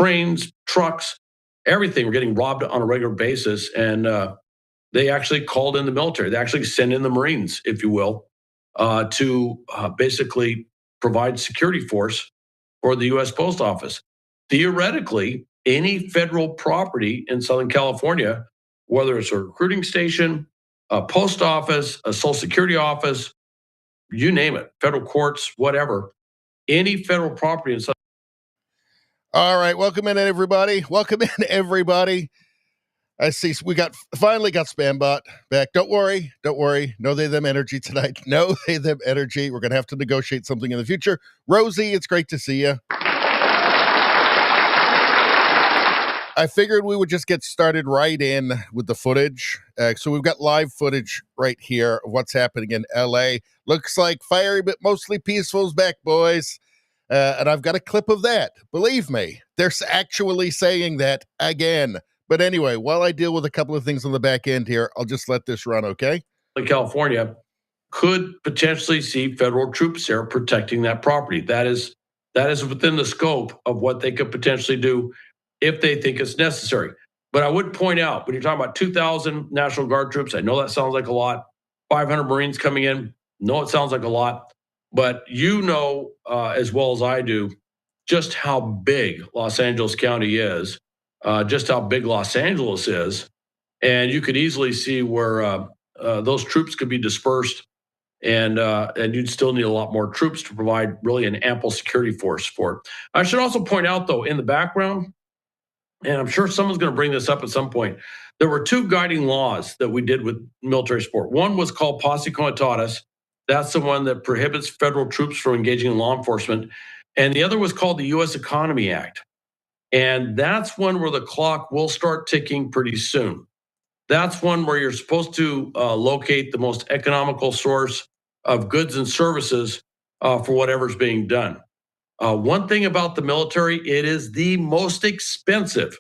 trains, trucks, everything were getting robbed on a regular basis. And they actually called in the military. They actually sent in the Marines, if you will, to basically provide security force for the U.S. Post Office. Theoretically, any federal property in Southern California, whether it's a recruiting station, a post office, a social security office, you name it, federal courts, whatever, any federal property in Southern. All right, welcome in, everybody. Welcome in, everybody. I see we finally got Spambot back. Don't worry. No they them energy tonight. No they them energy. We're gonna have to negotiate something in the future. Rosie, it's great to see you. I figured we would just get started right in with the footage. So we've got live footage right here of what's happening in LA. Looks like fiery but mostly peaceful is back, boys. And I've got a clip of that. Believe me, they're actually saying that again. But anyway, while I deal with a couple of things on the back end here, I'll just let this run, okay? California could potentially see federal troops there protecting that property. That is within the scope of what they could potentially do if they think it's necessary. But I would point out, when you're talking about 2,000 National Guard troops, I know that sounds like a lot. 500 Marines coming in, no, it sounds like a lot. But you know as well as I do just how big Los Angeles County is. Just how big Los Angeles is, and you could easily see where those troops could be dispersed, and you'd still need a lot more troops to provide really an ample security force for it. I should also point out, though, in the background, and I'm sure someone's going to bring this up at some point, there were two guiding laws that we did with military support. One was called Posse Comitatus. That's the one that prohibits federal troops from engaging in law enforcement, and the other was called the U.S. Economy Act. And that's one where the clock will start ticking pretty soon. That's one where you're supposed to locate the most economical source of goods and services for whatever's being done. One thing about the military, it is the most expensive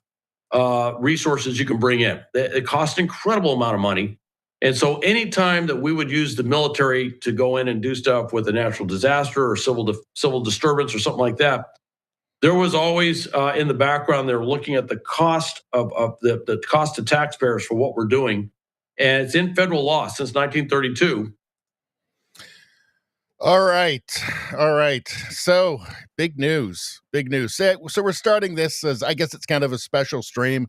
resources you can bring in. It costs an incredible amount of money. And so anytime that we would use the military to go in and do stuff with a natural disaster or civil disturbance or something like that, there was always in the background, they're looking at the cost of the cost to taxpayers for what we're doing. And it's in federal law since 1932. All right. So big news. So we're starting this as, I guess it's kind of a special stream,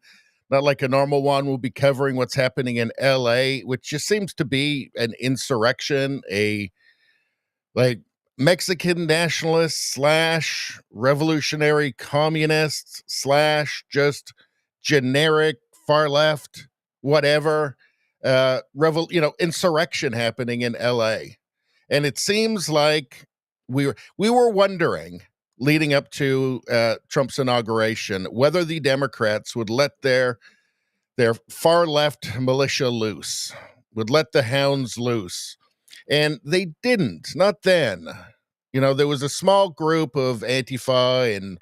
not like a normal one. We'll be covering what's happening in LA, which just seems to be an insurrection, Mexican nationalists / revolutionary communists / just generic far left, whatever, insurrection happening in LA. And it seems like we were wondering leading up to Trump's inauguration whether the Democrats would let their far left militia loose, would let the hounds loose. And they didn't, not then. There was a small group of Antifa in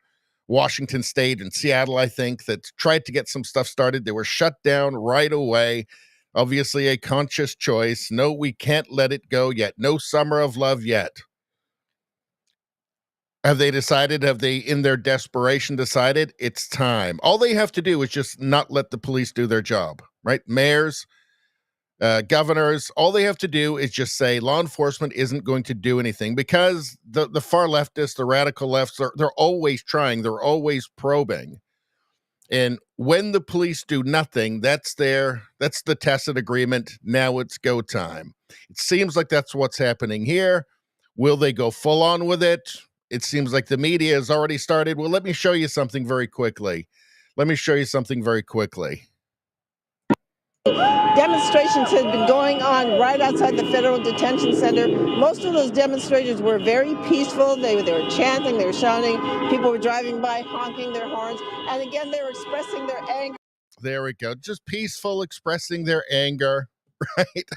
Washington State and Seattle, I think, that tried to get some stuff started. They were shut down right away. Obviously a conscious choice. No, we can't let it go yet. No summer of love yet. Have they, in their desperation, decided it's time? All they have to do is just not let the police do their job, right? Mayors, governors, all they have to do is just say law enforcement isn't going to do anything, because the far leftists, the radical lefts, they're always trying, they're always probing. And when the police do nothing, that's the tacit agreement. Now it's go time. It seems like that's what's happening here. Will they go full on with it? It seems like the media has already started. Well, let me show you something very quickly. Demonstrations had been going on right outside the Federal Detention Center. Most of those demonstrators were very peaceful. They were chanting, they were shouting. People were driving by, honking their horns. And again, they were expressing their anger. There we go. Just peaceful, expressing their anger, right?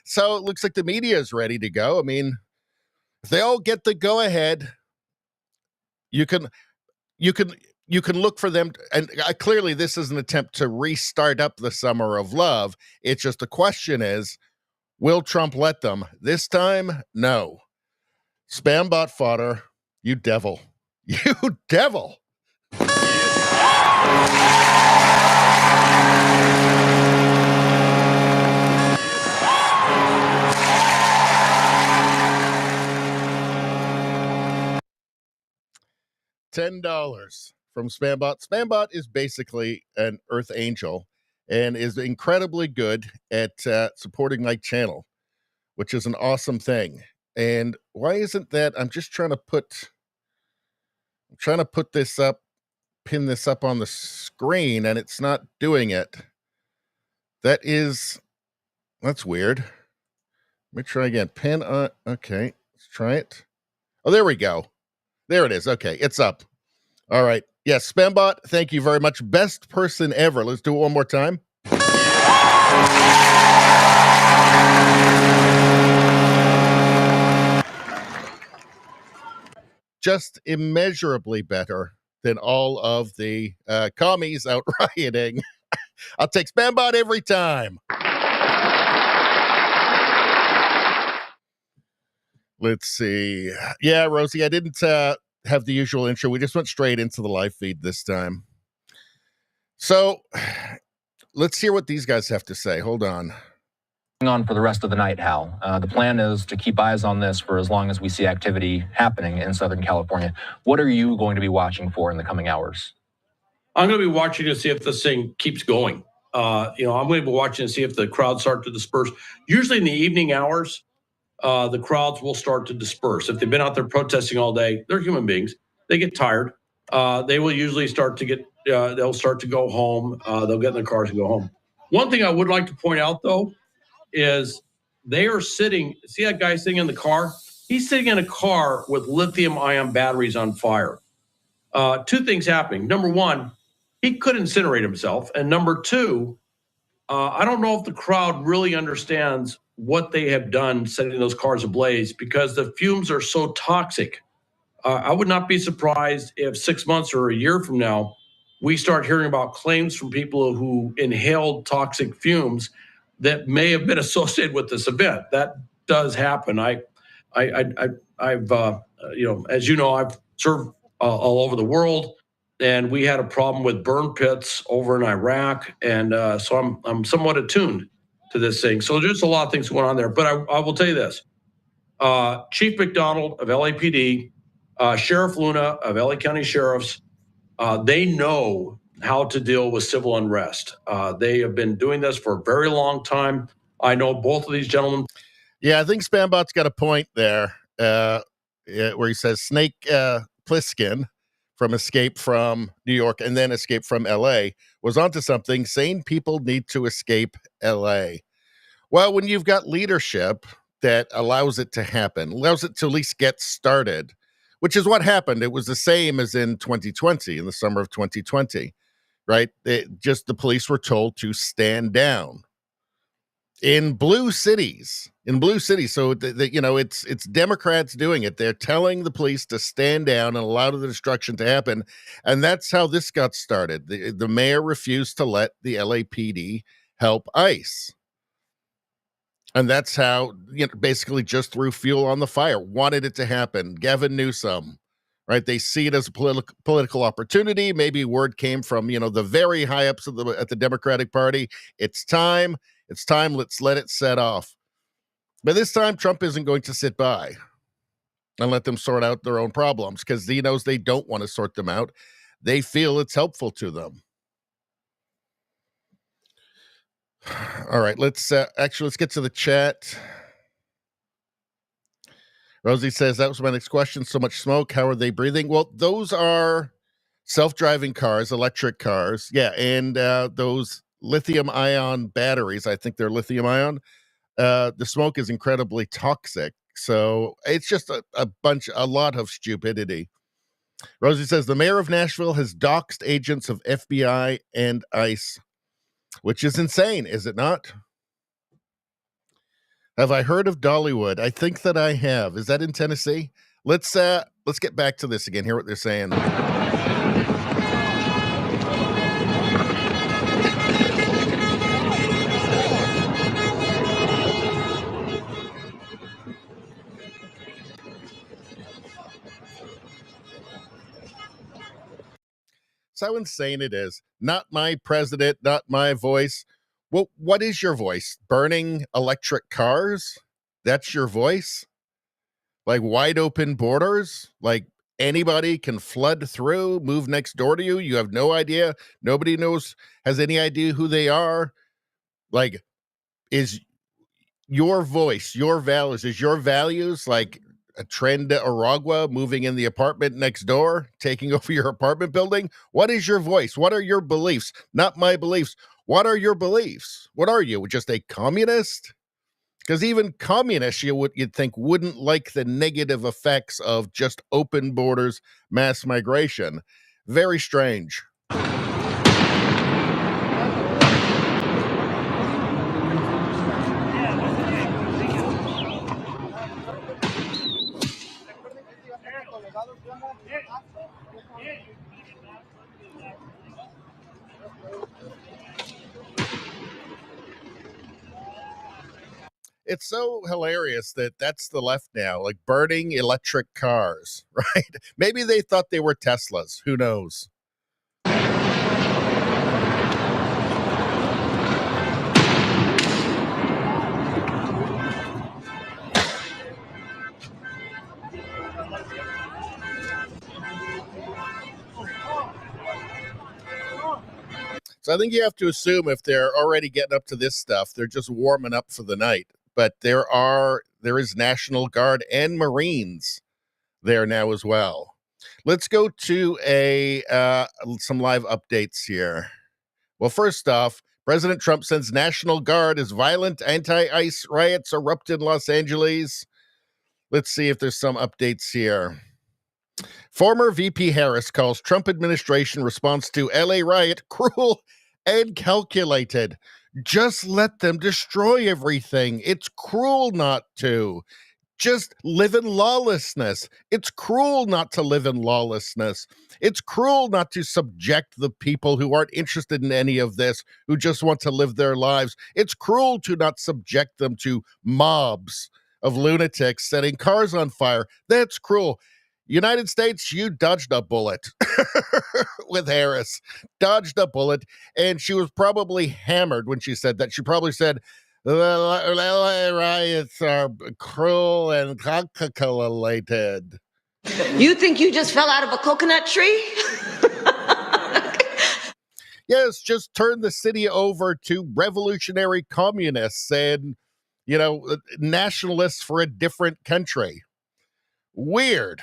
So it looks like the media is ready to go. I mean, if they all get the go-ahead, you can look for them, and clearly this is an attempt to restart up the summer of love. It's just the question is, will Trump let them? This time, no. Spambot fodder, you devil. You devil. $10 from Spambot. Spambot is basically an Earth Angel and is incredibly good at supporting my channel, which is an awesome thing. And why isn't that? I'm trying to put this up, pin this up on the screen, and it's not doing it. That's weird. Let me try again. Pin on. Okay, let's try it. Oh, there we go. There it is. Okay, it's up. All right. Yes, Spambot, thank you very much. Best person ever. Let's do it one more time. Just immeasurably better than all of the commies out rioting. I'll take Spambot every time. Let's see. Yeah, Rosie, I didn't have the usual intro. We just went straight into the live feed this time. So let's hear what these guys have to say. Hold on. On for the rest of the night, Hal. The plan is to keep eyes on this for as long as we see activity happening in Southern California. What are you going to be watching for in the coming hours? I'm going to be watching to see if this thing keeps going. I'm going to be watching to see if the crowds start to disperse. Usually in the evening hours, the crowds will start to disperse. If they've been out there protesting all day, they're human beings. They get tired. They will usually start to get, they'll start to go home. They'll get in their cars and go home. One thing I would like to point out, though, is they are sitting, see that guy sitting in the car? He's sitting in a car with lithium-ion batteries on fire. Two things happening. Number one, he could incinerate himself. And number two, I don't know if the crowd really understands what they have done setting those cars ablaze because the fumes are so toxic. I would not be surprised if 6 months or a year from now, we start hearing about claims from people who inhaled toxic fumes that may have been associated with this event. That does happen. I've as you know, I've served all over the world, and we had a problem with burn pits over in Iraq, and so I'm somewhat attuned to this thing. So there's a lot of things going on there. But I will tell you this: Chief McDonald of LAPD, Sheriff Luna of LA County Sheriffs, they know how to deal with civil unrest. They have been doing this for a very long time. I know both of these gentlemen. Yeah, I think Spambot's got a point there where he says Snake Plissken from Escape from New York and then Escape from LA was onto something, saying people need to escape LA. Well, when you've got leadership that allows it to happen, allows it to at least get started, which is what happened. It was the same as in 2020, in the summer of 2020. Right? The police were told to stand down in blue cities. So it's Democrats doing it. They're telling the police to stand down and allow the destruction to happen. And that's how this got started. The mayor refused to let the LAPD help ICE. And that's how, basically just threw fuel on the fire, wanted it to happen. Gavin Newsom. Right, they see it as a political opportunity. Maybe word came from the very high ups at the Democratic Party. It's time. Let's let it set off. But this time, Trump isn't going to sit by and let them sort out their own problems because he knows they don't want to sort them out. They feel it's helpful to them. All right, let's get to the chat. Rosie says, that was my next question. So much smoke. How are they breathing? Well, those are self-driving cars, electric cars. Yeah, and those lithium-ion batteries, I think they're lithium-ion. The smoke is incredibly toxic. So it's just a lot of stupidity. Rosie says, the mayor of Nashville has doxed agents of FBI and ICE, which is insane, is it not? Have I heard of Dollywood? I think that I have. Is that in Tennessee? Let's get back to this again. Hear what they're saying. So how insane it is. Not my president, not my voice. Well, what is your voice? Burning electric cars? That's your voice? Like wide open borders? Like anybody can flood through, move next door to you. You have no idea. Nobody has any idea who they are. Like, is your voice, your values, like a trend to Aragua, moving in the apartment next door, taking over your apartment building? What is your voice? What are your beliefs? Not my beliefs. What are your beliefs? What are you? Just a communist? Because even communists, you'd think, wouldn't like the negative effects of just open borders, mass migration. Very strange. It's so hilarious that that's the left now, like burning electric cars, right? Maybe they thought they were Teslas. Who knows? So I think you have to assume if they're already getting up to this stuff, they're just warming up for the night. But there is National Guard and Marines there now as well. Let's go to some live updates here. Well, first off, President Trump sends National Guard as violent anti-ICE riots erupt in Los Angeles. Let's see if there's some updates here. Former VP Harris calls Trump administration response to LA riot cruel and calculated. Just let them destroy everything. It's cruel not to. Just live in lawlessness. It's cruel not to live in lawlessness. It's cruel not to subject the people who aren't interested in any of this, who just want to live their lives. It's cruel to not subject them to mobs of lunatics setting cars on fire. That's cruel. United States, you dodged a bullet with Harris. Dodged a bullet. And she was probably hammered when she said that. She probably said, the LA riots are cruel and calculated. You think you just fell out of a coconut tree? Yes, just turn the city over to revolutionary communists and, nationalists for a different country. Weird.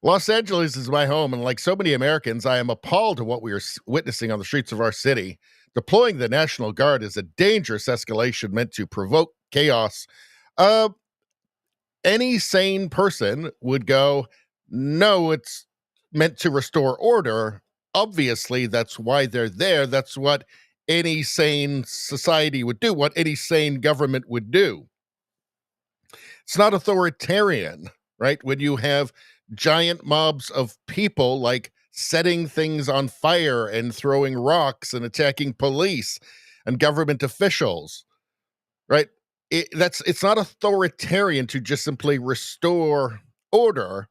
Los Angeles is my home, and like so many Americans, I am appalled at what we are witnessing on the streets of our city. Deploying the National Guard is a dangerous escalation meant to provoke chaos. Any sane person would go, no, it's meant to restore order. Obviously, that's why they're there. That's what any sane society would do, what any sane government would do. It's not authoritarian, right? When you have giant mobs of people like setting things on fire and throwing rocks and attacking police and government officials, right? It's not authoritarian to just simply restore order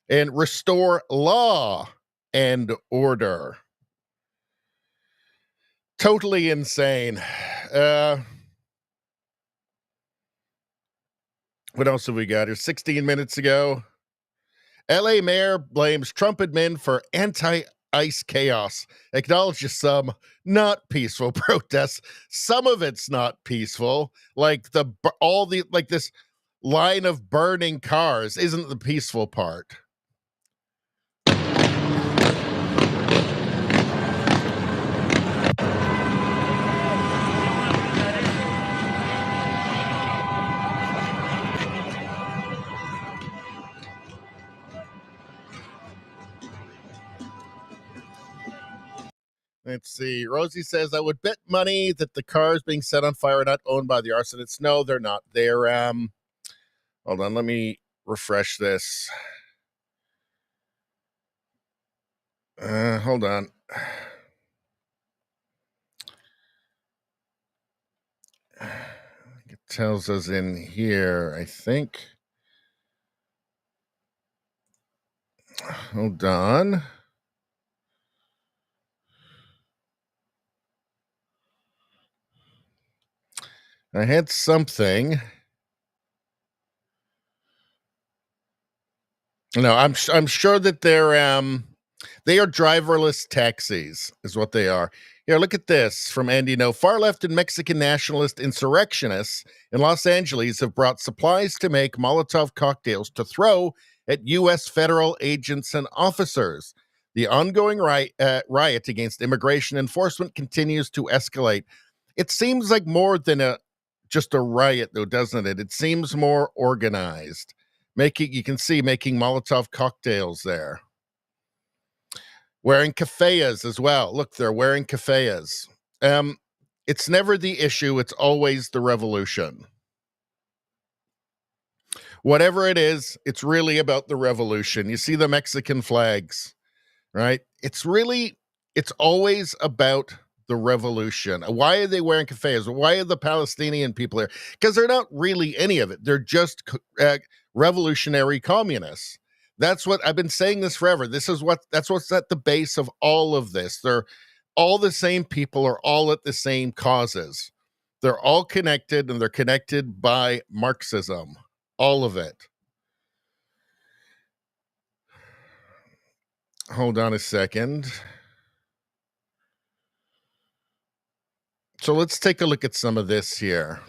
and restore law and order. Totally insane. What else have we got here? 16 minutes ago, LA mayor blames Trump admin for anti-ICE chaos. Acknowledges some not peaceful protests. Some of it's not peaceful. Like this line of burning cars isn't the peaceful part. Let's see. Rosie says, I would bet money that the cars being set on fire are not owned by the arsonists. No, they're not. They're, hold on. Let me refresh this. Hold on. It tells us in here, I think. Hold on. I had something. No, I'm sure that they are driverless taxis, is what they are. Here, look at this from Andy No. Far left and Mexican nationalist insurrectionists in Los Angeles have brought supplies to make Molotov cocktails to throw at U.S. federal agents and officers. The ongoing riot against immigration enforcement continues to escalate. It seems like more than just a riot, though, doesn't it? It seems more organized. You can see making Molotov cocktails there. Wearing keffiyehs as well. Look, they're wearing keffiyehs. It's never the issue. It's always the revolution. Whatever it is, it's really about the revolution. You see the Mexican flags, right? It's always about the revolution. Why are they wearing keffiyehs? Why are the Palestinian people there? Because they're not really any of it. They're just revolutionary communists. That's what I've been saying this forever. That's what's at the base of all of this. They're all the same people, are all at the same causes. They're all connected, and they're connected by Marxism. All of it. Hold on a second. So let's take a look at some of this here.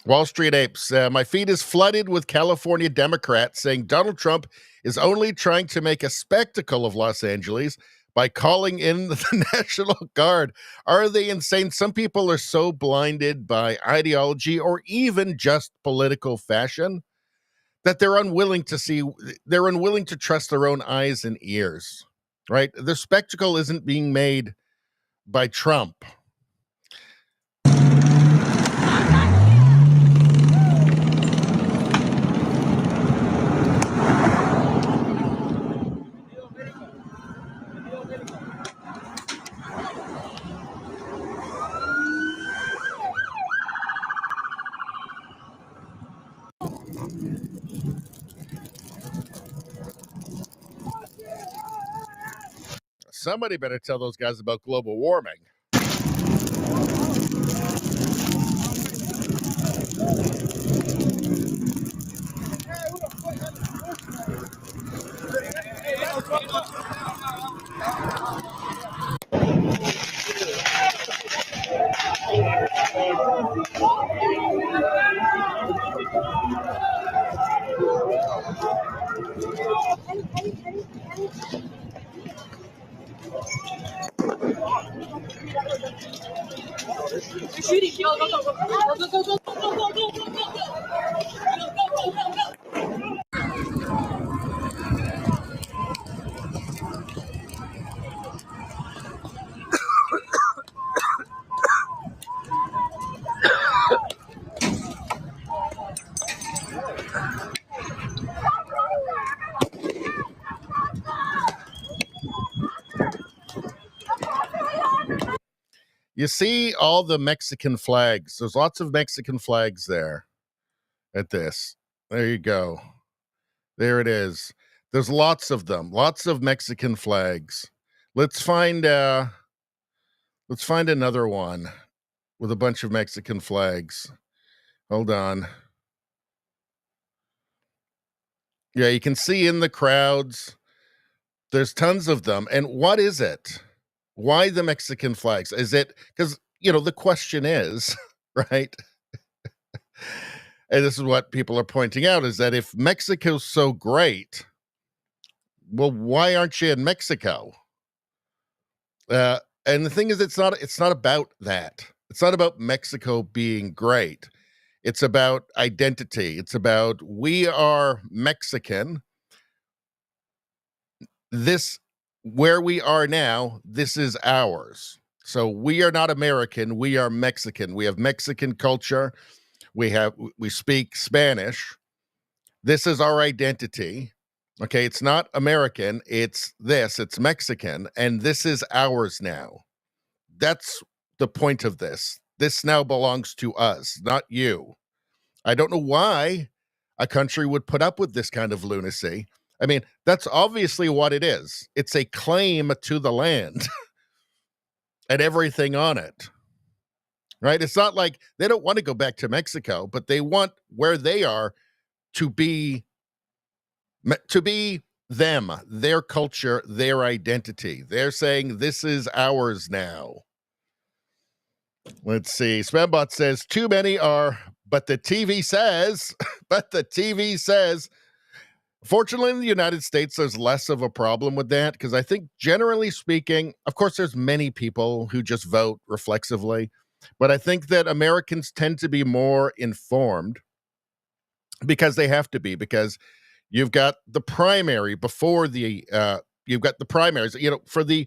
Wall Street Apes, my feed is flooded with California Democrats saying Donald Trump is only trying to make a spectacle of Los Angeles by calling in the National Guard. Are they insane? Some people are so blinded by ideology or even just political fashion that they're unwilling to trust their own eyes and ears, right? The spectacle isn't being made by Trump. Somebody better tell those guys about global warming. You see all the Mexican flags. There's lots of Mexican flags there at this. There you go. There it is. There's lots of them. Lots of Mexican flags. Let's find another one with a bunch of Mexican flags. Hold on. Yeah, you can see in the crowds, there's tons of them. And what is it? Why the Mexican flags? Is it because, the question is, right? And this is what people are pointing out, is that if Mexico's so great, well, why aren't you in Mexico? And the thing is, it's not about that. It's not about Mexico being great. It's about identity. It's about, we are Mexican. Where we are now, this is ours. So we are not American, we are Mexican. We have Mexican culture. We speak Spanish. This is our identity. Okay, it's not American, it's Mexican, and this is ours now. That's the point of this. This now belongs to us, not you. I don't know why a country would put up with this kind of lunacy. I mean, that's obviously what it is. It's a claim to the land and everything on it, right? It's not like they don't want to go back to Mexico, but they want where they are to be to be them, their culture, their identity. They're saying this is ours now. Let's see. Spambot says too many are, but the TV says, but the TV says. Fortunately, in the United States, there's less of a problem with that because I think, generally speaking, of course, there's many people who just vote reflexively, but I think that Americans tend to be more informed because they have to be, because you've got the primary before you've got the primaries, for the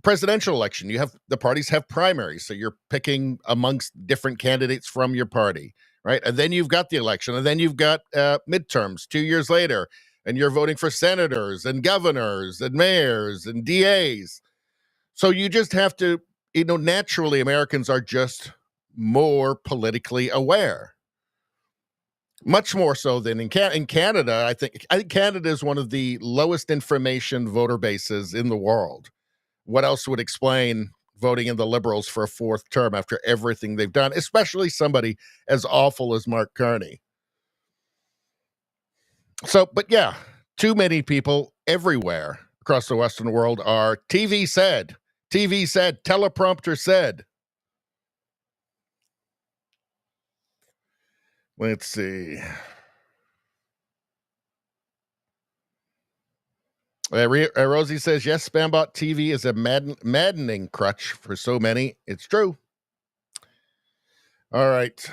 presidential election, the parties have primaries. So you're picking amongst different candidates from your party, right? And then you've got the election, and then you've got midterms 2 years later, and you're voting for senators and governors and mayors and DAs. So you just have to, naturally, Americans are just more politically aware. Much more so than in Canada. I think Canada is one of the lowest information voter bases in the world. What else would explain voting in the Liberals for a fourth term after everything they've done, especially somebody as awful as Mark Carney? So, but yeah, too many people everywhere across the Western world are TV said, teleprompter said. Let's see. Rosie says, yes, Spambot TV is a maddening crutch for so many. It's true. All right.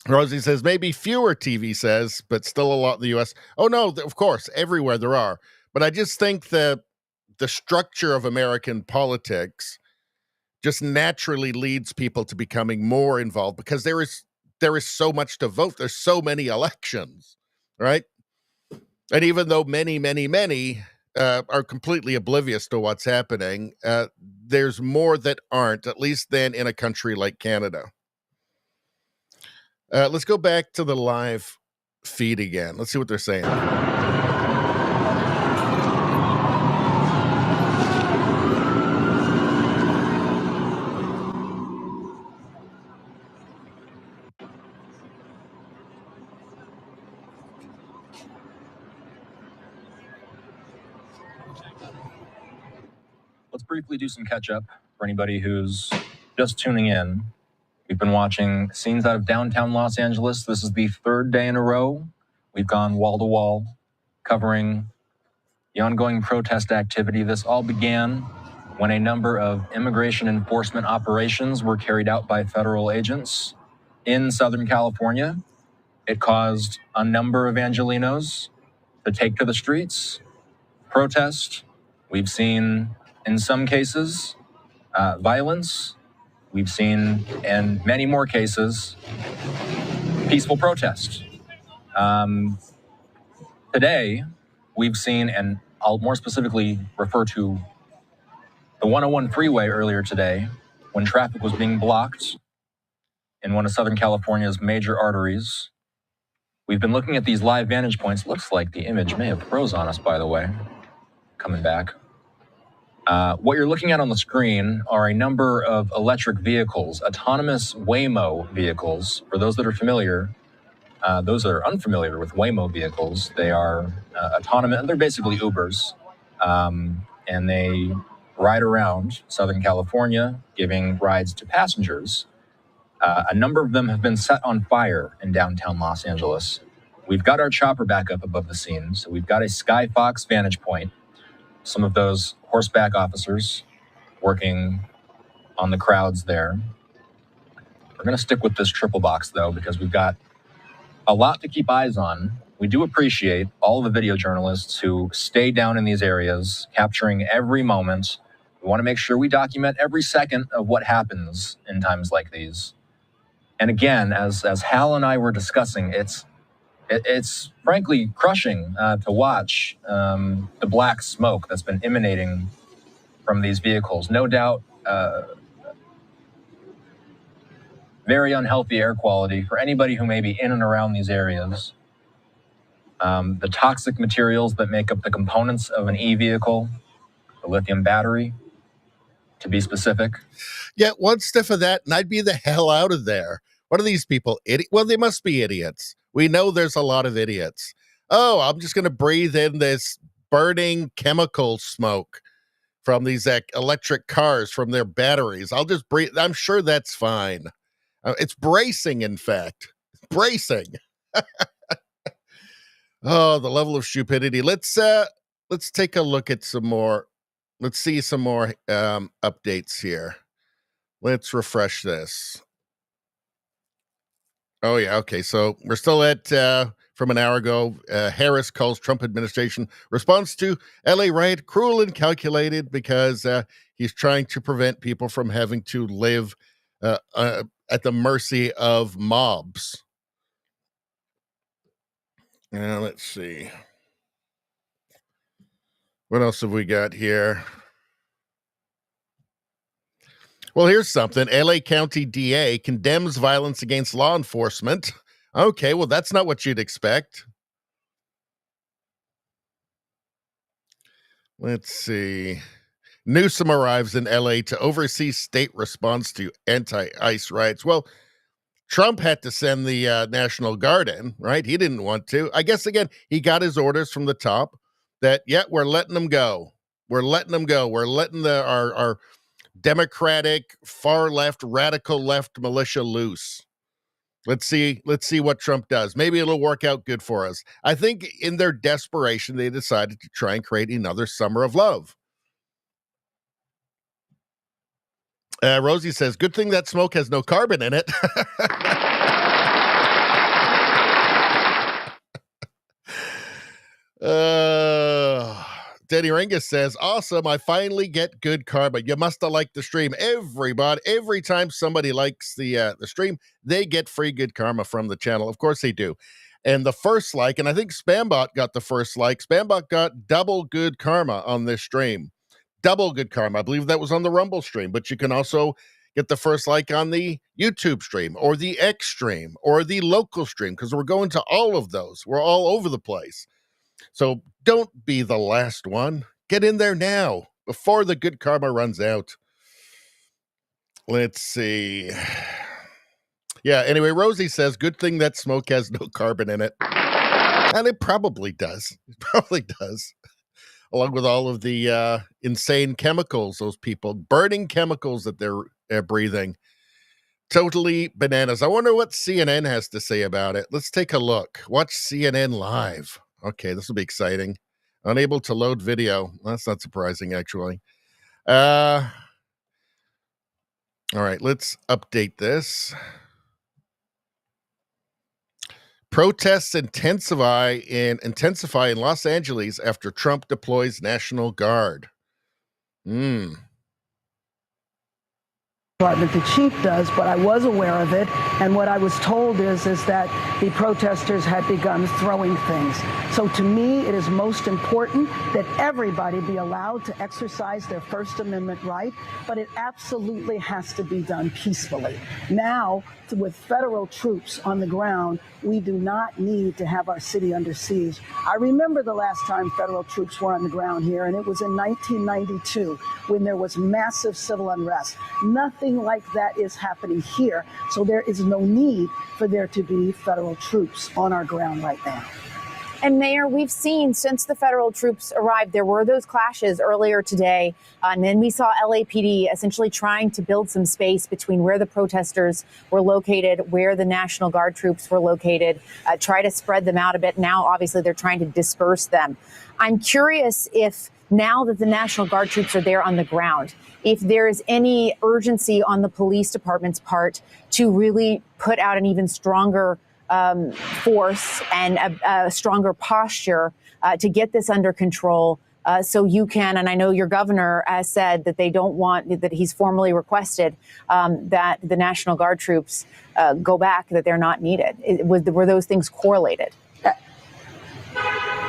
Rosie says, maybe fewer TV says, but still a lot in the U.S. Oh, no, of course, everywhere there are. But I just think that the structure of American politics just naturally leads people to becoming more involved because there is so much to vote. There's so many elections, right? And even though many are completely oblivious to what's happening, there's more that aren't, at least than in a country like Canada. Let's go back to the live feed again. Let's see what they're saying. Let's briefly do some catch up for anybody who's just tuning in. We've been watching scenes out of downtown Los Angeles. This is the third day in a row. We've gone wall to wall, covering the ongoing protest activity. This all began when a number of immigration enforcement operations were carried out by federal agents in Southern California. It caused a number of Angelenos to take to the streets, protest. We've seen, in some cases, violence. We've seen, in many more cases, peaceful protest. Today, we've seen, and I'll more specifically refer to the 101 freeway earlier today, when traffic was being blocked in one of Southern California's major arteries. We've been looking at these live vantage points. Looks like the image may have froze on us, by the way. Coming back. What you're looking at on the screen are a number of electric vehicles, autonomous Waymo vehicles. For those that are familiar, those that are unfamiliar with Waymo vehicles, they are autonomous. They're basically Ubers, and they ride around Southern California, giving rides to passengers. A number of them have been set on fire in downtown Los Angeles. We've got our chopper back up above the scene, so we've got a Skyfox vantage point. Some of those horseback officers working on the crowds there. We're going to stick with this triple box, though, because we've got a lot to keep eyes on. We do appreciate all the video journalists who stay down in these areas, capturing every moment. We want to make sure we document every second of what happens in times like these. And again, as Hal and I were discussing, it's frankly crushing to watch the black smoke that's been emanating from these vehicles. No doubt, very unhealthy air quality for anybody who may be in and around these areas. The toxic materials that make up the components of an e-vehicle, the lithium battery, to be specific. Yeah, one stiff of that, and I'd be the hell out of there. What are these people? Well, they must be idiots. We know there's a lot of idiots. Oh, I'm just going to breathe in this burning chemical smoke from these electric cars, from their batteries. I'll just breathe. I'm sure that's fine. It's bracing, in fact. Bracing. Oh, the level of stupidity. Let's take a look at some more. Let's see some more updates here. Let's refresh this. Oh, yeah. Okay. So we're still at, from an hour ago, Harris calls Trump administration response to LA riot cruel and calculated because he's trying to prevent people from having to live at the mercy of mobs. Let's see. What else have we got here? Well, here's something. LA County DA condemns violence against law enforcement. Okay, well, that's not what you'd expect. Let's see. Newsom arrives in LA to oversee state response to anti-ICE riots. Well, Trump had to send the National Guard in, right? He didn't want to. I guess, again, he got his orders from the top that, yeah, we're letting them go. We're letting them go. We're letting our Democratic, far left, radical left militia loose. Let's see what Trump does. Maybe it'll work out good for us. I think in their desperation, they decided to try and create another summer of love. Rosie says, good thing that smoke has no carbon in it. Danny Ringus says, awesome, I finally get good karma. You must have liked the stream. Everybody, every time somebody likes the stream, they get free good karma from the channel. Of course they do. And the first like, and I think Spambot got the first like, Spambot got double good karma on this stream. Double good karma. I believe that was on the Rumble stream, but you can also get the first like on the YouTube stream or the X stream or the local stream, because we're going to all of those. We're all over the place. So don't be the last one. Get in there now before the good karma runs out. Let's see. Yeah, anyway, Rosie says, good thing that smoke has no carbon in it. And it probably does. It probably does. Along with all of the insane chemicals, those people, burning chemicals that they're breathing. Totally bananas. I wonder what CNN has to say about it. Let's take a look. Watch CNN live. Okay, this will be exciting. Unable to load video. Well, that's not surprising, actually. All right, let's update this. Protests intensify in Los Angeles after Trump deploys National Guard. Department, the chief does, but I was aware of it, and what I was told is that the protesters had begun throwing things. So to me, it is most important that everybody be allowed to exercise their First Amendment right, but it absolutely has to be done peacefully. Now, with federal troops on the ground, we do not need to have our city under siege. I remember the last time federal troops were on the ground here, and it was in 1992 when there was massive civil unrest. Nothing like that is happening here, so there is no need for there to be federal troops on our ground right now. And Mayor, we've seen since the federal troops arrived, there were those clashes earlier today. And then we saw LAPD essentially trying to build some space between where the protesters were located, where the National Guard troops were located, try to spread them out a bit. Now, obviously, they're trying to disperse them. I'm curious if now that the National Guard troops are there on the ground, if there is any urgency on the police department's part to really put out an even stronger force and a stronger posture to get this under control, so you can, and I know your governor has said that they don't want, that he's formally requested that the National Guard troops go back, that they're not needed. Were those things correlated?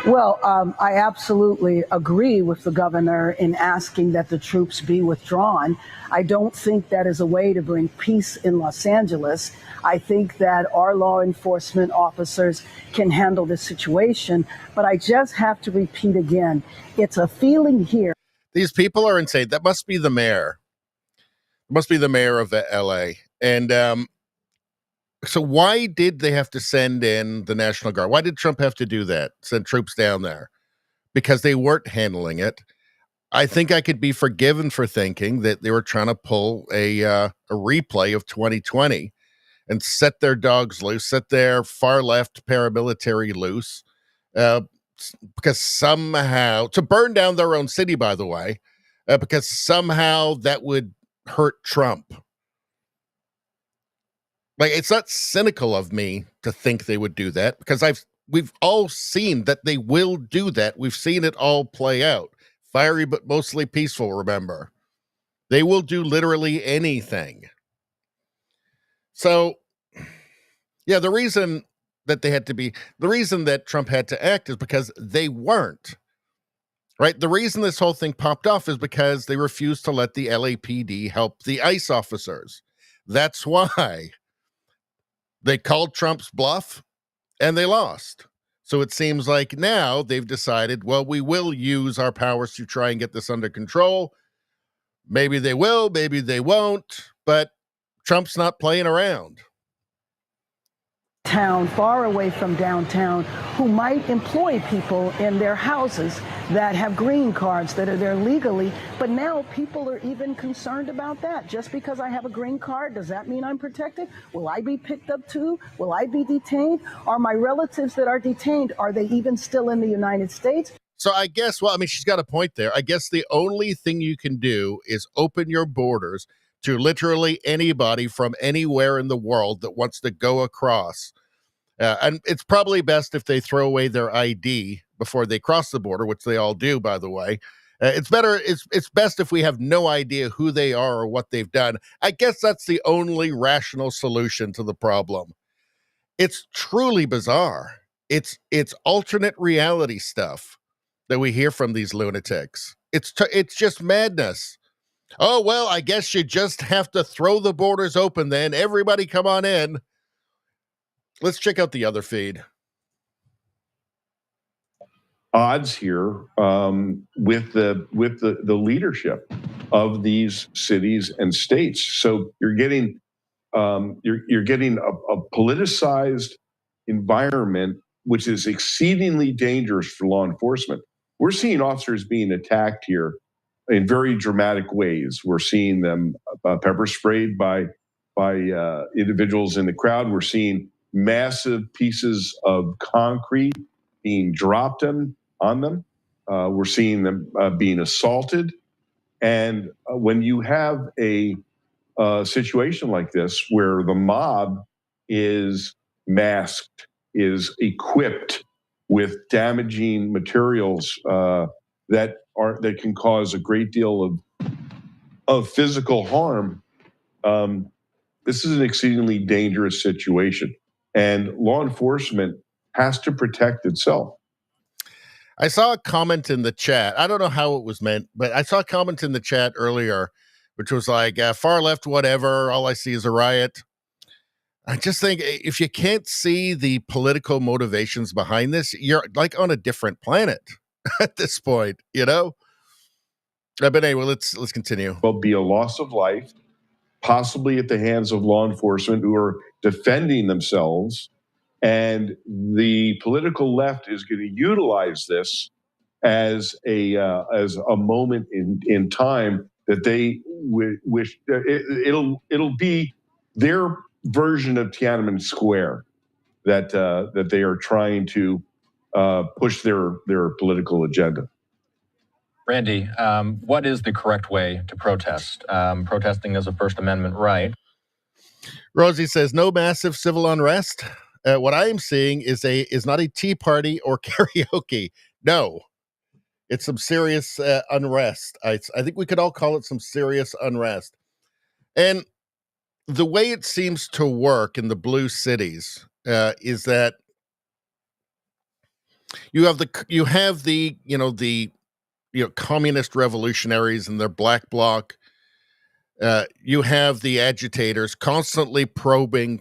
Well, I absolutely agree with the governor in asking that the troops be withdrawn. I don't think that is a way to bring peace in Los Angeles. I think that our law enforcement officers can handle the situation. But I just have to repeat again, it's a feeling here. These people are insane. That must be the mayor. It must be the mayor of LA. And So why did they have to send in the National Guard? Why did Trump have to do that? Send troops down there? Because they weren't handling it. I think I could be forgiven for thinking that they were trying to pull a replay of 2020 and set their dogs loose, set their far left paramilitary loose, uh, because somehow to burn down their own city, by the way, because somehow that would hurt Trump. Like, it's not cynical of me to think they would do that, because we've all seen that they will do that. We've seen it all play out. Fiery but mostly peaceful, remember. They will do literally anything. So, yeah, the reason that Trump had to act is because they weren't. Right? The reason this whole thing popped off is because they refused to let the LAPD help the ICE officers. That's why they called Trump's bluff and they lost. So it seems like now they've decided, well, we will use our powers to try and get this under control. Maybe they will, maybe they won't, but Trump's not playing around. Town far away from downtown who might employ people in their houses that have green cards that are there legally, but now people are even concerned about that. Just because I have a green card, does that mean I'm protected? Will I be picked up too? Will I be detained? Are my relatives that are detained, are they even still in the United States? So I guess, well, I mean, she's got a point there. I guess the only thing you can do is open your borders to literally anybody from anywhere in the world that wants to go across. And it's probably best if they throw away their ID before they cross the border, which they all do, by the way. It's best if we have no idea who they are or what they've done. I guess that's the only rational solution to the problem. It's truly bizarre. It's alternate reality stuff that we hear from these lunatics. It's just madness. Oh, well, I guess you just have to throw the borders open then. Everybody come on in. Let's check out the other feed. Odds here with the leadership of these cities and states. So you're getting you're getting a politicized environment, which is exceedingly dangerous for law enforcement. We're seeing officers being attacked here in very dramatic ways. We're seeing them pepper sprayed by individuals in the crowd. We're seeing massive pieces of concrete being dropped on them. We're seeing them being assaulted. And when you have a situation like this where the mob is masked, is equipped with damaging materials that can cause a great deal of physical harm, this is an exceedingly dangerous situation. And law enforcement has to protect itself. I saw a comment in the chat. I don't know how it was meant, but I saw a comment in the chat earlier, which was like, far left, whatever. All I see is a riot. I just think if you can't see the political motivations behind this, you're like on a different planet at this point, you know? But anyway, let's continue. Will be a loss of life, possibly at the hands of law enforcement who are defending themselves. And the political left is going to utilize this as a moment in time that they wish it'll be their version of Tiananmen Square that they are trying to push their political agenda. Randy, what is the correct way to protest? Protesting is a First Amendment right. Rosie says, no massive civil unrest. What I am seeing is not a tea party or karaoke. No, it's some serious unrest. I think we could all call it some serious unrest. And the way it seems to work in the blue cities is that you have the communist revolutionaries and their black bloc. You have the agitators constantly probing,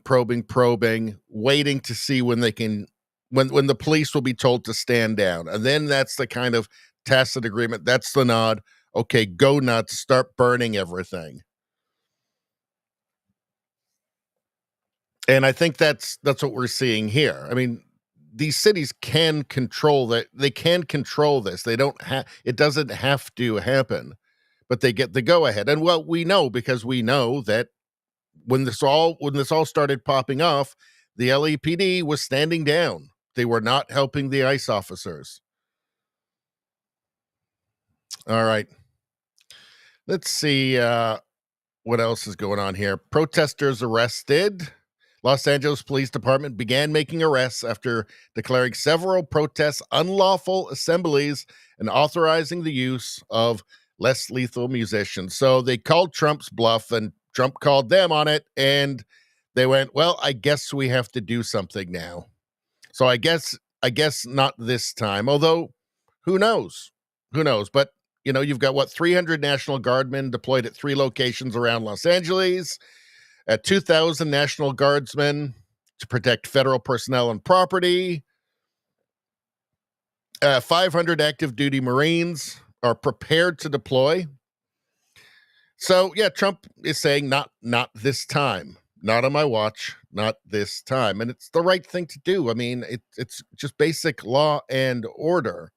waiting to see when they can, when the police will be told to stand down. And then that's the kind of tacit agreement. That's the nod. Okay, go nuts, start burning everything. And I think that's what we're seeing here. I mean, these cities can control that. They can control this. They don't have, it doesn't have to happen, but they get the go ahead. And well, we know, because we know that when this all started popping off, the LAPD was standing down. They were not helping the ICE officers. All right. Let's see what else is going on here. Protesters arrested. Los Angeles Police Department began making arrests after declaring several protests unlawful assemblies and authorizing the use of less lethal musicians. So they called Trump's bluff, and Trump called them on it, and they went, well, I guess we have to do something now. So I guess not this time, although who knows? Who knows? But, you know, you've got 300 National Guardmen deployed at 3 locations around Los Angeles, 2,000 National Guardsmen to protect federal personnel and property. 500 active duty Marines are prepared to deploy. So, yeah, Trump is saying not this time, not on my watch, not this time. And it's the right thing to do. I mean, it's just basic law and order.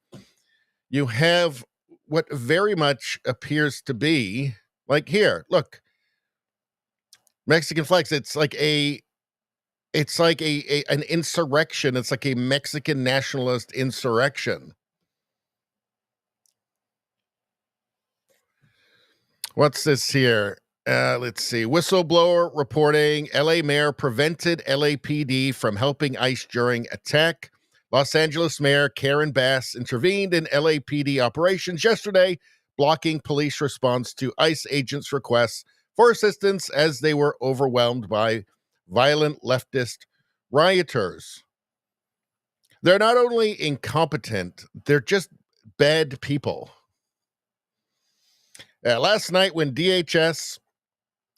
You have what very much appears to be like here, look, Mexican flags. It's like an insurrection. It's like a Mexican nationalist insurrection. What's this here? Let's see. Whistleblower reporting LA mayor prevented LAPD from helping ICE during attack. Los Angeles Mayor Karen Bass intervened in LAPD operations yesterday, blocking police response to ICE agents' requests for assistance as they were overwhelmed by violent leftist rioters. They're not only incompetent, they're just bad people. Last night when DHS,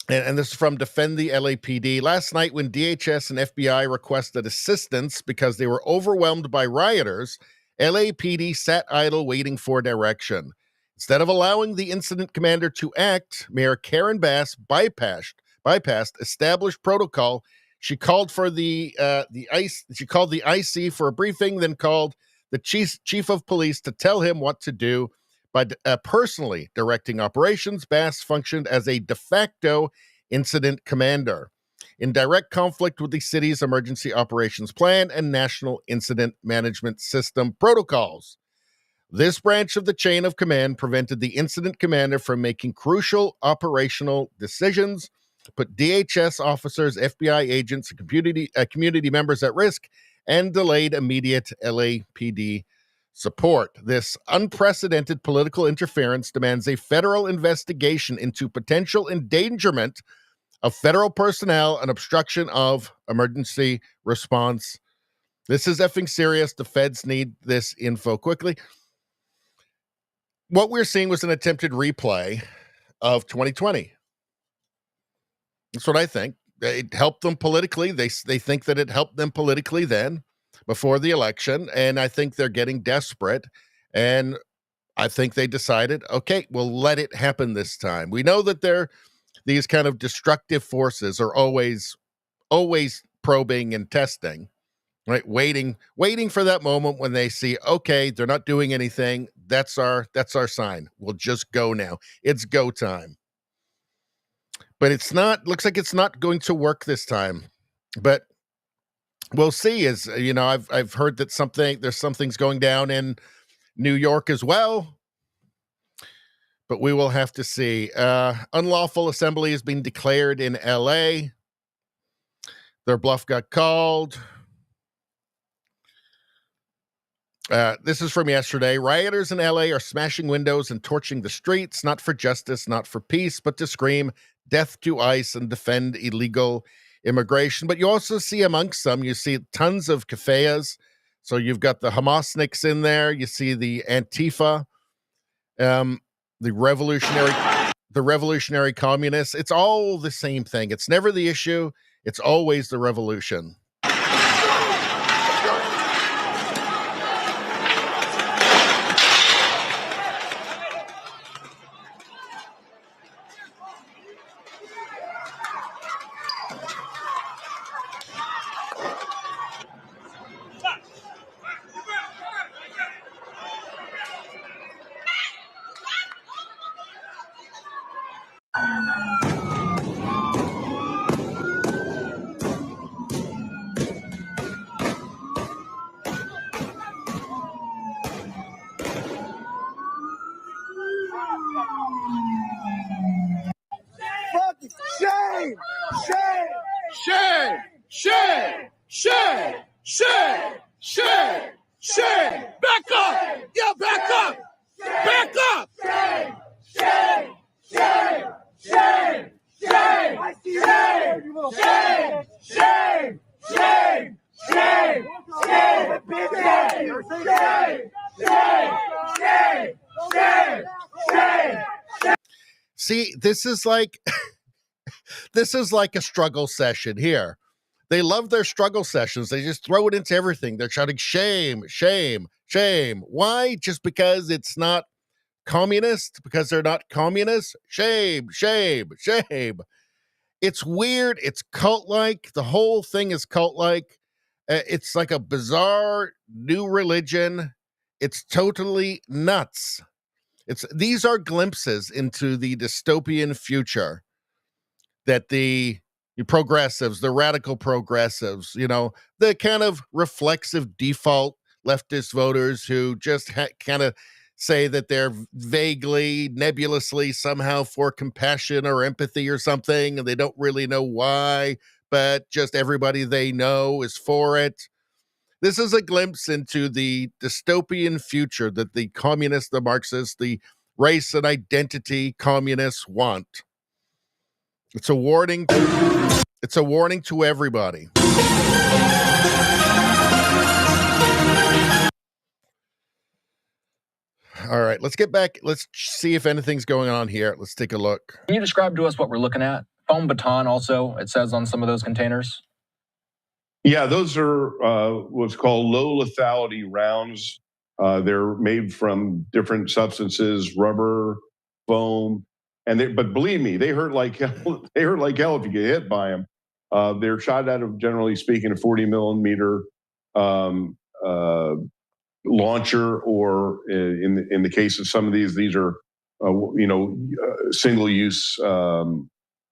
and this is from Defend the LAPD, last night when DHS and FBI requested assistance because they were overwhelmed by rioters, LAPD sat idle waiting for direction. Instead of allowing the incident commander to act, Mayor Karen Bass bypassed established protocol. She called for the IC for a briefing, then called the chief of police to tell him what to do. By personally directing operations, Bass functioned as a de facto incident commander in direct conflict with the city's emergency operations plan and national incident management system protocols. This branch of the chain of command prevented the incident commander from making crucial operational decisions, put DHS officers, FBI agents, and community members at risk, and delayed immediate LAPD support. This unprecedented political interference demands a federal investigation into potential endangerment of federal personnel and obstruction of emergency response. This is effing serious. The feds need this info quickly. What we're seeing was an attempted replay of 2020. That's what I think. It helped them politically. They think that it helped them politically then, before the election, and I think they're getting desperate, and I think they decided, okay, we'll let it happen this time. We know that these kind of destructive forces are always probing and testing, right? Waiting for that moment when they see, okay, they're not doing anything. That's our sign. We'll just go now. It's go time. But looks like it's not going to work this time. But we'll see. As you know, I've heard that there's some things going down in New York as well, but we will have to see. Unlawful assembly has been declared in LA. Their bluff got called. This is from yesterday. Rioters in LA are smashing windows and torching the streets, not for justice, not for peace, but to scream death to ICE and defend illegal immigration. But you also see amongst them, you see tons of kafayas. So you've got the Hamasniks in there. You see the Antifa, the revolutionary communists. It's all the same thing. It's never the issue. It's always the revolution. See, this is like this is like a struggle session here. They love their struggle sessions. They just throw it into everything. They're shouting shame, shame, shame. Why? Just because it's not communist? Because they're not communists? Shame, shame, shame. It's weird. It's cult-like. The whole thing is cult-like. It's like a bizarre new religion. It's totally nuts. These are glimpses into the dystopian future that the progressives, the radical progressives, the kind of reflexive default leftist voters who just kind of say that they're vaguely, nebulously somehow for compassion or empathy or something, and they don't really know why, but just everybody they know is for it. This is a glimpse into the dystopian future that the communists, the Marxists, the race and identity communists want. It's a warning to everybody. All right, let's get back. Let's see if anything's going on here. Let's take a look. Can you describe to us what we're looking at? Foam baton also, it says on some of those containers. Yeah, those are what's called low lethality rounds. They're made from different substances, rubber, foam, but believe me, they hurt like hell. They hurt like hell if you get hit by them. They're shot out of, generally speaking, a 40 millimeter launcher, or in the case of some of these are single use low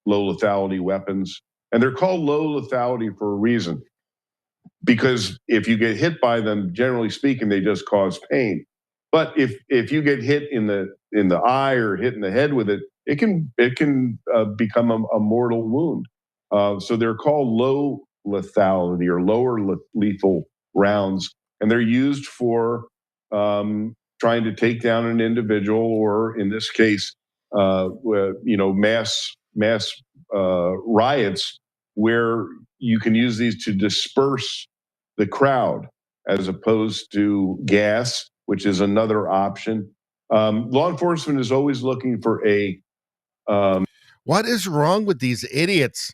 lethality weapons, and they're called low lethality for a reason. Because if you get hit by them, generally speaking, they just cause pain. But if you get hit in the eye or hit in the head with it, it can become a mortal wound. So they're called low lethality or lower lethal rounds, and they're used for trying to take down an individual, or in this case, mass riots, where you can use these to disperse the crowd as opposed to gas, which is another option. Law enforcement is always looking for what is wrong with these idiots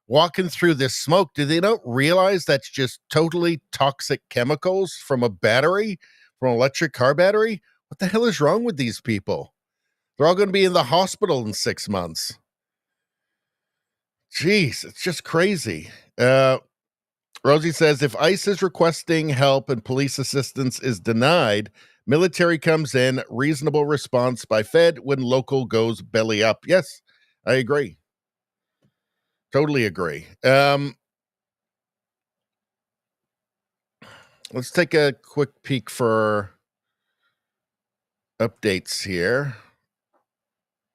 walking through this smoke? Do they not realize that's just totally toxic chemicals from a battery, from an electric car battery? What the hell is wrong with these people? They're all going to be in the hospital in 6 months. Jeez, it's just crazy. Rosie says, if ICE is requesting help and police assistance is denied, military comes in, reasonable response by Fed when local goes belly up. Yes, I agree. Totally agree. Let's take a quick peek for updates here.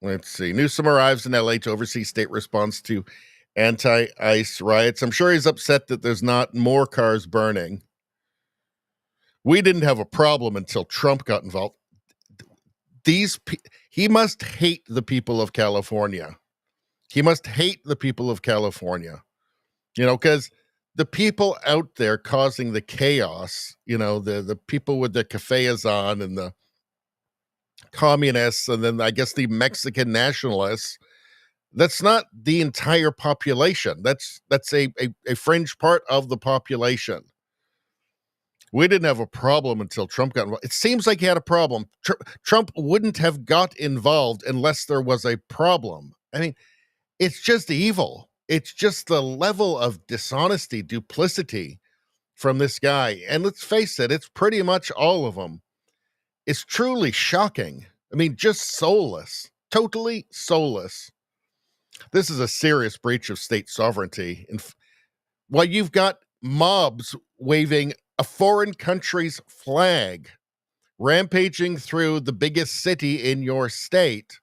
Let's see. Newsom arrives in LA to oversee state response to anti-ICE riots. I'm sure he's upset that there's not more cars burning. We didn't have a problem until Trump got involved. He must hate the people of California. He must hate the people of California. Because the people out there causing the chaos, the people with the cafes on and the communists, and then I guess the Mexican nationalists, that's not the entire population. That's a fringe part of the population. We didn't have a problem until Trump got involved. It seems like he had a problem. Trump wouldn't have got involved unless there was a problem. I mean, it's just evil. It's just the level of dishonesty, duplicity from this guy. And let's face it, it's pretty much all of them. It's truly shocking. I mean, just soulless, totally soulless. This is a serious breach of state sovereignty. While you've got mobs waving a foreign country's flag, rampaging through the biggest city in your state,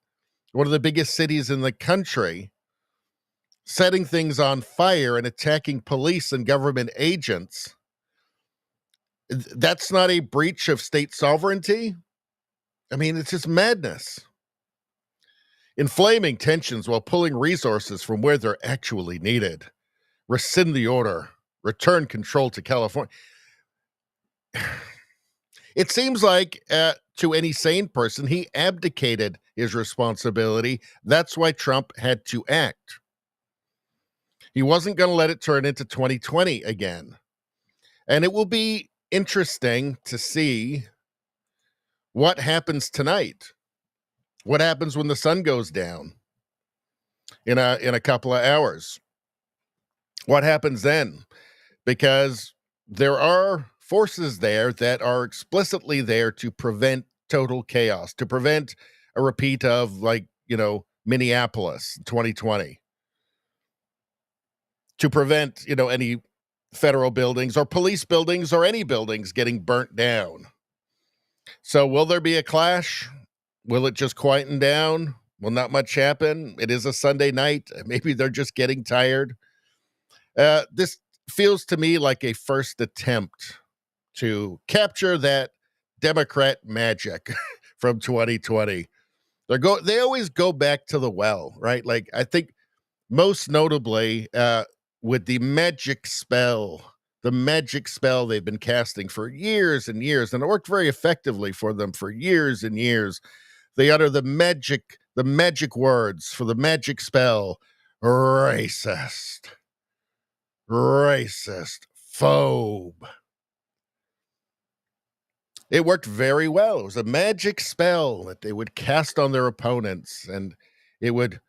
one of the biggest cities in the country, setting things on fire and attacking police and government agents, that's not a breach of state sovereignty? I mean, it's just madness. Inflaming tensions while pulling resources from where they're actually needed. Rescind the order. Return control to California. It seems like to any sane person, he abdicated his responsibility. That's why Trump had to act. He wasn't going to let it turn into 2020 again. And it will be interesting to see what happens tonight. What happens when the sun goes down in a couple of hours? What happens then? Because there are forces there that are explicitly there to prevent total chaos, to prevent a repeat of, like, Minneapolis 2020, to prevent, any federal buildings or police buildings or any buildings getting burnt down. So will there be a clash? Will it just quieten down? Will not much happen? It is a Sunday night. Maybe they're just getting tired. This feels to me like a first attempt to capture that Democrat magic from 2020. They always go back to the well, right? Like, I think most notably with the magic spell they've been casting for years and years, and it worked very effectively for them for years and years. They utter the magic words for the magic spell: racist, phobe. It worked very well. It was a magic spell that they would cast on their opponents, and it would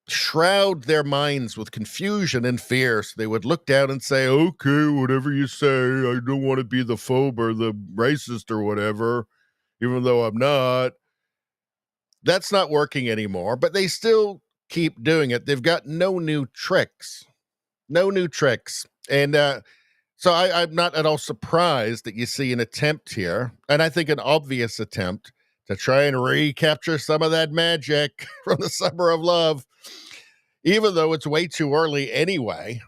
shroud their minds with confusion and fear. So they would look down and say, okay, whatever you say, I don't want to be the phobe or the racist or whatever, even though I'm not. That's not working anymore, but they still keep doing it. They've got no new tricks. And so I'm not at all surprised that you see an attempt here, and I think an obvious attempt to try and recapture some of that magic from the summer of love, even though it's way too early anyway.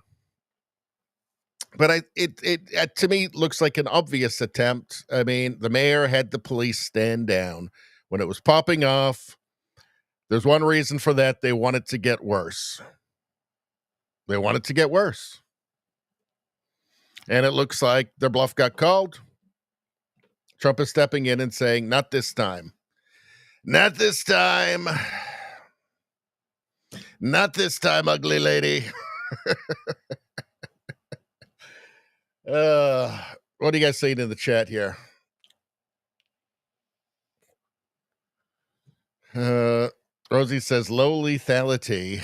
But it to me looks like an obvious attempt. I mean, the mayor had the police stand down when it was popping off. There's one reason for that. They want it to get worse. And it looks like their bluff got called. Trump is stepping in and saying, not this time. Not this time. Not this time, ugly lady. What are you guys saying in the chat here? Rosie says low lethality.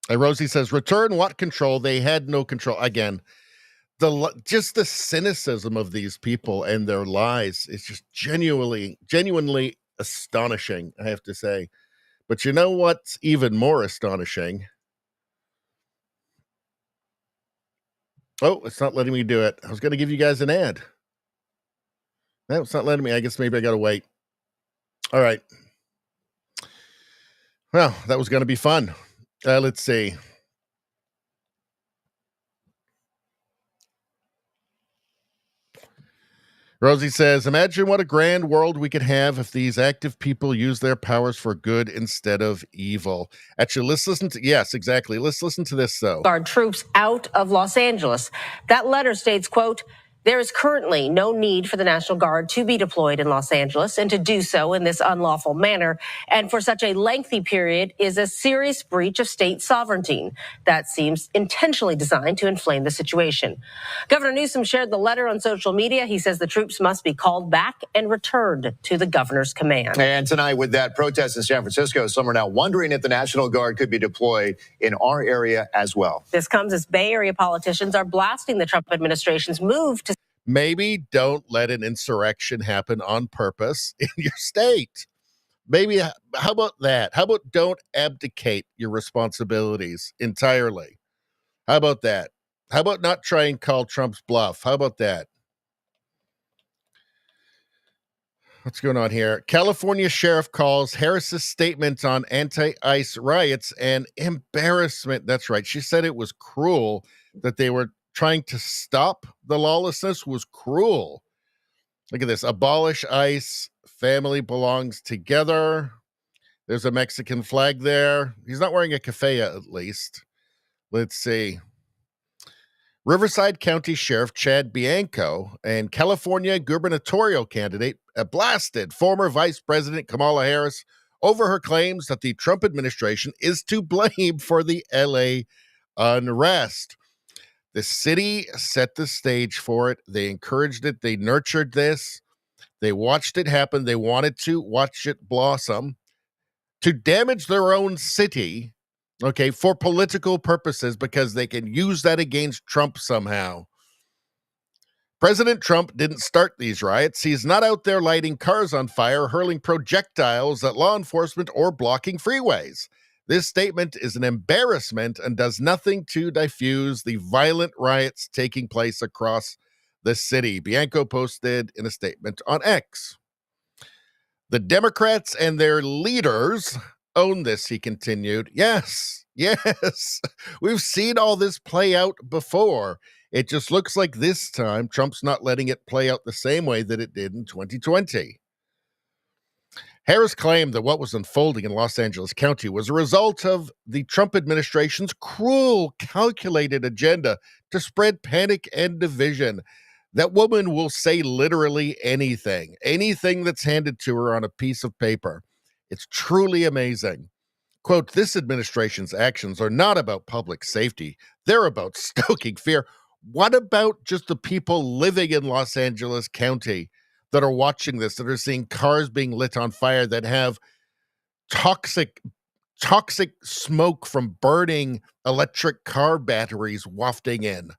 Rosie says return what control? They had no control. Again, just the cynicism of these people and their lies is just genuinely astonishing, I have to say. But you know what's even more astonishing? Oh, it's not letting me do it. I was going to give you guys an ad. No, it's not letting me. I guess maybe I got to wait. All right. Well, that was going to be fun. Let's see. Rosie says, imagine what a grand world we could have if these active people use their powers for good instead of evil. Actually, let's listen to, yes, exactly. Let's listen to this, though. Guard troops out of Los Angeles. That letter states, quote, there is currently no need for the National Guard to be deployed in Los Angeles, and to do so in this unlawful manner and for such a lengthy period is a serious breach of state sovereignty. That seems intentionally designed to inflame the situation. Governor Newsom shared the letter on social media. He says the troops must be called back and returned to the governor's command. And tonight, with that protest in San Francisco, some are now wondering if the National Guard could be deployed in our area as well. This comes as Bay Area politicians are blasting the Trump administration's move to maybe don't let an insurrection happen on purpose in your state. Maybe, how about that? How about don't abdicate your responsibilities entirely? How about that? How about not try and call Trump's bluff? How about that? What's going on here? California sheriff calls Harris's statement on anti-ICE riots an embarrassment. That's right. She said it was cruel that they were trying to stop the lawlessness was cruel. Look at this. Abolish ICE. Family belongs together. There's a Mexican flag there. He's not wearing a keffiyeh, at least. Let's see. Riverside County Sheriff Chad Bianco and California gubernatorial candidate blasted former Vice President Kamala Harris over her claims that the Trump administration is to blame for the LA unrest. The city set the stage for it. They encouraged it. They nurtured this. They watched it happen. They wanted to watch it blossom. To damage their own city, okay, for political purposes, because they can use that against Trump somehow. President Trump didn't start these riots. He's not out there lighting cars on fire, hurling projectiles at law enforcement, or blocking freeways. This statement is an embarrassment and does nothing to diffuse the violent riots taking place across the city, Bianco posted in a statement on X. The Democrats and their leaders own this, he continued. Yes, we've seen all this play out before. It just looks like this time Trump's not letting it play out the same way that it did in 2020. Harris claimed that what was unfolding in Los Angeles County was a result of the Trump administration's cruel, calculated agenda to spread panic and division. That woman will say literally anything that's handed to her on a piece of paper. It's truly amazing. Quote, this administration's actions are not about public safety. They're about stoking fear. What about just the people living in Los Angeles County that are watching this, that are seeing cars being lit on fire, that have toxic smoke from burning electric car batteries wafting in?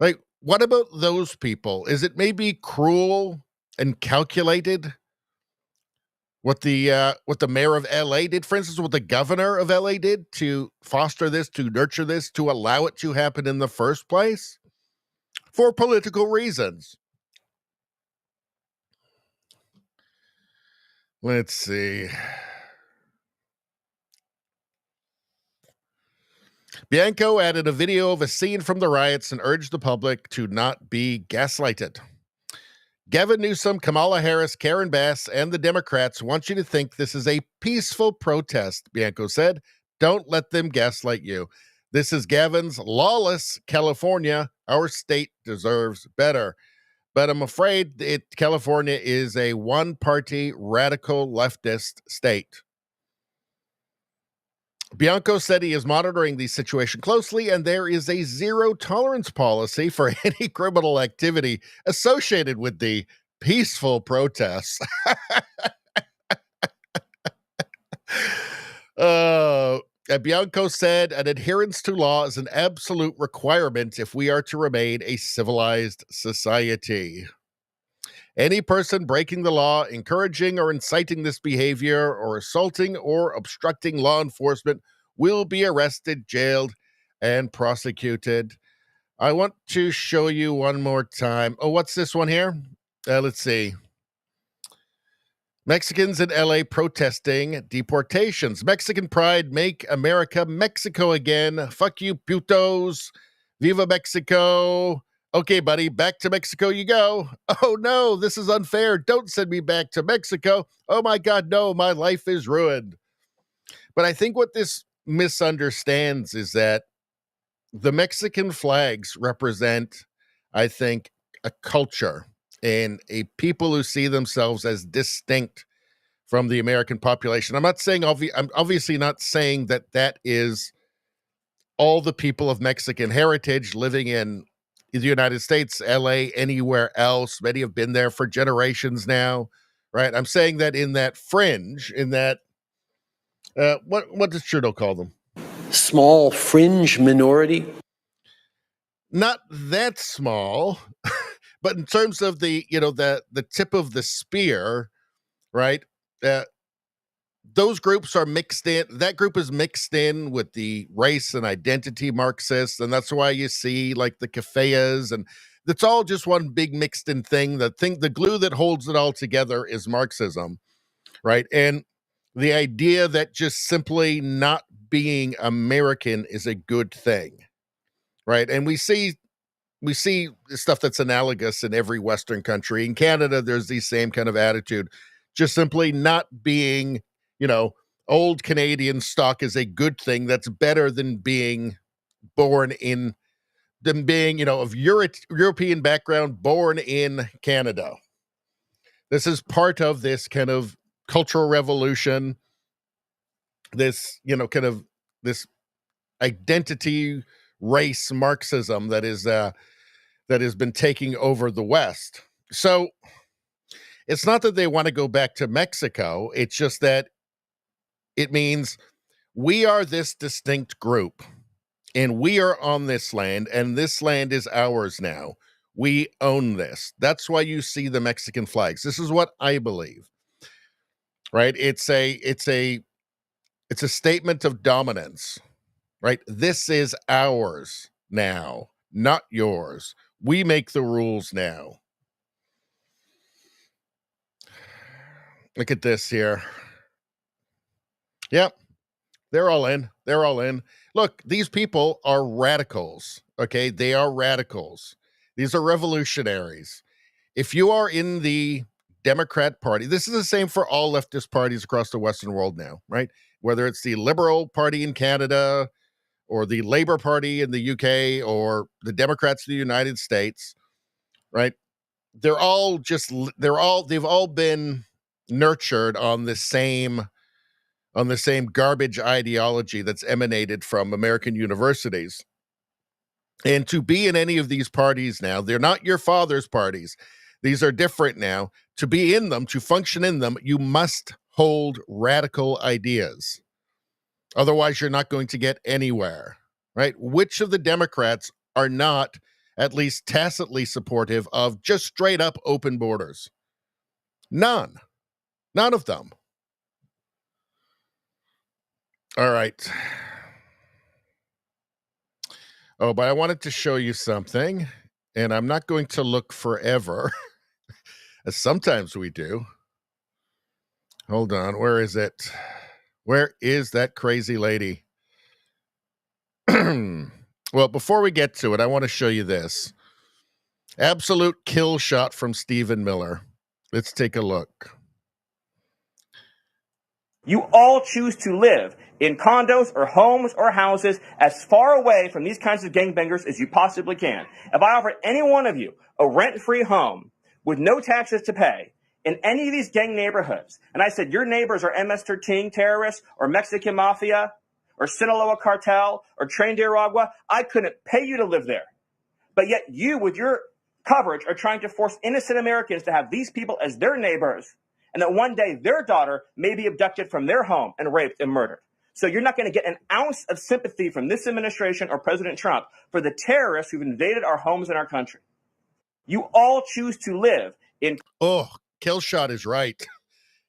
Like, what about those people? Is it maybe cruel and calculated what the mayor of LA did, for instance, what the governor of LA did to foster this, to nurture this, to allow it to happen in the first place? For political reasons. Let's see. Bianco added a video of a scene from the riots and urged the public to not be gaslighted. Gavin Newsom, Kamala Harris, Karen Bass, and the Democrats want you to think this is a peaceful protest, Bianco said. Don't let them gaslight you. This is Gavin's lawless California. Our state deserves better. But I'm afraid California is a one-party, radical leftist state. Bianco said he is monitoring the situation closely, and there is a zero-tolerance policy for any criminal activity associated with the peaceful protests. Bianco said an adherence to law is an absolute requirement if we are to remain a civilized society. Any person breaking the law, encouraging or inciting this behavior, or assaulting or obstructing law enforcement will be arrested, jailed, and prosecuted. I want to show you one more time. Oh, what's this one here? Let's see. Mexicans in LA protesting deportations. Mexican pride, make America Mexico again. Fuck you, putos. Viva Mexico. Okay, buddy, back to Mexico you go. Oh, no, this is unfair. Don't send me back to Mexico. Oh, my God, no, my life is ruined. But I think what this misunderstands is that the Mexican flags represent, I think, a culture and a people who see themselves as distinct from the American population. I'm not saying, I'm obviously not saying that that is all the people of Mexican heritage living in the United States, LA, anywhere else. Many have been there for generations now, right? I'm saying that in that fringe, in that, what does Trudeau call them? Small fringe minority? Not that small, but in terms of the, the tip of the spear, right? Those groups are mixed in. That group is mixed in with the race and identity Marxists, and that's why you see like the cafeas, and it's all just one big mixed in thing. The glue that holds it all together is Marxism, right? And the idea that just simply not being American is a good thing, right? And we see stuff that's analogous in every Western country. In Canada, there's the same kind of attitude. Just simply not being, old Canadian stock is a good thing. That's better than being born in them being, of European background, born in Canada. This is part of this kind of cultural revolution, this, kind of this identity race Marxism that has been taking over the West. So it's not that they want to go back to Mexico. It's just that it means we are this distinct group and we are on this land and this land is ours now. We own this. That's why you see the Mexican flags. This is what I believe, right? It's a statement of dominance, right? This is ours now, not yours. We make the rules now. Look at this here. Yep. They're all in. They're all in. Look, these people are radicals. Okay. They are radicals. These are revolutionaries. If you are in the Democrat Party, this is the same for all leftist parties across the Western world now, right? Whether it's the Liberal Party in Canada or the Labour Party in the UK or the Democrats in the United States, right? They've all been nurtured on the same garbage ideology that's emanated from American universities. And to be in any of these parties now, they're not your father's parties. These are different now. To be in them, to function in them, you must hold radical ideas. Otherwise, you're not going to get anywhere, right? Which of the Democrats are not at least tacitly supportive of just straight up open borders? None. None of them. All right. Oh, but I wanted to show you something, and I'm not going to look forever, as sometimes we do. Hold on. Where is it? Where is that crazy lady? Well, before we get to it, I want to show you this. Absolute kill shot from Stephen Miller. Let's take a look. You all choose to live in condos or homes or houses as far away from these kinds of gangbangers as you possibly can. If I offered any one of you a rent-free home with no taxes to pay in any of these gang neighborhoods, and I said your neighbors are MS-13 terrorists or Mexican mafia or Sinaloa cartel or Tren de Aragua, I couldn't pay you to live there. But yet you, with your coverage, are trying to force innocent Americans to have these people as their neighbors, and that one day their daughter may be abducted from their home and raped and murdered. So you're not going to get an ounce of sympathy from this administration or President Trump for the terrorists who've invaded our homes and our country. You all choose to live in... Oh, Killshot is right.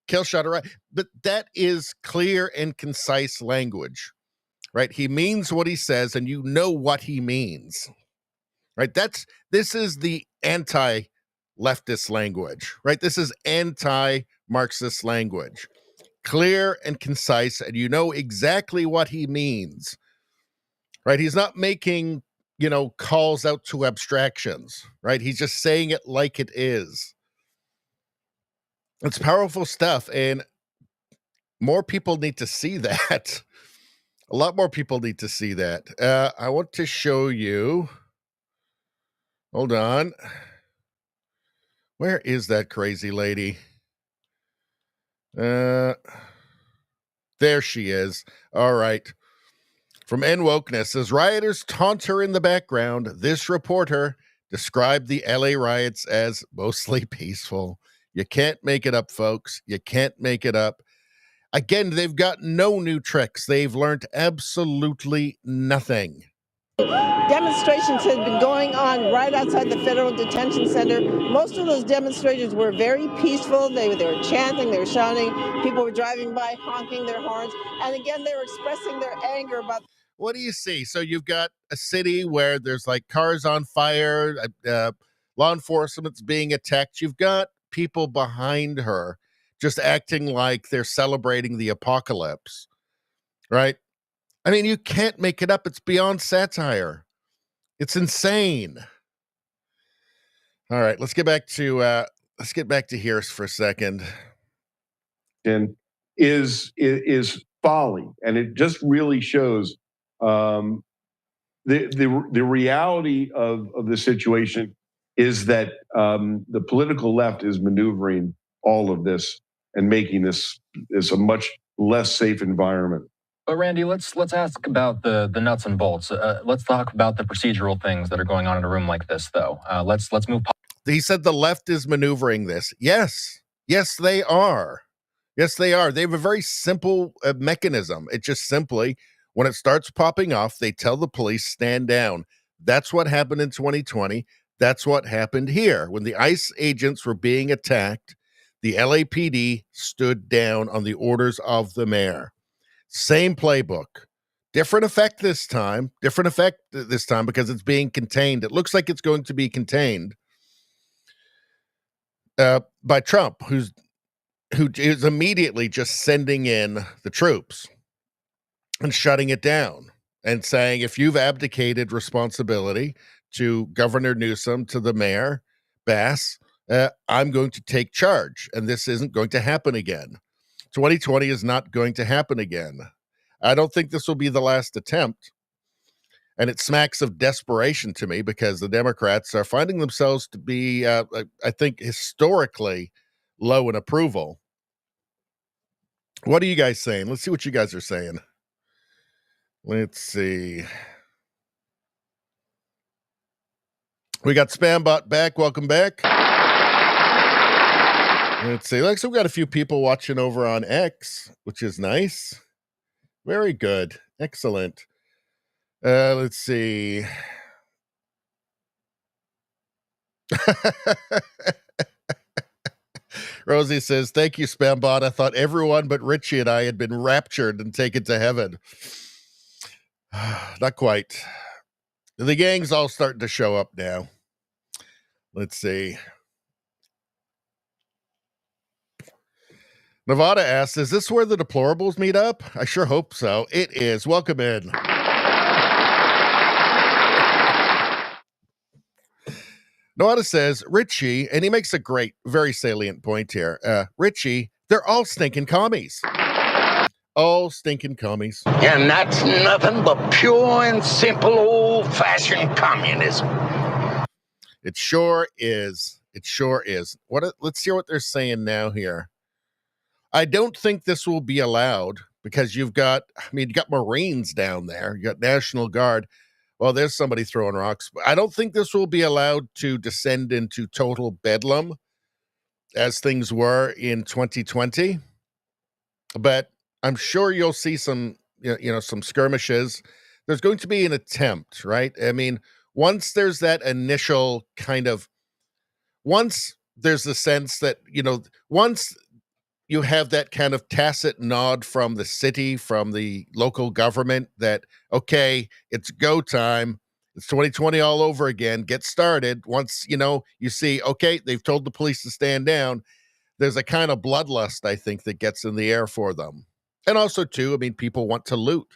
Killshot is right. But that is clear and concise language, right? He means what he says, and you know what he means, right? This is the anti-leftist language, right? This is anti-Marxist language. Clear and concise, and you know exactly what he means, right? He's not making, calls out to abstractions, right? He's just saying it like it is. It's powerful stuff, and more people need to see that. A lot more people need to see that. I want to show you. Hold on. Where is that crazy lady? There she is. All right. From N Wokeness, as rioters taunt her in the background, this reporter described the LA riots as mostly peaceful. You can't make it up, folks. You can't make it up. Again, they've got no new tricks. They've learned absolutely nothing. Demonstrations had been going on right outside the Federal Detention Center. Most of those demonstrators were very peaceful. They were chanting, they were shouting. People were driving by, honking their horns. And again, they were expressing their anger about... What do you see? So you've got a city where there's like cars on fire, law enforcement's being attacked. You've got people behind her just acting like they're celebrating the apocalypse, right? I mean, you can't make it up. It's beyond satire. It's insane. All right, let's get back to here for a second. And is folly, and it just really shows the reality of the situation is that the political left is maneuvering all of this and making this a much less safe environment. But Randy, let's ask about the nuts and bolts. Let's talk about the procedural things that are going on in a room like this, though. Let's move. He said the left is maneuvering this. Yes, they are. Yes, they are. They have a very simple mechanism. It just simply, when it starts popping off, they tell the police, stand down. That's what happened in 2020. That's what happened here. When the ICE agents were being attacked, the LAPD stood down on the orders of the mayor. Same playbook. Different effect this time because it's being contained. It looks like it's going to be contained by Trump, who is immediately just sending in the troops and shutting it down and saying, if you've abdicated responsibility to Governor Newsom, to the mayor, Bass, I'm going to take charge, and this isn't going to happen again. 2020 is not going to happen again. I don't think this will be the last attempt. And it smacks of desperation to me because the Democrats are finding themselves to be, I think, historically low in approval. What are you guys saying? Let's see what you guys are saying. Let's see. We got Spambot back. Welcome back. Let's see. Like, so we've got a few people watching over on X, which is nice. Very good. Excellent. Let's see. Rosie says, thank you, Spambot. I thought everyone but Richie and I had been raptured and taken to heaven. Not quite. The gang's all starting to show up now. Let's see. Nevada asks, is this where the deplorables meet up? I sure hope so. It is. Welcome in. Nevada says, Richie, and he makes a great, very salient point here. Richie, they're all stinking commies. All stinking commies. And that's nothing but pure and simple old-fashioned communism. It sure is. It sure is. Let's hear what they're saying now here. I don't think this will be allowed because you got Marines down there. You got National Guard. Well, there's somebody throwing rocks. I don't think this will be allowed to descend into total bedlam as things were in 2020. But I'm sure you'll see some skirmishes. There's going to be an attempt, right? I mean, once there's that initial once there's the sense that, once you have that kind of tacit nod from the city, from the local government that, okay, it's go time. It's 2020 all over again. Get started. Once, you see, okay, they've told the police to stand down. There's a kind of bloodlust, I think, that gets in the air for them. And also, too, people want to loot.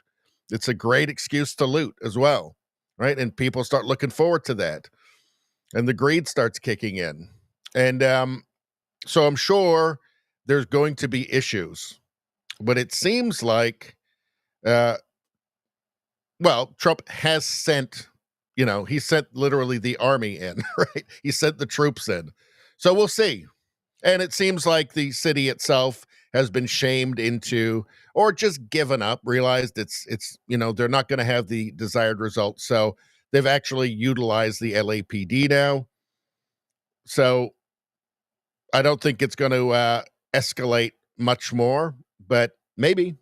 It's a great excuse to loot as well, right? And people start looking forward to that. And the greed starts kicking in. And so I'm sure there's going to be issues. But it seems like, Trump has sent, he sent literally the army in, right? He sent the troops in. So we'll see. And it seems like the city itself has been shamed into, or just given up, realized it's they're not going to have the desired results. So they've actually utilized the LAPD now. So I don't think it's going to escalate much more, but maybe.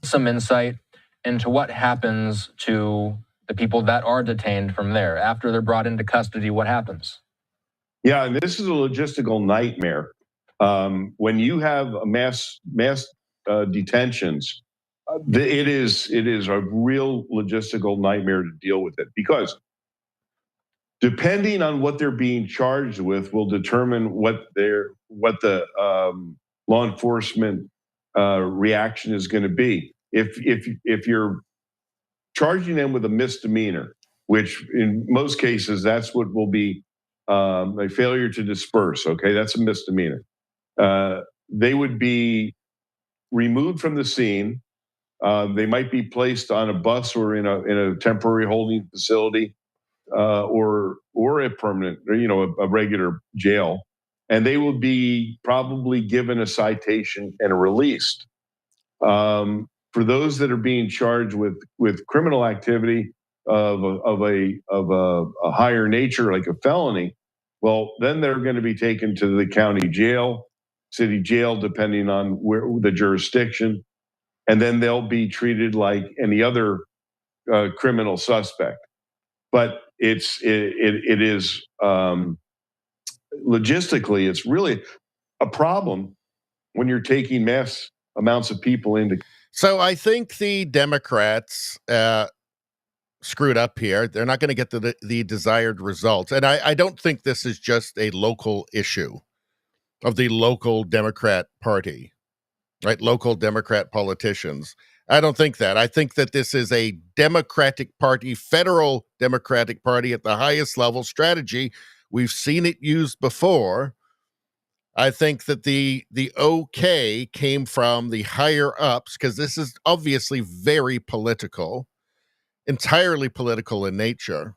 Some insight into what happens to the people that are detained from there. After they're brought into custody, what happens? Yeah, and this is a logistical nightmare. When you have a mass detentions, it is a real logistical nightmare to deal with it, because depending on what they're being charged with will determine what the law enforcement reaction is going to be. If you're charging them with a misdemeanor, which in most cases that's what will be a failure to disperse. Okay, that's a misdemeanor. They would be removed from the scene. They might be placed on a bus or in a temporary holding facility, or a permanent, a regular jail, and they will be probably given a citation and released. For those that are being charged with criminal activity of a higher nature, like a felony, well, then they're going to be taken to the county jail, city jail, depending on where the jurisdiction, and then they'll be treated like any other criminal suspect. But it is logistically, it's really a problem when you're taking mass amounts of people into. So I think the Democrats screwed up here. They're not going to get the desired results. And I don't think this is just a local issue of the local Democrat Party, right? Local Democrat politicians. I don't think that. I think that this is a Democratic Party, federal Democratic Party at the highest level strategy. We've seen it used before. I think that the okay came from the higher ups, because this is obviously very political, entirely political in nature.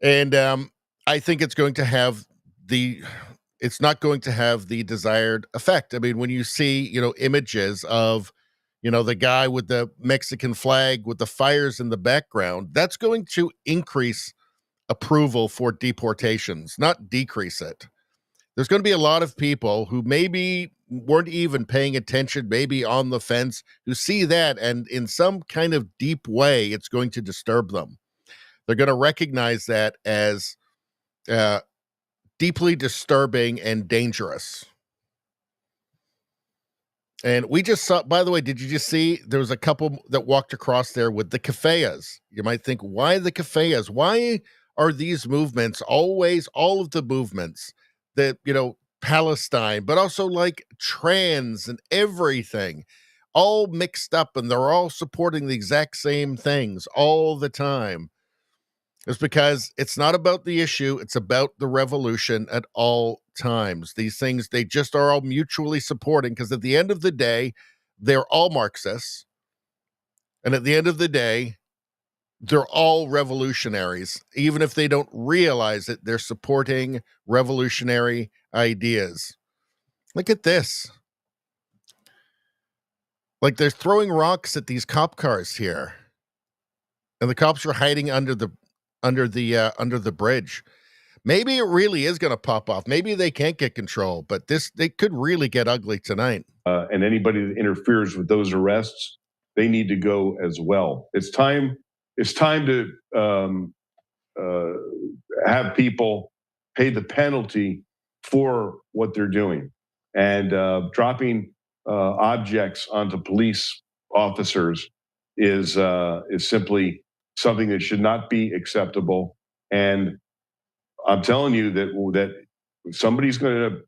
And I think it's going to have it's not going to have the desired effect. I mean, when you see, images of, the guy with the Mexican flag with the fires in the background, that's going to increase approval for deportations, not decrease it. There's going to be a lot of people who maybe weren't even paying attention, maybe on the fence, who see that, and in some kind of deep way, it's going to disturb them. They're going to recognize that as deeply disturbing and dangerous. And we just saw, by the way, did you just see there was a couple that walked across there with the keffiyehs? You might think, why the keffiyehs? Why are these movements always, all of the movements that, Palestine, but also like trans and everything, all mixed up, and they're all supporting the exact same things all the time? It's because it's not about the issue. It's about the revolution at all times. These things, they just are all mutually supporting, because at the end of the day, they're all Marxists. And at the end of the day, they're all revolutionaries. Even if they don't realize it, they're supporting revolutionary ideas. Look at this. Like, they're throwing rocks at these cop cars here. And the cops are hiding under the bridge. Maybe it really is going to pop off. Maybe they can't get control, but they could really get ugly tonight. And anybody that interferes with those arrests, they need to go as well. It's time to have people pay the penalty for what they're doing, and dropping objects onto police officers is simply something that should not be acceptable. And I'm telling you that somebody's going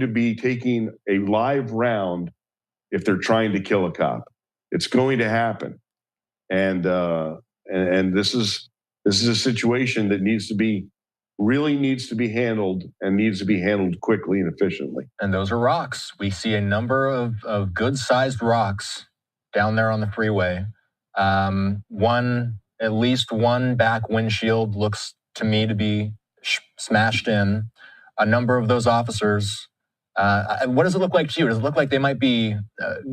to be taking a live round if they're trying to kill a cop. It's going to happen. And this is a situation that needs to be handled, and needs to be handled quickly and efficiently. And those are rocks. We see a number of good-sized rocks down there on the freeway. At least one back windshield looks to me to be smashed in. A number of those officers, what does it look like to you? Does it look like they might be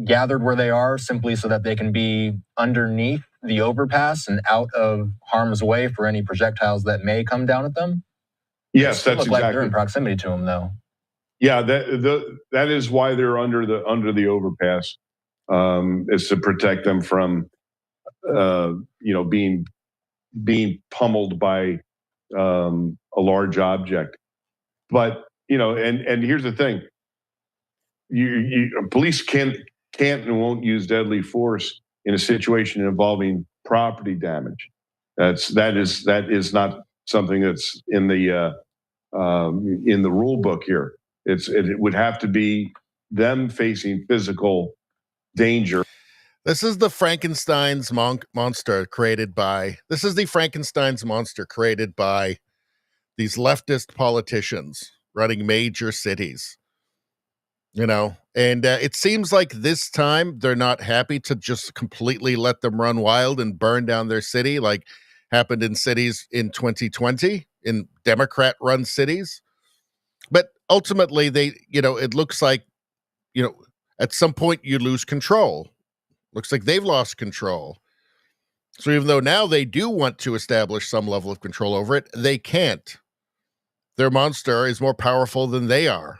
gathered where they are simply so that they can be underneath the overpass and out of harm's way for any projectiles that may come down at them? Yes, that's exactly. Like they're in proximity to them, though. Yeah, that is why they're under the overpass, is to protect them from being pummeled by a large object. But and here's the thing: police can't and won't use deadly force in a situation involving property damage. That is not something that's in the rule book here. It would have to be them facing physical danger. This is the Frankenstein's monster created by these leftist politicians running major cities. And it seems like this time they're not happy to just completely let them run wild and burn down their city like happened in cities in 2020, in Democrat-run cities. But ultimately, it looks like, at some point you lose control. Looks like they've lost control. So even though now they do want to establish some level of control over it, they can't. Their monster is more powerful than they are,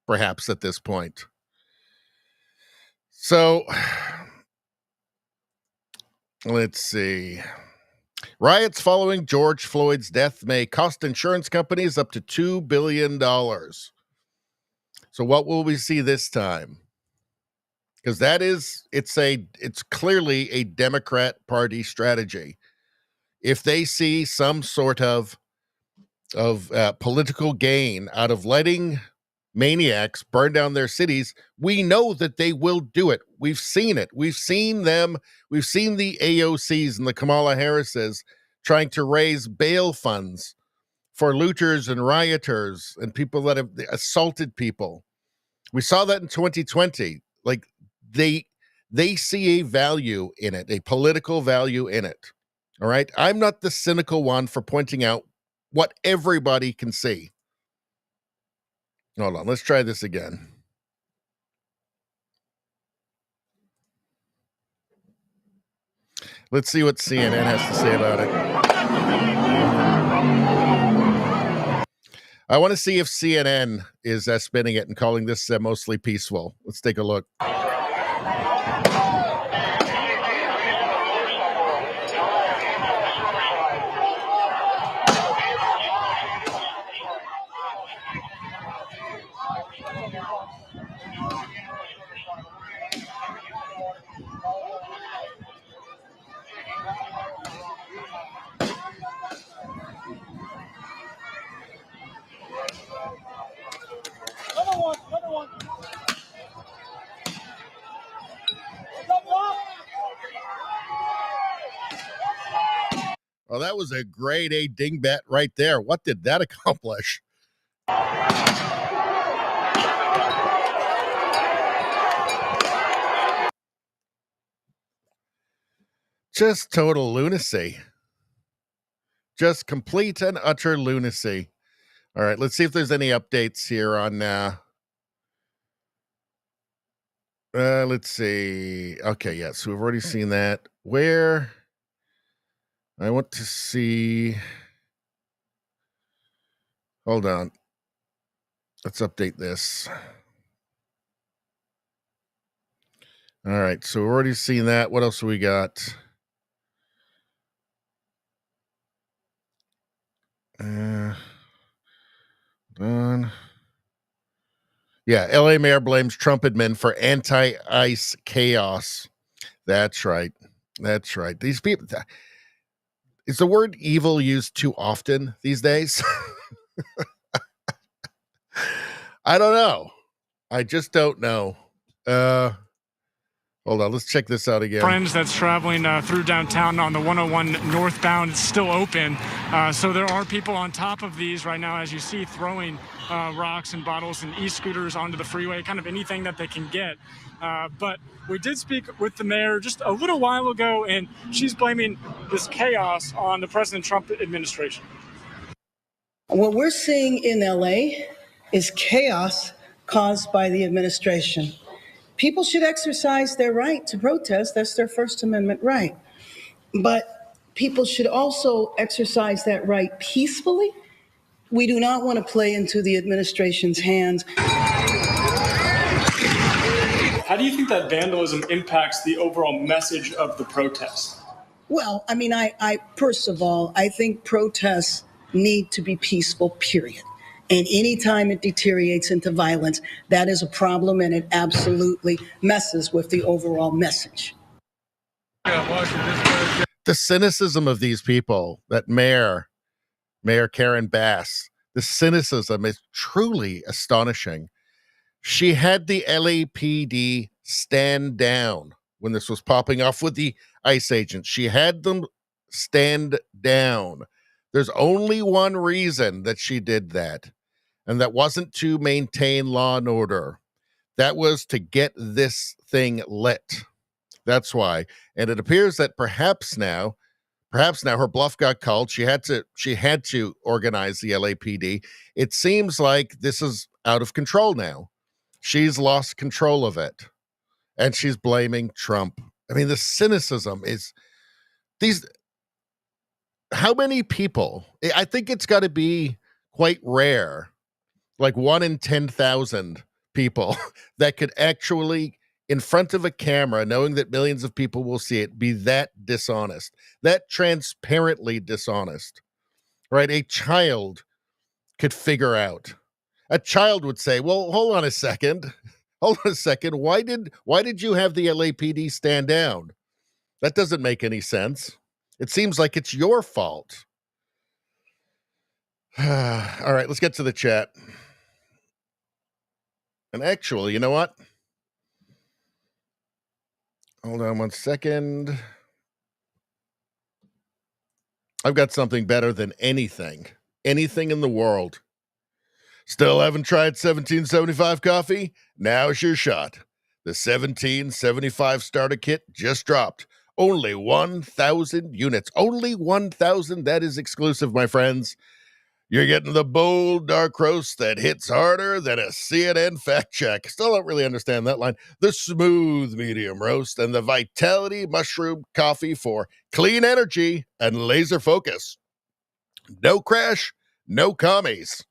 perhaps at this point. So let's see. Riots following George Floyd's death may cost insurance companies up to $2 billion. So what will we see this time? Because it's clearly a Democrat Party strategy. If they see some sort of political gain out of letting maniacs burn down their cities, we know that they will do it. We've seen it. We've seen them. We've seen the AOCs and the Kamala Harrises trying to raise bail funds for looters and rioters and people that have assaulted people. We saw that in 2020. Like they see a value in it, a political value in it. All right. I'm not the cynical one for pointing out what everybody can see. Hold on. Let's try this again. Let's see what CNN has to say about it. I want to see if CNN is spinning it and calling this mostly peaceful. Let's take a look. Oh, that was a grade A dingbat right there. What did that accomplish? Just total lunacy. Just complete and utter lunacy. All right, let's see if there's any updates here on let's see. Okay, yes, so we've already seen that. Where I want to see. Hold on. Let's update this. All right, so we've already seen that. What else have we got? Done. Yeah, LA mayor blames Trump admin for anti-ICE chaos. That's right. That's right. These people. Is the word evil used too often these days? I don't know. I just don't know. Hold on, let's check this out again. Friends that's traveling through downtown on the 101 northbound, it's still open. So there are people on top of these right now, as you see, throwing rocks and bottles and e-scooters onto the freeway, kind of anything that they can get. But we did speak with the mayor just a little while ago, and she's blaming this chaos on the President Trump administration. What we're seeing in LA is chaos caused by the administration. People should exercise their right to protest. That's their First Amendment right. But people should also exercise that right peacefully. We do not want to play into the administration's hands. How do you think that vandalism impacts the overall message of the protest? Well, I mean, I first of all, I think protests need to be peaceful, period. And anytime it deteriorates into violence, that is a problem, and it absolutely messes with the overall message. The cynicism of these people, that Mayor Karen Bass, the cynicism is truly astonishing. She had the LAPD stand down when this was popping off with the ICE agents. She had them stand down. There's only one reason that she did that, and that wasn't to maintain law and order. That was to get this thing lit. That's why. And it appears that perhaps now her bluff got called. She had to organize the LAPD. It seems like this is out of control now. She's lost control of it. And she's blaming Trump. I mean, the cynicism is how many people? I think it's got to be quite rare, like 1 in 10,000 people that could actually, in front of a camera, knowing that millions of people will see it, be that dishonest, that transparently dishonest, right? A child could figure out. A child would say, well, hold on a second. Why did you have the LAPD stand down? That doesn't make any sense. It seems like it's your fault. All right, let's get to the chat. And actually, you know what? Hold on one second. I've got something better than anything in the world. Still haven't tried 1775 coffee? Now's your shot. The 1775 starter kit just dropped. Only 1,000 units. Only 1,000. That is exclusive, my friends. You're getting the bold dark roast that hits harder than a CNN fact check. Still don't really understand that line. The smooth medium roast and the Vitality mushroom coffee for clean energy and laser focus. No crash, no commies.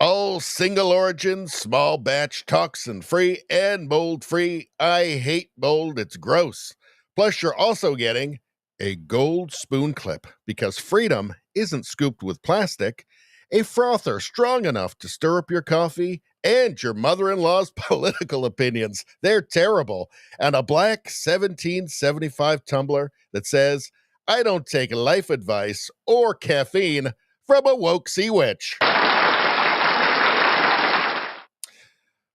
All single origin, small batch, toxin free, and mold free. I hate mold, it's gross. Plus, you're also getting a gold spoon clip because freedom isn't scooped with plastic. A frother strong enough to stir up your coffee and your mother-in-law's political opinions. They're terrible. And a black 1775 tumbler that says, I don't take life advice or caffeine from a woke sea witch.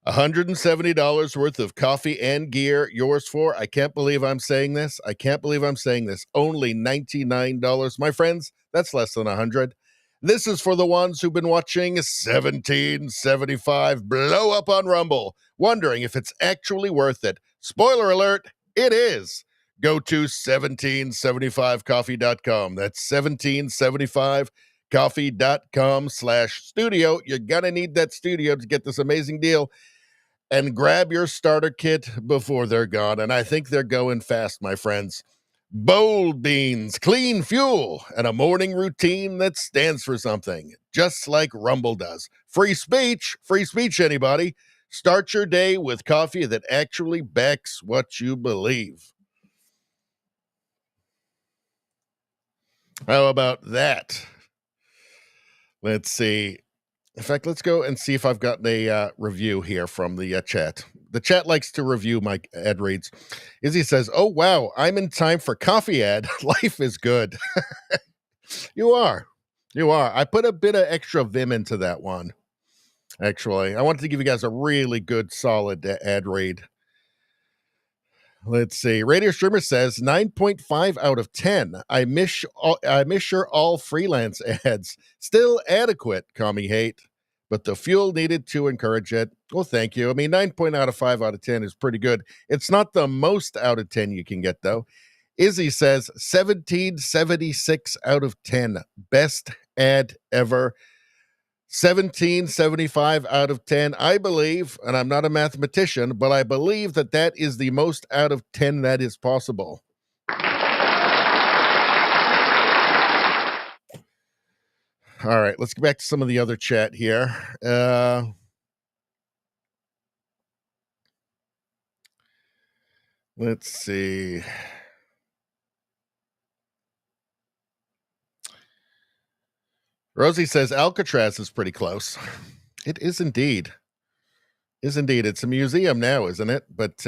$170 worth of coffee and gear. Yours for, I can't believe I'm saying this. Only $99. My friends, that's less than $100. This is for the ones who've been watching 1775 blow up on Rumble, wondering if it's actually worth it. Spoiler alert, it is. Go to 1775coffee.com. That's 1775coffee.com/studio. You're going to need that studio to get this amazing deal. And grab your starter kit before they're gone. And I think they're going fast, my friends. Bold beans, clean fuel, and a morning routine that stands for something, just like Rumble does. Free speech, anybody. Start your day with coffee that actually backs what you believe. How about that? Let's see. In fact, let's go and see if I've got a review here from the chat. The chat likes to review my ad reads. Izzy says, oh, wow, I'm in time for coffee ad. Life is good. You are. I put a bit of extra vim into that one, actually. I wanted to give you guys a really good, solid ad read. Let's see. Radio Streamer says 9.5 out of 10. I miss your all freelance ads. Still adequate, commie hate. But the fuel needed to encourage it. Well, thank you. I mean, 9.5 out of 10 is pretty good. It's not the most out of 10 you can get, though. Izzy says 1776 out of 10. Best ad ever. 1775 out of 10. I believe, and I'm not a mathematician, but I believe that is the most out of 10 that is possible. All right, let's get back to some of the other chat here. Let's see. Rosie says Alcatraz is pretty close. It is indeed. It's a museum now, isn't it? But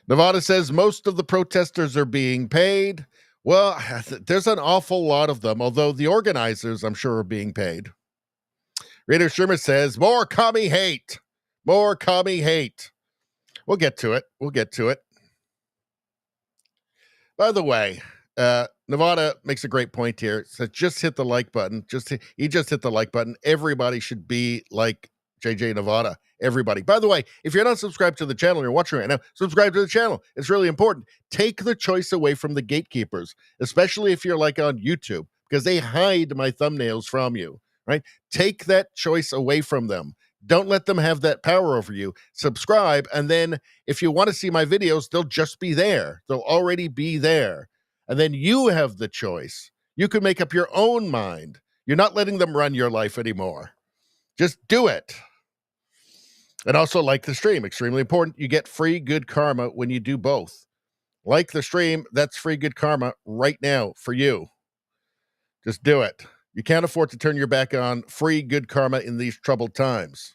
Nevada says most of the protesters are being paid. Well, there's an awful lot of them, although the organizers, I'm sure, are being paid. Radio Sherman says, more commie hate. We'll get to it. By the way, Nevada makes a great point here. So just hit the like button. He just hit the like button. Everybody should be like JJ Nevada. Everybody. By the way, if you're not subscribed to the channel and you're watching right now, subscribe to the channel. It's really important. Take the choice away from the gatekeepers, especially if you're like on YouTube, because they hide my thumbnails from you, right? Take that choice away from them. Don't let them have that power over you. Subscribe, and then if you want to see my videos, they'll just be there. They'll already be there. And then you have the choice. You can make up your own mind. You're not letting them run your life anymore. Just do it. And also like the stream. Extremely important. You get free good karma when you do both. Like the stream. That's free good karma right now for you. Just do it. You can't afford to turn your back on free good karma in these troubled times.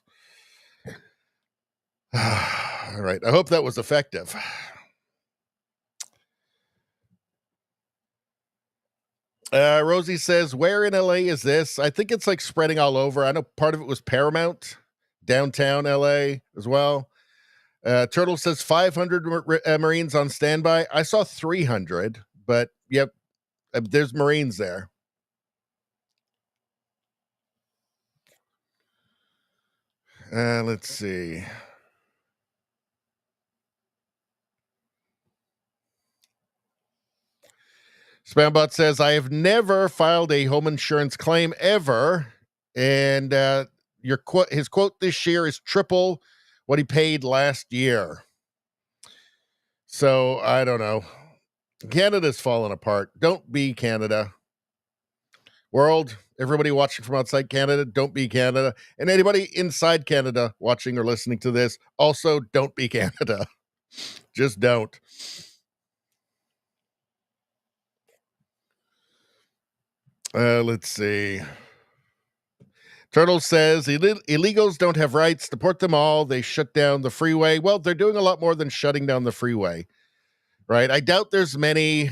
All right. I hope that was effective. Rosie says, where in LA is this? I think it's like spreading all over. I know part of it was Paramount, downtown LA as well. Turtle says 500 Marines on standby. I saw 300, but yep, there's Marines there. Let's see. Spambot says, I have never filed a home insurance claim ever. And his quote this year is triple what he paid last year. So I don't know. Canada's falling apart. Don't be Canada. World, everybody watching from outside Canada, don't be Canada. And anybody inside Canada watching or listening to this, also don't be Canada. Just don't. Let's see. Turtle says illegals don't have rights. Deport them all. They shut down the freeway. Well, they're doing a lot more than shutting down the freeway, right? I doubt there's many.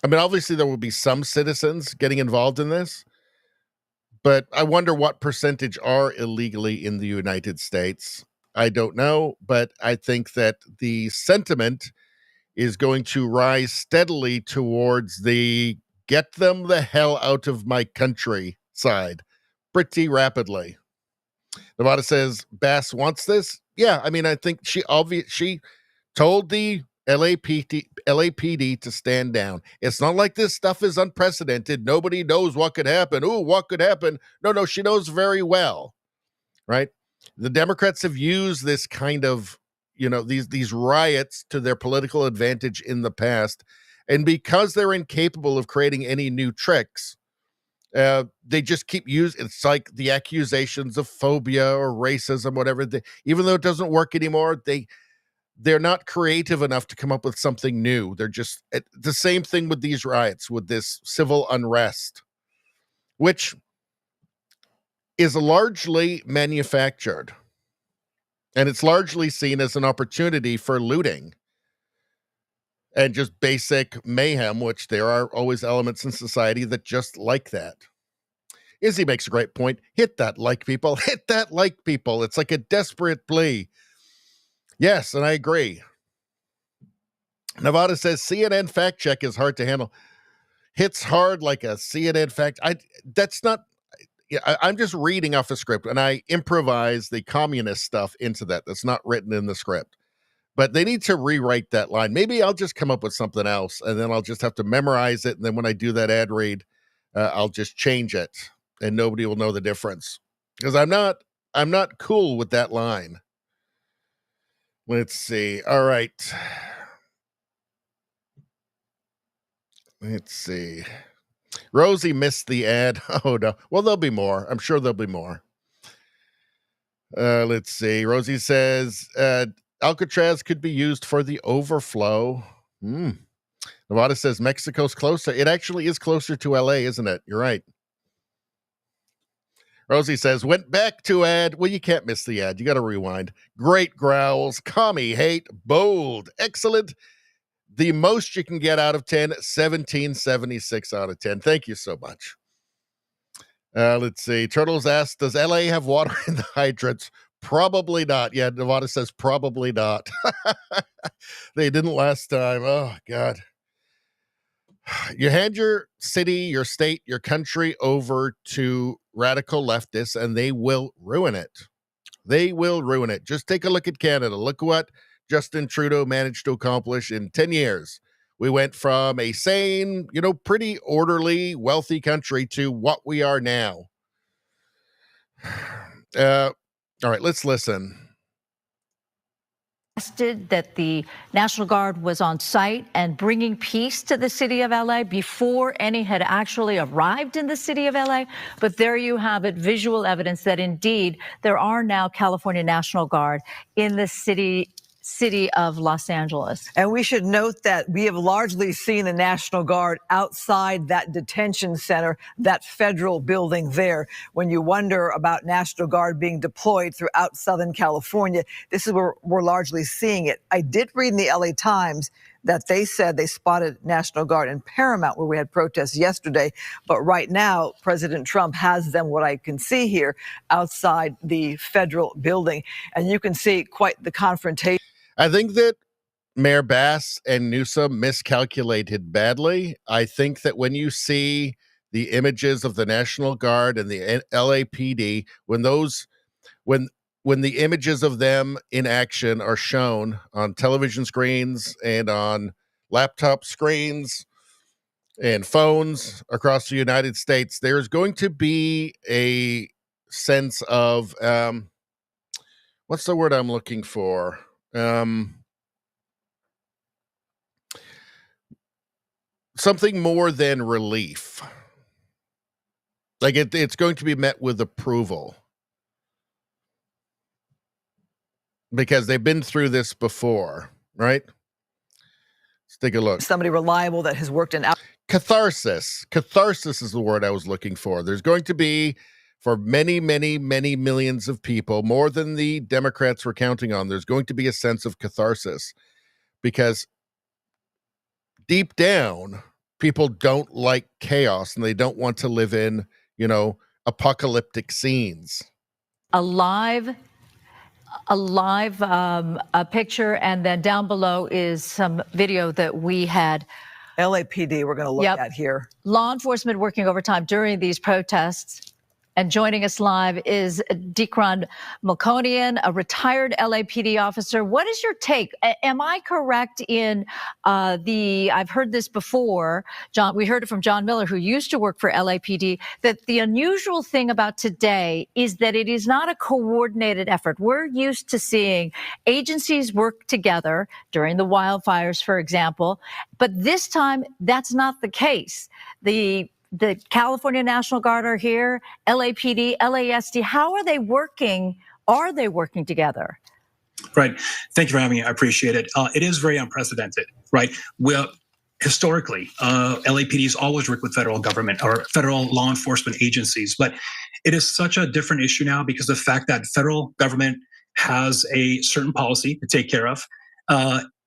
I mean, obviously there will be some citizens getting involved in this, but I wonder what percentage are illegally in the United States. I don't know, but I think that the sentiment is going to rise steadily towards the get them the hell out of my country side pretty rapidly. Nevada says Bass wants this. Yeah, I mean, I think she told the LAPD to stand down. It's not like this stuff is unprecedented. Nobody knows what could happen. Ooh, what could happen? No, she knows very well, right? The Democrats have used this kind of, these riots to their political advantage in the past. And because they're incapable of creating any new tricks, they just keep using. It's like the accusations of phobia or racism, whatever. Even though it doesn't work anymore, they're not creative enough to come up with something new. They're just the same thing with these riots, with this civil unrest, which is largely manufactured. And it's largely seen as an opportunity for looting and just basic mayhem, which there are always elements in society that just like that. Izzy makes a great point. Hit that like, people. Hit that like, people. It's like a desperate plea. Yes, and I agree. Nevada says CNN fact check is hard to handle. Hits hard like a CNN fact. I'm just reading off a script, and I improvise the communist stuff into that. That's not written in the script. But they need to rewrite that line. Maybe I'll just come up with something else, and then I'll just have to memorize it. And then when I do that ad read, I'll just change it, and nobody will know the difference. Because I'm not cool with that line. Let's see. All right. Let's see. Rosie missed the ad. Oh, no. Well, there'll be more. I'm sure there'll be more. Let's see. Rosie says Alcatraz could be used for the overflow. Nevada says Mexico's closer. It actually is closer to LA, isn't it? You're right. Rosie says, went back to ad. Well, you can't miss the ad. You got to rewind. Great growls. Commie hate. Bold. Excellent. The most you can get out of 10, 1776 out of 10. Thank you so much. Let's see. Turtles asked, does LA have water in the hydrants? Probably not. Yeah, Nevada says probably not. They didn't last time. Oh, God. You hand your city, your state, your country over to radical leftists, and they will ruin it. They will ruin it. Just take a look at Canada. Look what Justin Trudeau managed to accomplish in 10 years. We went from a sane, pretty orderly, wealthy country to what we are now. All right, let's listen. That the National Guard was on site and bringing peace to the city of LA before any had actually arrived in the city of LA. But there you have it, visual evidence that indeed there are now California National Guard in the city of Los Angeles. And we should note that we have largely seen the National Guard outside that detention center, that federal building there. When you wonder about National Guard being deployed throughout Southern California, this is where we're largely seeing it. I did read in the LA Times that they said they spotted National Guard in Paramount, where we had protests yesterday. But right now, President Trump has them, what I can see here, outside the federal building. And you can see quite the confrontation. I think that Mayor Bass and Newsom miscalculated badly. I think that when you see the images of the National Guard and the LAPD, when the images of them in action are shown on television screens and on laptop screens and phones across the United States, there's going to be a sense of, what's the word I'm looking for? Something more than relief. Like it's going to be met with approval. Because they've been through this before, right? Let's take a look. Somebody reliable that has worked in catharsis. Catharsis is the word I was looking for. There's going to be, for many, many, many millions of people, more than the Democrats were counting on, there's going to be a sense of catharsis. Because deep down, people don't like chaos and they don't want to live in, apocalyptic scenes. A live picture, and then down below is some video that we had. LAPD we're going to look at here. Law enforcement working overtime during these protests. And joining us live is Dekron Melkonian, a retired LAPD officer. What is your take? Am I correct in I've heard this before, John, we heard it from John Miller, who used to work for LAPD, that the unusual thing about today is that it is not a coordinated effort. We're used to seeing agencies work together during the wildfires, for example, but this time that's not the case. The California National Guard are here, LAPD, LASD. How are they working? Are they working together? Right. Thank you for having me. I appreciate it. It is very unprecedented, right? Historically, LAPD's always worked with federal government or federal law enforcement agencies, but it is such a different issue now because of the fact that federal government has a certain policy to take care of.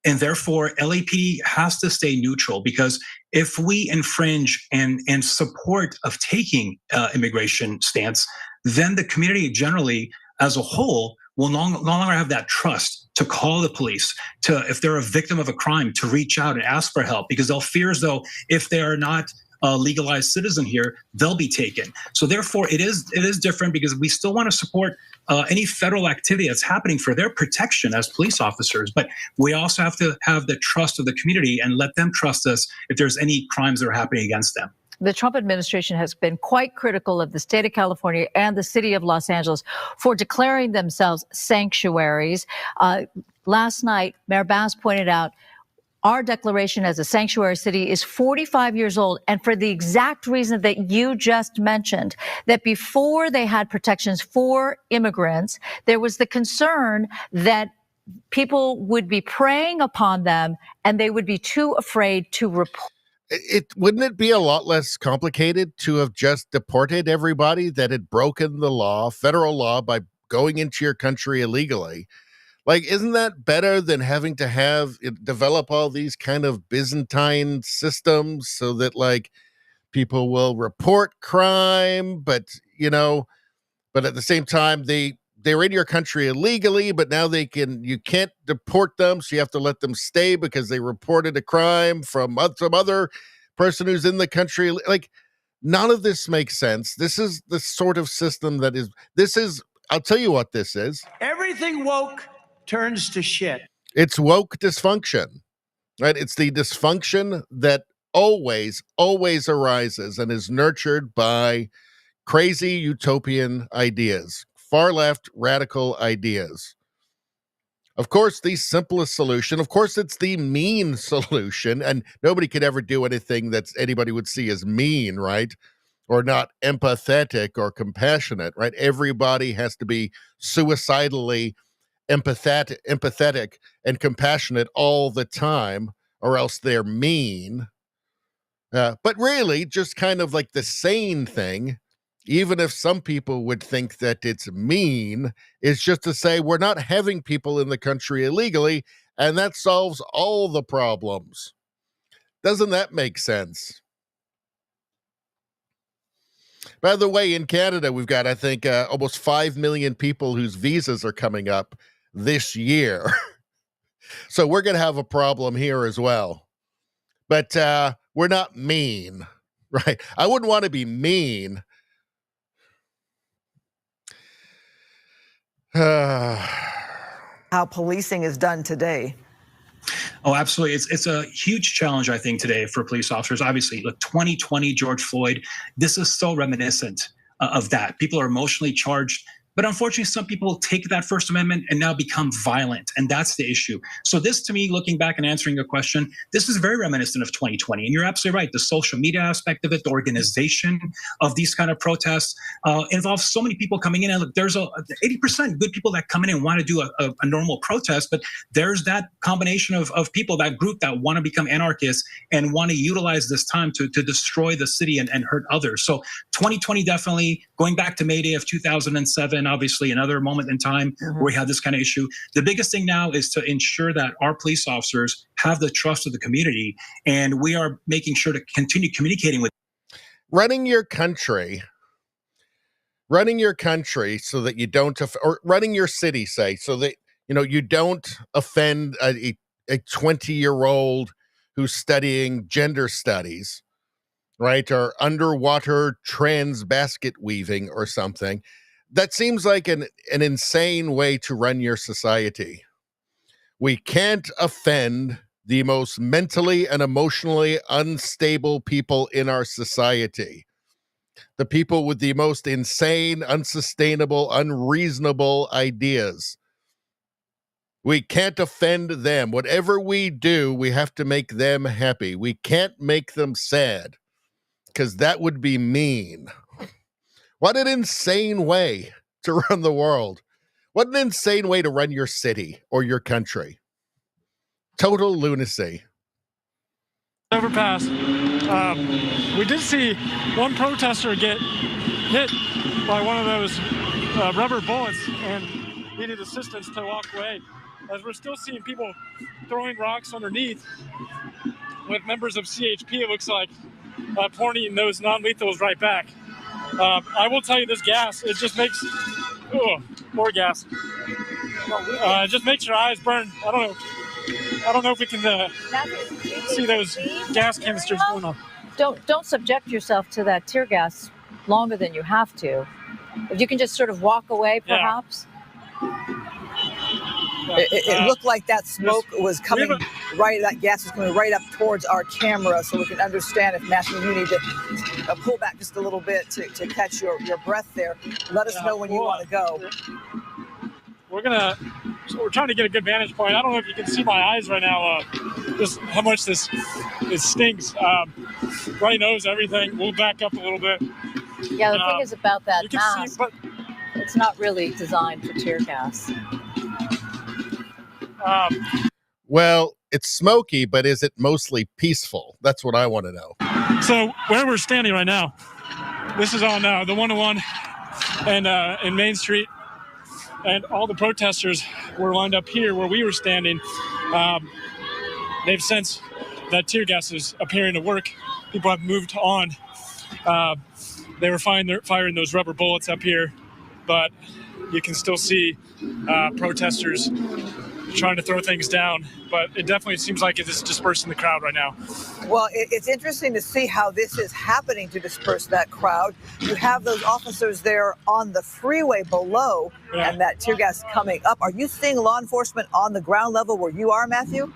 And therefore, LAPD has to stay neutral, because if we infringe and support of taking immigration stance, then the community generally as a whole will no longer have that trust to call the police, to, if they're a victim of a crime, to reach out and ask for help, because they'll fear as though if they are not a legalized citizen here, they'll be taken. So therefore, it is different, because we still want to support any federal activity that's happening for their protection as police officers. But we also have to have the trust of the community and let them trust us if there's any crimes that are happening against them. The Trump administration has been quite critical of the state of California and the city of Los Angeles for declaring themselves sanctuaries. Last night, Mayor Bass pointed out, our declaration as a sanctuary city is 45 years old, and for the exact reason that you just mentioned, that before they had protections for immigrants, there was the concern that people would be preying upon them and they would be too afraid to report. Wouldn't it be a lot less complicated to have just deported everybody that had broken the law, federal law, by going into your country illegally? Like, isn't that better than having to develop all these kind of Byzantine systems so that, like, people will report crime, but at the same time, they're in your country illegally, but now you can't deport them, so you have to let them stay because they reported a crime from some other person who's in the country. Like, none of this makes sense. This is the sort of system that is, I'll tell you what this is. Everything woke turns to shit. It's woke dysfunction, right? It's the dysfunction that always arises and is nurtured by crazy utopian ideas, far left radical ideas. Of course, the simplest solution, of course, it's the mean solution, and nobody could ever do anything that anybody would see as mean, right? Or not empathetic or compassionate, right? Everybody has to be suicidally empathetic and compassionate all the time, or else they're mean. But really, just kind of like the sane thing, even if some people would think that it's mean, is just to say we're not having people in the country illegally, and that solves all the problems. Doesn't that make sense? By the way, in Canada, we've got, I think, almost 5 million people whose visas are coming up this year. So we're going to have a problem here as well. But we're not mean, right? I wouldn't want to be mean. How policing is done today. Oh, absolutely. It's a huge challenge, I think, today for police officers. Obviously, look, 2020, George Floyd, this is so reminiscent of that. People are emotionally charged. But unfortunately, some people take that First Amendment and now become violent. And that's the issue. So this, to me, looking back and answering your question, this is very reminiscent of 2020. And you're absolutely right. The social media aspect of it, the organization of these kind of protests involves so many people coming in. And look, there's 80% good people that come in and want to do a normal protest. But there's that combination of people, that group that want to become anarchists and want to utilize this time to destroy the city and hurt others. So 2020, definitely, going back to May Day of 2007, obviously another moment in time where we had this kind of issue. The biggest thing now is to ensure that our police officers have the trust of the community, and we are making sure to continue communicating with. Running your country so that you don't, or running your city, say, so that, you don't offend a 20-year-old who's studying gender studies, right? Or underwater trans basket weaving or something. That seems like an insane way to run your society. We can't offend the most mentally and emotionally unstable people in our society. The people with the most insane, unsustainable, unreasonable ideas. We can't offend them. Whatever we do, we have to make them happy. We can't make them sad, because that would be mean. What an insane way to run the world. What an insane way to run your city or your country. Total lunacy. Overpass. We did see one protester get hit by one of those rubber bullets and needed assistance to walk away. As we're still seeing people throwing rocks underneath with members of CHP, it looks like, pointing those non-lethals right back. I will tell you, this gas, it just makes, more gas. It just makes your eyes burn. I don't know if we can see those gas canisters going on. Don't subject yourself to that tear gas longer than you have to. If you can just sort of walk away, perhaps. It looked like that smoke was coming that gas was coming right up towards our camera, so we can understand if, Matthew, you need to pull back just a little bit to catch your breath there. Let us know when you want to go. We're trying to get a good vantage point. I don't know if you can see my eyes right now, just how much it stings. Right nose, everything. We'll back up a little bit. Yeah, the thing is about that mask, it's not really designed for tear gas. Well, it's smoky, but is it mostly peaceful? That's what I want to know. So where we're standing right now, this is on the 101 and in Main Street, and all the protesters were lined up here where we were standing. They've sensed that tear gas is appearing to work. People have moved on. They were firing those rubber bullets up here, but you can still see protesters trying to throw things down. But it definitely seems like it is dispersing the crowd right now. Well, it's interesting to see how this is happening to disperse that crowd. You have those officers there on the freeway below, and that tear gas coming up. Are you seeing law enforcement on the ground level where you are, Matthew?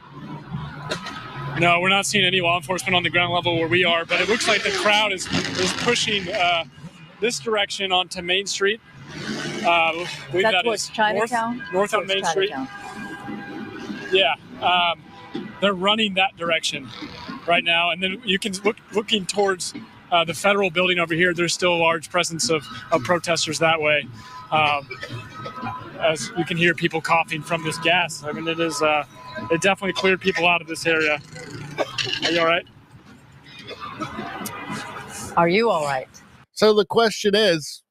No, we're not seeing any law enforcement on the ground level where we are, but it looks like the crowd is pushing this direction onto Main Street. That towards Chinatown? North on Main Street. Yeah, they're running that direction right now, and then you can looking towards the federal building over here. There's still a large presence of protesters that way. As you can hear people coughing from this gas. I mean, it definitely cleared people out of this area. Are you all right? Are you all right? So the question is,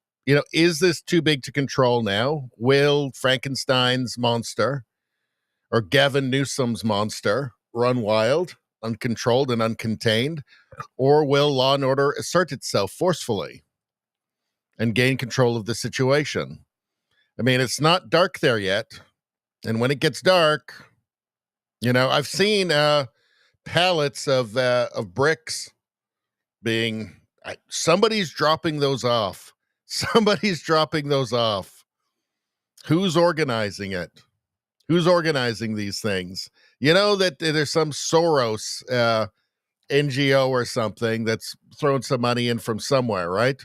is this too big to control now? Will Frankenstein's monster or Gavin Newsom's monster run wild, uncontrolled and uncontained? Or will law and order assert itself forcefully and gain control of the situation? I mean, it's not dark there yet. And when it gets dark, I've seen pallets of bricks being, somebody's dropping those off. Somebody's dropping those off. Who's organizing it? Who's organizing these things? That there's some Soros NGO or something that's throwing some money in from somewhere, right?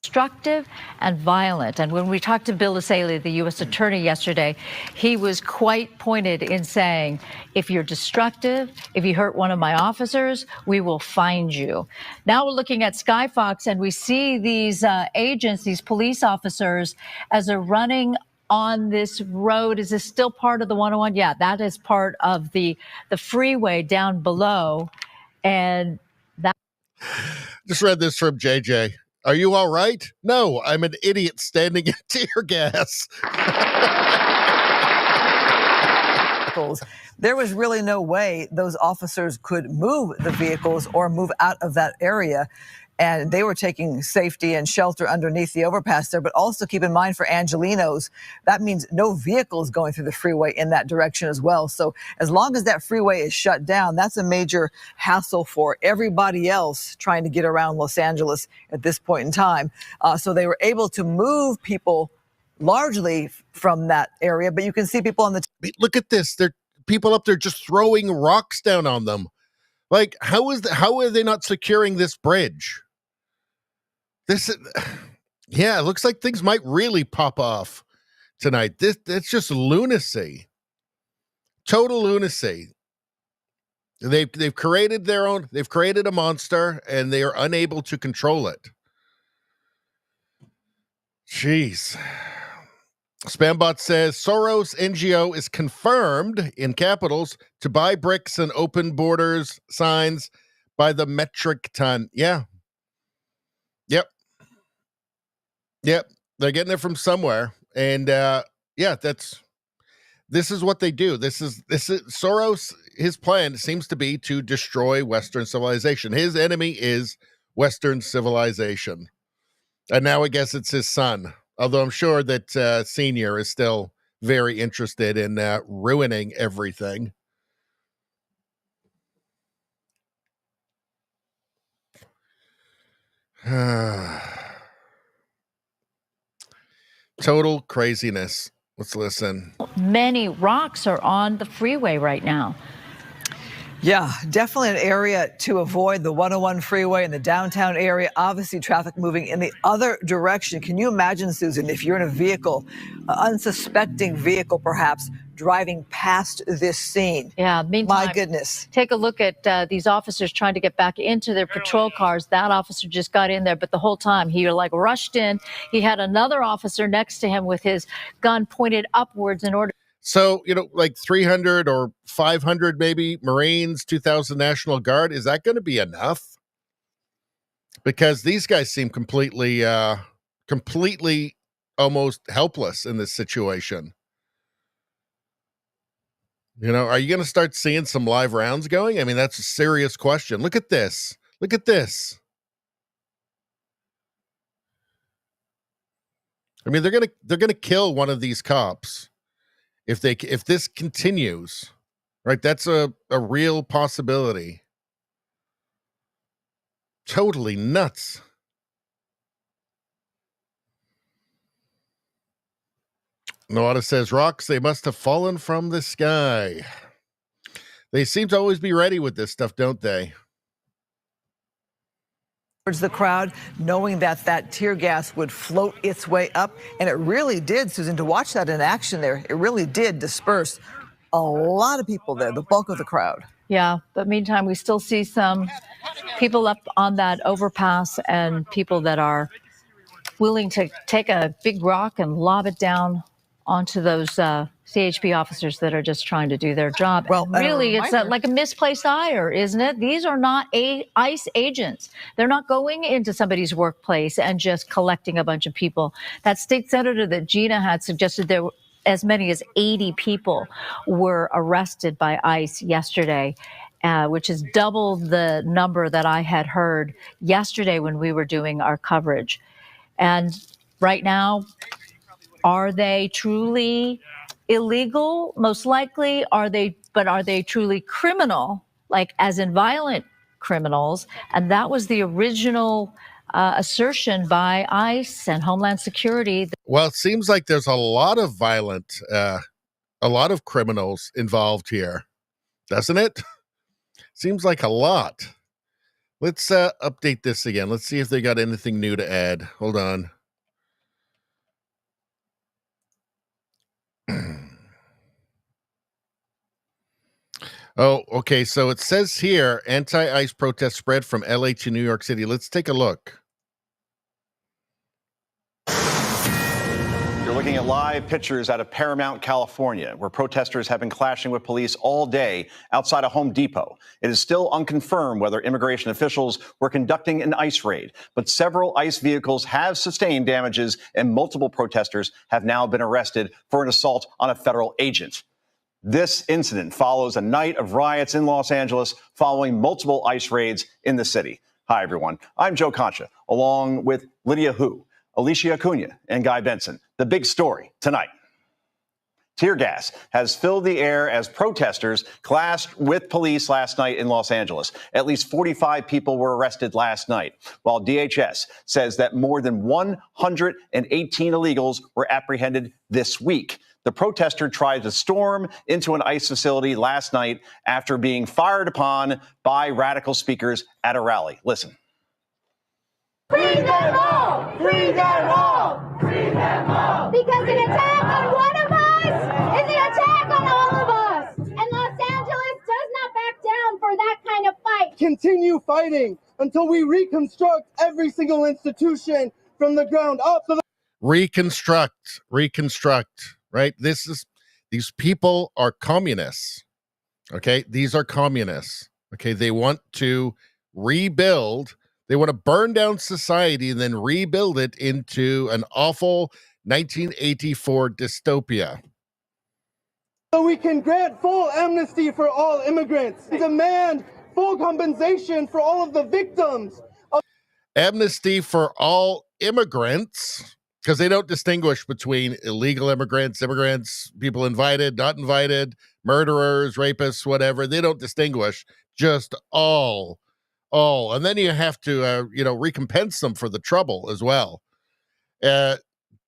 Destructive and violent. And when we talked to Bill Lasaley, the U.S. Attorney, yesterday, he was quite pointed in saying, if you're destructive, if you hurt one of my officers, we will find you. Now we're looking at Sky Fox, and we see these agents, these police officers, as they're running on this road. Is this still part of the 101? Yeah, that is part of the freeway down below. And that. Just read this from JJ. Are you all right? No, I'm an idiot standing in tear gas. There was really no way those officers could move the vehicles or move out of that area. And they were taking safety and shelter underneath the overpass there. But also keep in mind for Angelenos, that means no vehicles going through the freeway in that direction as well. So as long as that freeway is shut down, that's a major hassle for everybody else trying to get around Los Angeles at this point in time. So they were able to move people largely from that area. But you can see people on the... Look at this. There are people up there just throwing rocks down on them. Like, how are they not securing this bridge? Yeah, it looks like things might really pop off tonight. It's just lunacy. Total lunacy. They've created they've created a monster, and they are unable to control it. Jeez. Spambot says Soros NGO is confirmed in capitals to buy bricks and open borders signs by the metric ton. Yeah. Yep. They're getting it from somewhere. And this is what they do. This is Soros. His plan seems to be to destroy Western civilization. His enemy is Western civilization. And now I guess it's his son. Although I'm sure that Senior is still very interested in ruining everything. Total craziness. Let's listen. Many rocks are on the freeway right now. Yeah, definitely an area to avoid, the 101 freeway in the downtown area. Obviously, traffic moving in the other direction. Can you imagine, Susan, if you're in a vehicle, an unsuspecting vehicle perhaps, driving past this scene? Yeah, meantime, my goodness. Take a look at these officers trying to get back into their patrol cars. That officer just got in there, but the whole time he rushed in. He had another officer next to him with his gun pointed upwards in order. So, like 300 or 500 maybe Marines, 2,000 National Guard. Is that going to be enough? Because these guys seem completely almost helpless in this situation. Are you going to start seeing some live rounds going? I mean, that's a serious question. Look at this. Look at this. I mean, they're going to kill one of these cops. if this continues, right? That's a real possibility. Totally nuts. Noada says, rocks, they must have fallen from the sky. They seem to always be ready with this stuff, don't they? Towards the crowd, knowing that tear gas would float its way up. And it really did, Susan, to watch that in action there, it really did disperse a lot of people there, the bulk of the crowd. Yeah, but meantime, we still see some people up on that overpass and people that are willing to take a big rock and lob it down onto those CHP officers that are just trying to do their job. Well, really, it's like a misplaced ire, isn't it? These are not ICE agents. They're not going into somebody's workplace and just collecting a bunch of people. That state senator that Gina had suggested there were as many as 80 people were arrested by ICE yesterday, which is double the number that I had heard yesterday when we were doing our coverage. And right now, are they truly illegal? Most likely. Are they truly criminal, like as in violent criminals? And that was the original assertion by ICE and Homeland Security. Well, it seems like there's a lot of violent, a lot of criminals involved here, doesn't it? Seems like a lot. Let's update this again. Let's see if they got anything new to add. Hold on. Oh, okay. So it says here, anti-ICE protests spread from LA to New York City. Let's take a look. You're looking at live pictures out of Paramount, California, where protesters have been clashing with police all day outside a Home Depot. It is still unconfirmed whether immigration officials were conducting an ICE raid, but several ICE vehicles have sustained damages and multiple protesters have now been arrested for an assault on a federal agent. This incident follows a night of riots in Los Angeles following multiple ICE raids in the city. Hi, everyone. I'm Joe Concha, along with Lydia Hu, Alicia Acuna, and Guy Benson. The big story tonight. Tear gas has filled the air as protesters clashed with police last night in Los Angeles. At least 45 people were arrested last night, while DHS says that more than 118 illegals were apprehended this week. The protester tried to storm into an ICE facility last night after being fired upon by radical speakers at a rally. Listen. Free them all! Free them all! Free them all! Because an attack on one of us is an attack on all of us! And Los Angeles does not back down for that kind of fight! Continue fighting until we reconstruct every single institution from the ground up. Reconstruct, right? These people are communists. Okay, these are communists. Okay, they want to rebuild. They want to burn down society and then rebuild it into an awful 1984 dystopia. So we can grant full amnesty for all immigrants, demand full compensation for all of the victims. Amnesty for all immigrants, because they don't distinguish between illegal immigrants, people invited, not invited, murderers, rapists, whatever. They don't distinguish, just all. And then you have to, recompense them for the trouble as well.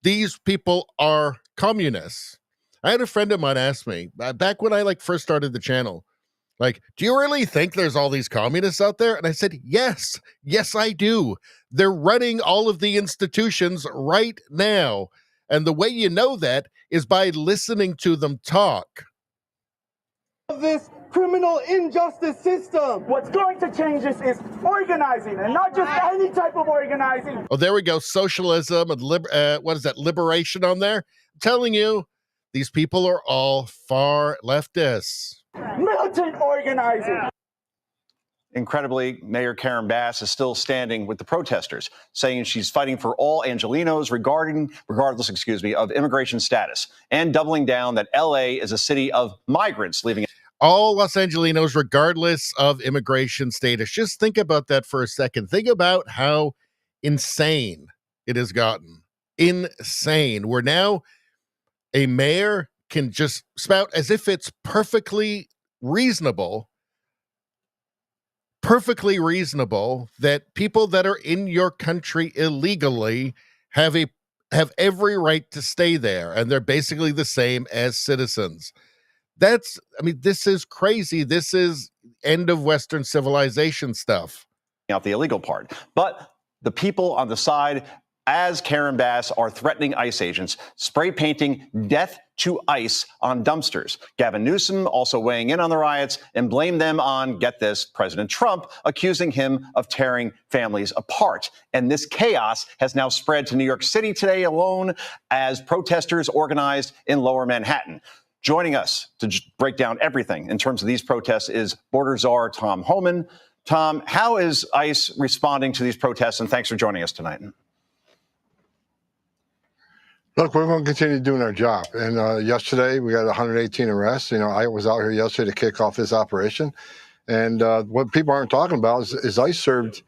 These people are communists. I had a friend of mine ask me, back when I first started the channel, do you really think there's all these communists out there? And I said, yes, I do. They're running all of the institutions right now. And the way you know that is by listening to them talk. This criminal injustice system. What's going to change this is organizing, and not just any type of organizing. Oh, there we go. Socialism and liberation on there. I'm telling you, these people are all far leftists. Militant organizing. Incredibly, Mayor Karen Bass is still standing with the protesters, saying she's fighting for all Angelenos regardless of immigration status, and doubling down that LA is a city of migrants leaving. All Los Angelenos, regardless of immigration status. Just think about that for a second. Think about how insane it has gotten. Insane. We're now a mayor can just spout as if it's perfectly reasonable that people that are in your country illegally have every right to stay there, and they're basically the same as citizens. This is crazy. This is end of Western civilization stuff. Out the illegal part. But the people on the side, as Karen Bass, are threatening ICE agents, spray painting death to ICE on dumpsters. Gavin Newsom also weighing in on the riots and blamed them on, get this, President Trump, accusing him of tearing families apart. And this chaos has now spread to New York City today alone as protesters organized in Lower Manhattan. Joining us to break down everything in terms of these protests is border czar Tom Homan. Tom, how is ICE responding to these protests? And thanks for joining us tonight. Look, we're going to continue doing our job. And yesterday, we got 118 arrests. I was out here yesterday to kick off this operation. And what people aren't talking about is ICE served,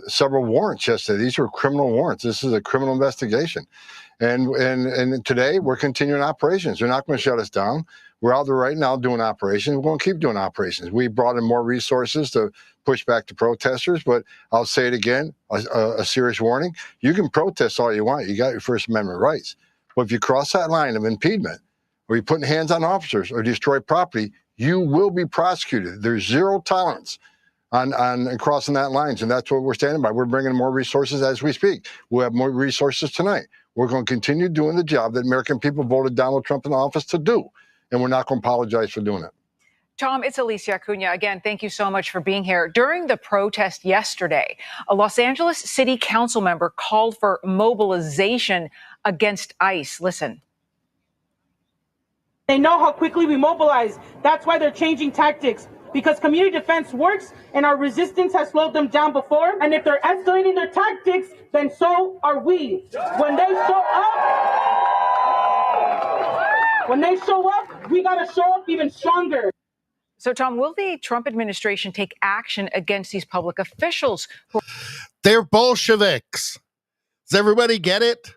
several warrants yesterday. These were criminal warrants. This is a criminal investigation. And today, we're continuing operations. They're not going to shut us down. We're out there right now doing operations. We're going to keep doing operations. We brought in more resources to push back the protesters, but I'll say it again, a serious warning. You can protest all you want. You got your First Amendment rights. But if you cross that line of impediment, or you're putting hands on officers or destroy property, you will be prosecuted. There's zero tolerance on crossing that lines, and that's what we're standing by. We're bringing more resources as we speak. We'll have more resources tonight. We're going to continue doing the job that American people voted Donald Trump in office to do, and we're not going to apologize for doing it. Tom, it's Alicia Acuna. Again, thank you so much for being here. During the protest yesterday, a Los Angeles City Council member called for mobilization against ICE. Listen. They know how quickly we mobilize. That's why they're changing tactics. Because community defense works and our resistance has slowed them down before. And if they're escalating their tactics, then so are we. When they show up, we got to show up even stronger. So, Tom, will the Trump administration take action against these public officials? They're Bolsheviks. Does everybody get it?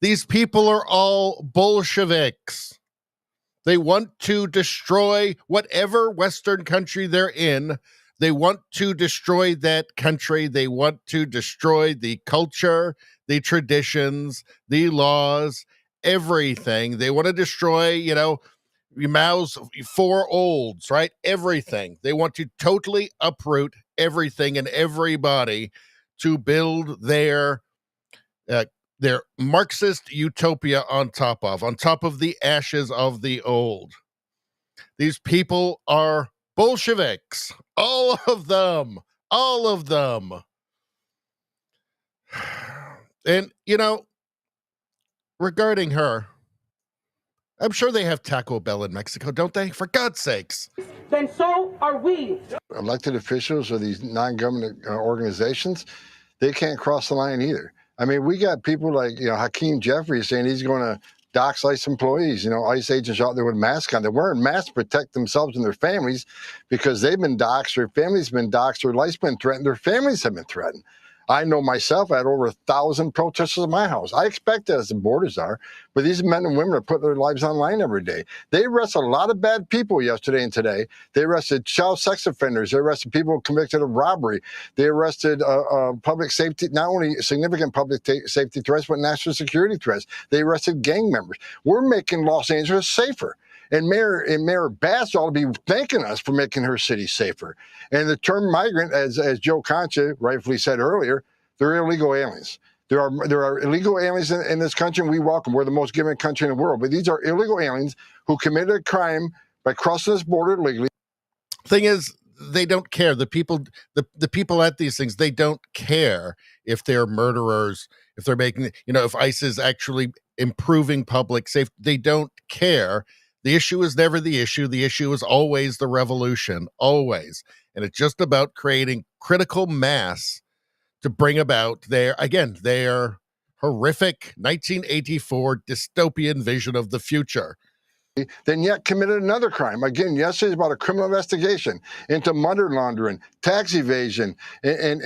These people are all Bolsheviks. They want to destroy whatever Western country they're in. They want to destroy that country. They want to destroy the culture, the traditions, the laws, everything. They want to destroy, Mao's four olds, right? Everything. They want to totally uproot everything and everybody to build their Marxist utopia on top of the ashes of the old.. These people are Bolsheviks. All of them. And, regarding her, I'm sure they have Taco Bell in Mexico, don't they? For God's sakes. Then so are we. Elected officials or these non-government organizations, they can't cross the line either. I mean, we got people like, Hakeem Jeffries saying he's going to dox ICE employees. ICE agents out there with masks on. They're wearing masks to protect themselves and their families because they've been doxxed, their families have been doxxed, their life's been threatened, their families have been threatened. I know myself, I had over 1,000 protesters in my house. I expect that as the borders are, but these men and women are putting their lives online every day. They arrested a lot of bad people yesterday and today. They arrested child sex offenders. They arrested people convicted of robbery. They arrested public safety, not only significant public safety threats, but national security threats. They arrested gang members. We're making Los Angeles safer. And Mayor Bass ought to be thanking us for making her city safer. And the term migrant, as Joe Concha rightfully said earlier, they're illegal aliens. There are illegal aliens in this country, and we welcome. We're the most giving country in the world. But these are illegal aliens who committed a crime by crossing this border illegally. Thing is, they don't care. The people at these things, they don't care if they're murderers, if they're making, if ICE is actually improving public safety. They don't care. The issue is never the issue. The issue is always the revolution, always. And it's just about creating critical mass to bring about their horrific 1984 dystopian vision of the future. Then yet committed another crime. Again, yesterday's about a criminal investigation into money laundering, tax evasion, and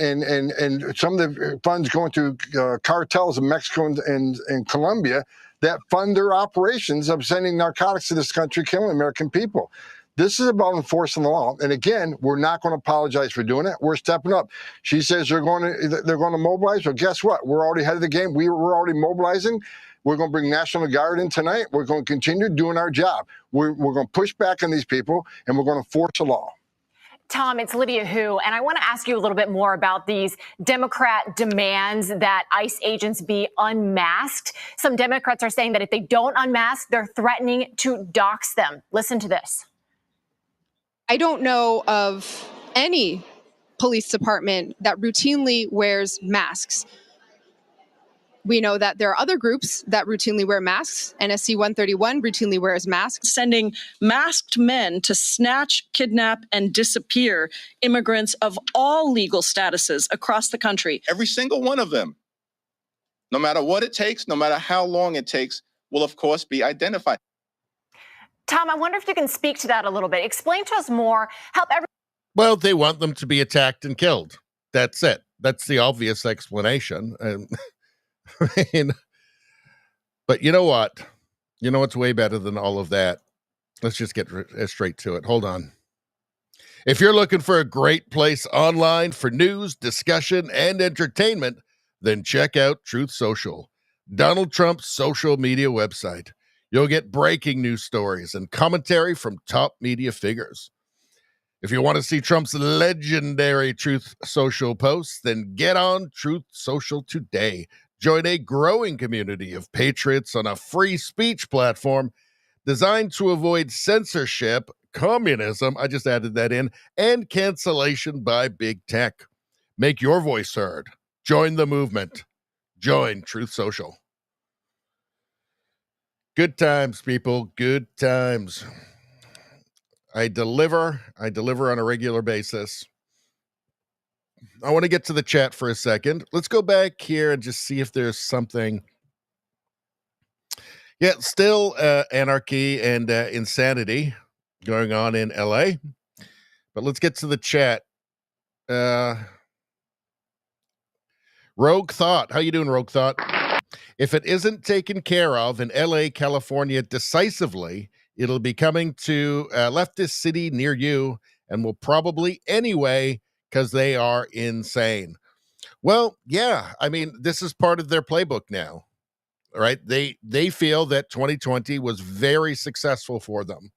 some of the funds going to cartels in Mexico and Colombia that fund their operations of sending narcotics to this country, killing American people. This is about enforcing the law. And again, we're not going to apologize for doing it. We're stepping up. She says they're going to mobilize. Well, guess what? We're already ahead of the game. We're already mobilizing. We're going to bring National Guard in tonight. We're going to continue doing our job. We're going to push back on these people, and we're going to enforce the law. Tom, it's Lydia Hu, and I want to ask you a little bit more about these Democrat demands that ICE agents be unmasked. Some Democrats are saying that if they don't unmask, they're threatening to dox them. Listen to this. I don't know of any police department that routinely wears masks. We know that there are other groups that routinely wear masks. NSC 131 routinely wears masks. Sending masked men to snatch, kidnap, and disappear immigrants of all legal statuses across the country. Every single one of them, no matter what it takes, no matter how long it takes, will of course be identified. Tom, I wonder if you can speak to that a little bit. Explain to us more. Help everyone. Well, they want them to be attacked and killed. That's it. That's the obvious explanation. I mean, but you know what? You know what's way better than all of that? Let's just get straight to it. Hold on. If you're looking for a great place online for news, discussion, and entertainment, then check out Truth Social, Donald Trump's social media website. You'll get breaking news stories and commentary from top media figures. If you want to see Trump's legendary Truth Social posts, then get on Truth Social today. Join a growing community of patriots on a free speech platform designed to avoid censorship, communism, I just added that in, and cancellation by big tech. Make your voice heard. Join the movement. Join Truth Social. Good times, people. Good times. I deliver on a regular basis. I want to get to the chat for a second. Let's go back here and just see if there's something. Yeah, still anarchy and insanity going on in LA. But let's get to the chat. Rogue Thought. How you doing, Rogue Thought? If it isn't taken care of in LA, California decisively, it'll be coming to a leftist city near you and will probably anyway because they are insane. Well, yeah, I mean, this is part of their playbook now, right? They feel that 2020 was very successful for them.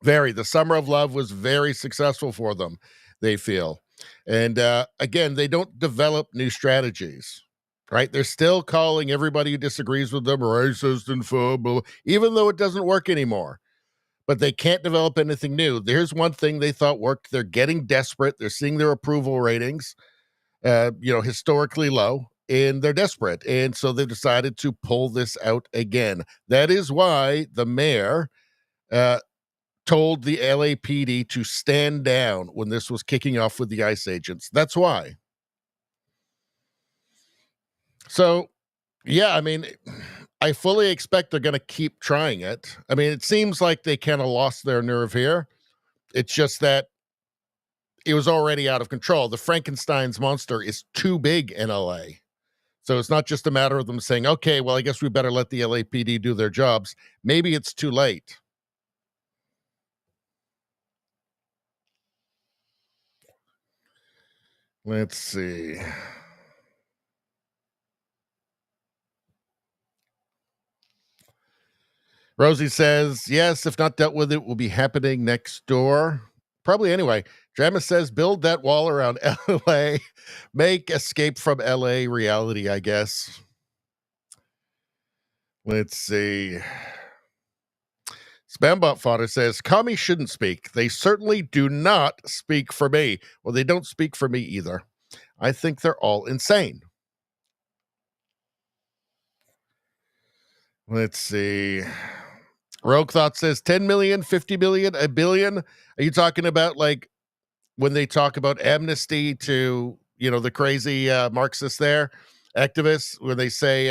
The summer of love was very successful for them, they feel. And again, they don't develop new strategies. Right? They're still calling everybody who disagrees with them racist and phobe, even though it doesn't work anymore. But they can't develop anything new. There's one thing they thought worked. They're getting desperate. They're seeing their approval ratings, historically low, and they're desperate. And so they decided to pull this out again. That is why the mayor told the LAPD to stand down when this was kicking off with the ICE agents. That's why. So, yeah, I mean, I fully expect they're going to keep trying it. I mean, it seems like they kind of lost their nerve here. It's just that it was already out of control. The Frankenstein's monster is too big in LA. So it's not just a matter of them saying, okay, well, I guess we better let the LAPD do their jobs. Maybe it's too late. Let's see. Rosie says, yes, if not dealt with, it will be happening next door. Probably anyway. Drama says, build that wall around LA. Make escape from LA reality, I guess. Let's see. Spambot Fodder says, commies shouldn't speak. They certainly do not speak for me. Well, they don't speak for me either. I think they're all insane. Let's see. Rogue Thought says 10 million, 50 million, a billion. Are you talking about like when they talk about amnesty to, the crazy Marxists there, activists, when they say,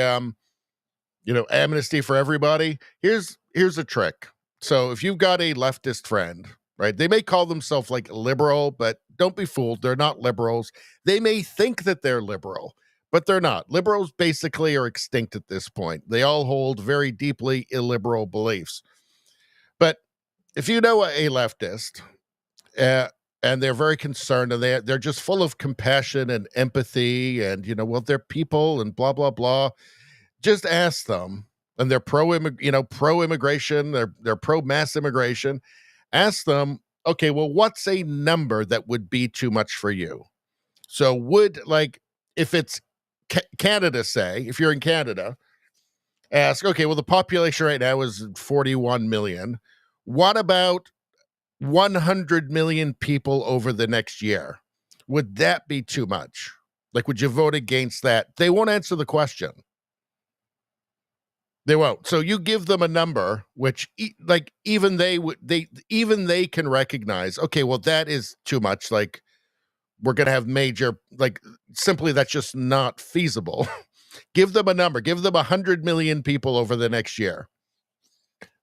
amnesty for everybody? Here's a trick. So if you've got a leftist friend, right, they may call themselves like liberal, but don't be fooled. They're not liberals. They may think that they're liberal, but they're not. Liberals basically are extinct at this point. They all hold very deeply illiberal beliefs. But if you know a leftist, and they're very concerned, and they're just full of compassion and empathy, and well, they're people and blah blah blah. Just ask them, and they're pro-immigration, they're pro-mass immigration. Ask them, okay, well, what's a number that would be too much for you? So if it's Canada, say, if you're in Canada, ask, okay, well, the population right now is 41 million. What about 100 million people over the next year? Would that be too much? Would you vote against that? They won't answer the question. They won't. So you give them a number, which even they can recognize, okay, well, that is too much. We're going to have major, simply that's just not feasible. Give them a number. Give them 100 million people over the next year.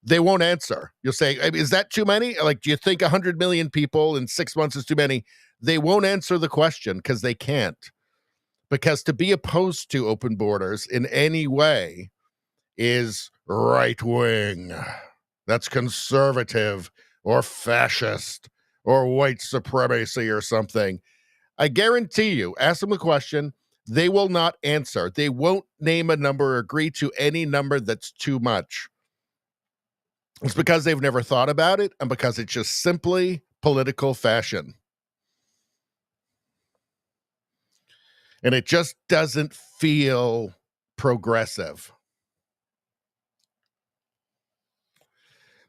They won't answer. You'll say, is that too many? Do you think 100 million people in 6 months is too many? They won't answer the question because they can't. Because to be opposed to open borders in any way is right-wing. That's conservative or fascist or white supremacy or something. I guarantee you, ask them the question, they will not answer. They won't name a number or agree to any number that's too much. It's because they've never thought about it, and because it's just simply political fashion. And it just doesn't feel progressive.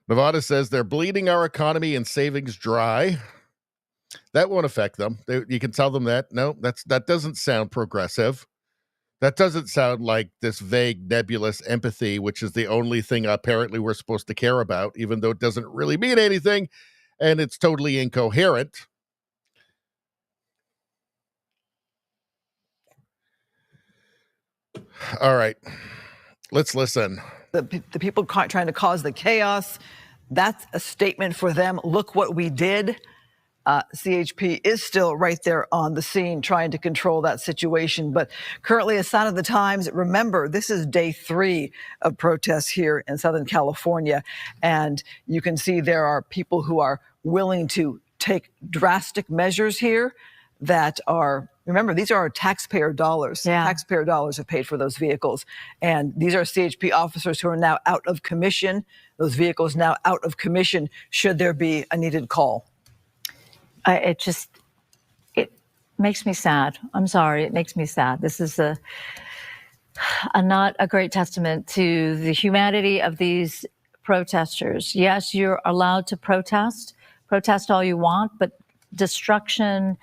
Nevada says they're bleeding our economy and savings dry. That won't affect them. You can tell them that. No, that doesn't sound progressive. That doesn't sound like this vague, nebulous empathy, which is the only thing apparently we're supposed to care about, even though it doesn't really mean anything, and it's totally incoherent. All right, let's listen. The people trying to cause the chaos, that's a statement for them. Look what we did. CHP is still right there on the scene trying to control that situation. But currently, a sign of the times. Remember, this is day 3 of protests here in Southern California. And you can see there are people who are willing to take drastic measures here that are, remember, these are our taxpayer dollars. Yeah. Taxpayer dollars have paid for those vehicles. And these are CHP officers who are now out of commission. Those vehicles now out of commission should there be a needed call. It makes me sad. I'm sorry. It makes me sad. This is a not a great testament to the humanity of these protesters. Yes, you're allowed to protest all you want, but destruction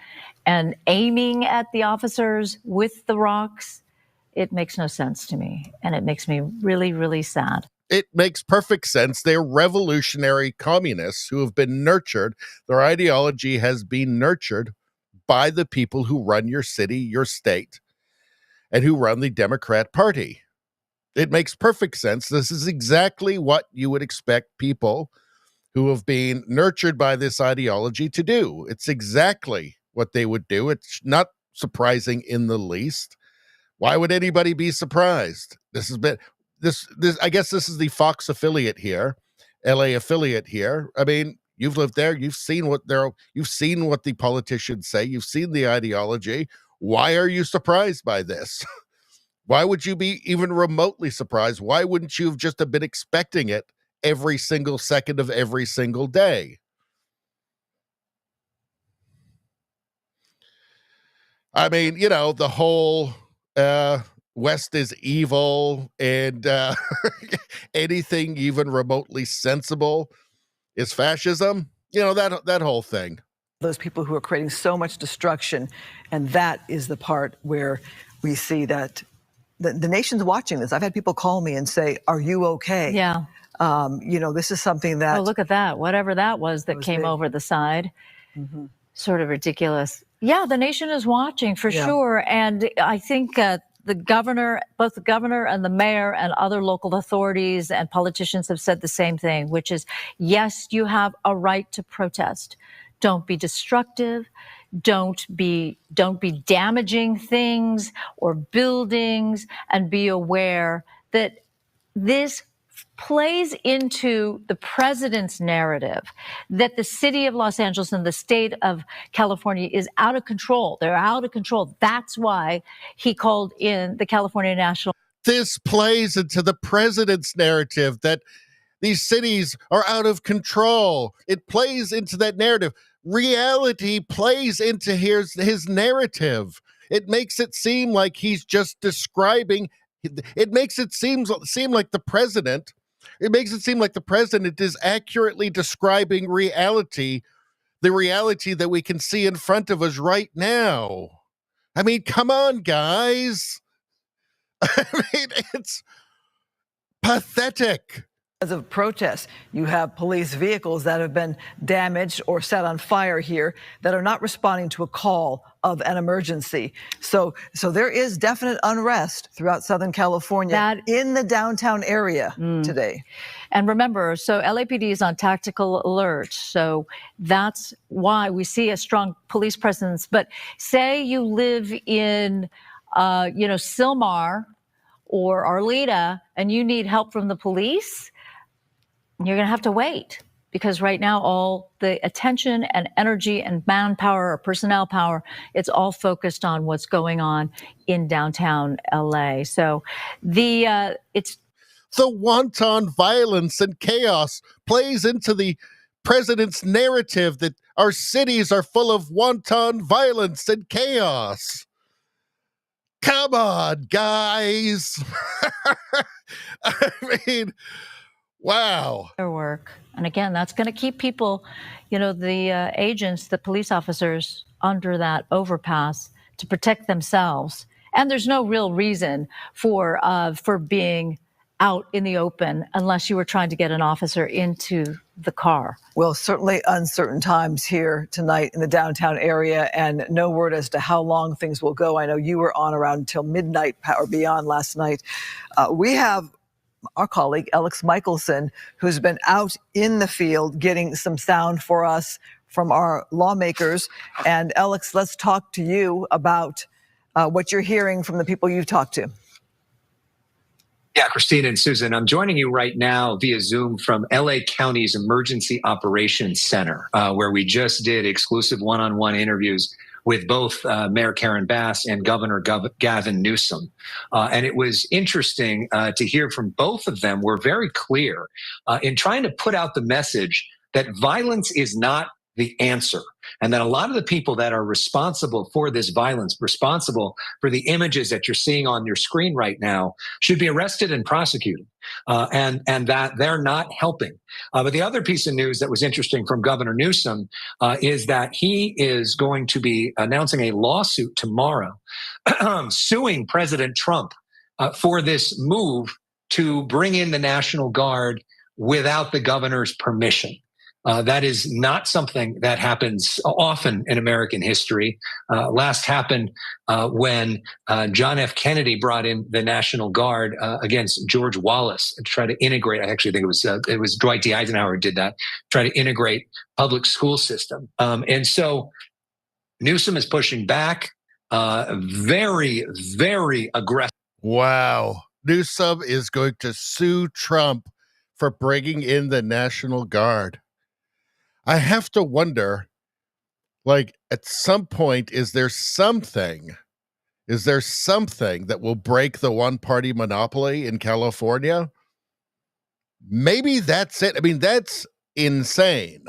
and aiming at the officers with the rocks, it makes no sense to me. And it makes me really, really sad. It makes perfect sense. They're revolutionary communists who have been nurtured. Their ideology has been nurtured by the people who run your city, your state, and who run the Democrat Party. It makes perfect sense. This is exactly what you would expect people who have been nurtured by this ideology to do. It's exactly what they would do. It's not surprising in the least. Why would anybody be surprised? This I guess this is the Fox affiliate here, LA affiliate here. I mean, you've lived there, you've seen what the politicians say, you've seen the ideology. Why are you surprised by this? Why would you be even remotely surprised? Why wouldn't you have just have been expecting it every single second of every single day? I mean, the whole West is evil and anything even remotely sensible is fascism. That whole thing. Those people who are creating so much destruction. And that is the part where we see that the nation's watching this. I've had people call me and say, are you okay? Yeah. This is something that... Oh, look at that. Whatever that was that came over the side. Mm-hmm. Sort of ridiculous. Yeah, the nation is watching for sure. And I think both the governor and the mayor and other local authorities and politicians have said the same thing, which is, yes, you have a right to protest. Don't be destructive. don't be damaging things or buildings, and be aware that this plays into the president's narrative that the city of Los Angeles and the state of California is out of control. They're out of control. That's why he called in the California National. This plays into the president's narrative that these cities are out of control. It plays into that narrative. Reality plays into his narrative. It makes it seem like he's just describing. It makes it seem like the president. It makes it seem like the president is accurately describing reality, the reality that we can see in front of us right now. I mean, come on, guys. I mean, it's pathetic. As of protests, you have police vehicles that have been damaged or set on fire here that are not responding to a call of an emergency. So there is definite unrest throughout Southern California in the downtown area today. And remember, so LAPD is on tactical alert. So that's why we see a strong police presence. But say you live in, Sylmar or Arleta and you need help from the police, you're going to have to wait, because right now all the attention and energy and manpower or personnel power, it's all focused on what's going on in downtown LA. So it's the wanton violence and chaos plays into the president's narrative that our cities are full of wanton violence and chaos. Come on, guys. I mean, wow. Their work. And again, that's going to keep people, the agents, the police officers under that overpass to protect themselves. And there's no real reason for being out in the open unless you were trying to get an officer into the car. Well, certainly uncertain times here tonight in the downtown area, and no word as to how long things will go. I know you were on around until midnight or beyond last night. We have our colleague, Alex Michelson, who's been out in the field getting some sound for us from our lawmakers. And Alex, let's talk to you about what you're hearing from the people you've talked to. Yeah, Christina and Susan, I'm joining you right now via Zoom from LA County's Emergency Operations Center, where we just did exclusive one-on-one interviews with both Mayor Karen Bass and Governor Gavin Newsom. And it was interesting to hear from both of them. We're very clear in trying to put out the message that violence is not the answer, and that a lot of the people that are responsible for this violence, responsible for the images that you're seeing on your screen right now, should be arrested and prosecuted, and that they're not helping. But the other piece of news that was interesting from Governor Newsom is that he is going to be announcing a lawsuit tomorrow suing President Trump for this move to bring in the National Guard without the governor's permission. That is not something that happens often in American history. Last happened when John F. Kennedy brought in the National Guard against George Wallace to try to integrate. I actually think it was Dwight D. Eisenhower who did that, try to integrate public school system. And so Newsom is pushing back very, very aggressive. Wow. Newsom is going to sue Trump for bringing in the National Guard. I have to wonder, at some point, is there something that will break the one-party monopoly in California? Maybe that's it. I mean, that's insane.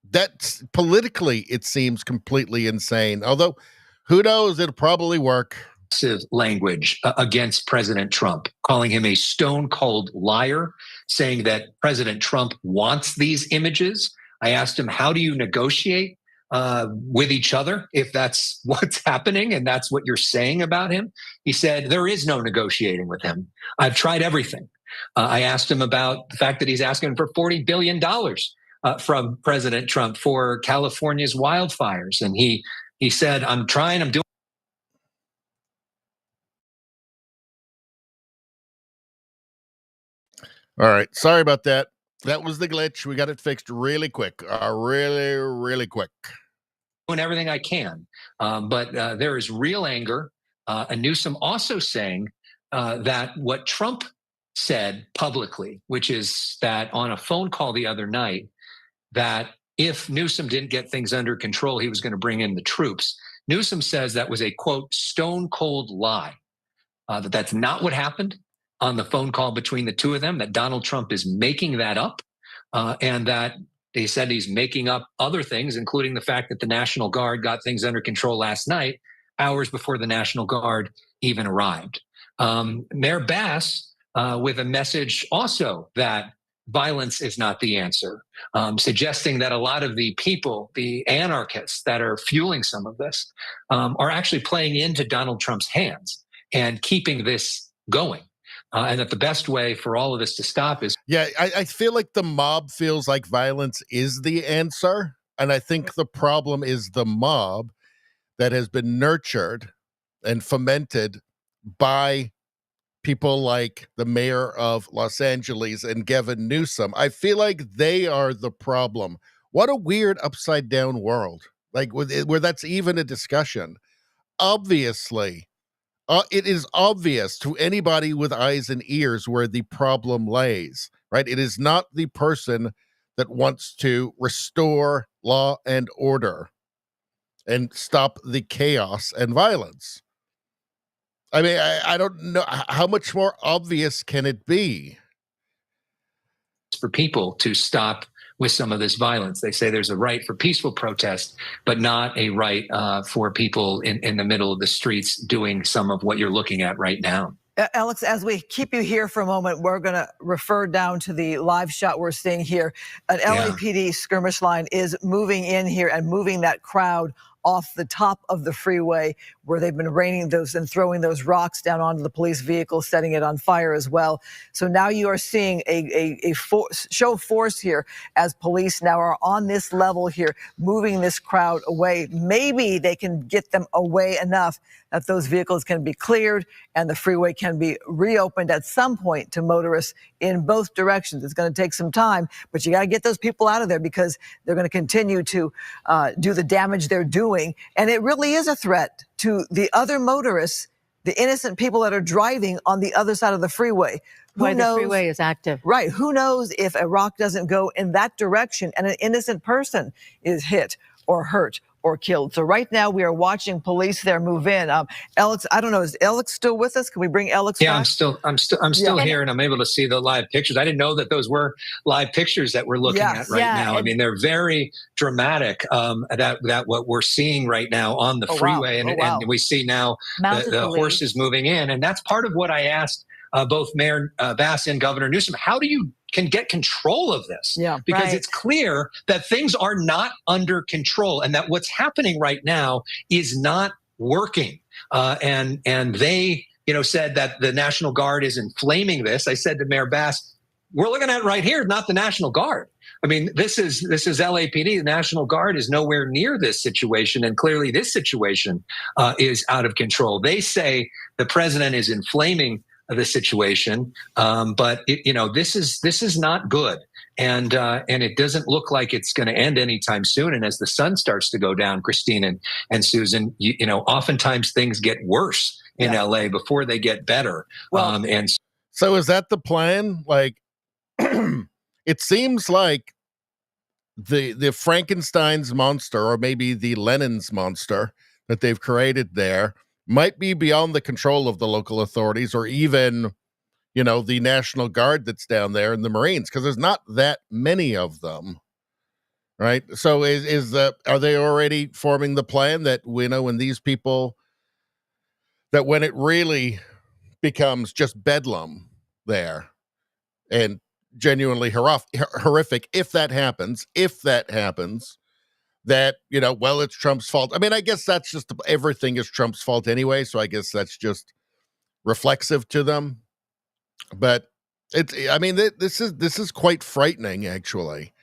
That's politically, it seems completely insane. Although, who knows, it'll probably work. Language against President Trump, calling him a stone-cold liar, saying that President Trump wants these images. I asked him, how do you negotiate with each other if that's what's happening and that's what you're saying about him? He said, there is no negotiating with him. I've tried everything. I asked him about the fact that he's asking for $40 billion from President Trump for California's wildfires. And he said, I'm doing. All right. Sorry about that. That was the glitch. We got it fixed really quick. Really, really quick. doing everything I can. But there is real anger. And Newsom also saying that what Trump said publicly, which is that on a phone call the other night, that if Newsom didn't get things under control, he was going to bring in the troops. Newsom says that was a, quote, stone cold lie, that that's not what happened on the phone call between the two of them, that Donald Trump is making that up, and that they said he's making up other things, including the fact that the National Guard got things under control last night, hours before the National Guard even arrived. Mayor Bass with a message also that violence is not the answer, suggesting that a lot of the people, the anarchists that are fueling some of this, are actually playing into Donald Trump's hands and keeping this going. And that the best way for all of this to stop is... Yeah, I feel like the mob feels like violence is the answer. And I think the problem is the mob that has been nurtured and fomented by people like the mayor of Los Angeles and Gavin Newsom. I feel like they are the problem. What a weird upside down world, like where that's even a discussion. Obviously, it is obvious to anybody with eyes and ears where the problem lays, right? It is not the person that wants to restore law and order and stop the chaos and violence. I mean, I don't know how much more obvious can it be for people to stop with some of this violence. They say there's a right for peaceful protest, but not a right for people in the middle of the streets doing some of what you're looking at right now. Alex, as we keep you here for a moment, we're going to refer down to the live shot we're seeing here. An LAPD skirmish line is moving in here and moving that crowd off the top of the freeway where they've been raining those and throwing those rocks down onto the police vehicle, setting it on fire as well. So now you are seeing a show of force here as police now are on this level here, moving this crowd away. Maybe they can get them away enough that those vehicles can be cleared and the freeway can be reopened at some point to motorists in both directions. It's going to take some time, but you got to get those people out of there because they're going to continue to do the damage they're doing. And it really is a threat to the other motorists, the innocent people that are driving on the other side of the freeway. Why the freeway is active. Right. Who knows if a rock doesn't go in that direction and an innocent person is hit or hurt or killed. So right now we are watching police there move in. Alex, I don't know, is Alex still with us? Can we bring Alex back? I'm still here, and I'm able to see the live pictures. I didn't know that those were live pictures that we're looking at right now. I mean, they're very dramatic. That what we're seeing right now on the freeway, and we see now the horses moving in, and that's part of what I asked both Mayor Bass and Governor Newsom. How do you can get control of this? Because it's clear that things are not under control and that what's happening right now is not working. And they, said that the National Guard is inflaming this. I said to Mayor Bass, we're looking at right here, not the National Guard. I mean, this is LAPD. The National Guard is nowhere near this situation, and clearly this situation is out of control. They say the president is inflaming the situation, but this is not good, and it doesn't look like it's going to end anytime soon. And as the sun starts to go down, Christine and Susan, oftentimes things get worse in LA before they get better. Well, so is that the plan? Like, it seems like the Frankenstein's monster, or maybe the Lenin's monster that they've created there, might be beyond the control of the local authorities or even, the National Guard that's down there and the Marines, because there's not that many of them, right? So are they already forming the plan that, when these people, that when it really becomes just bedlam there and genuinely horrific, if that happens, that, it's Trump's fault. I mean, I guess that's just everything is Trump's fault anyway. So I guess that's just reflexive to them. But this is quite frightening, actually,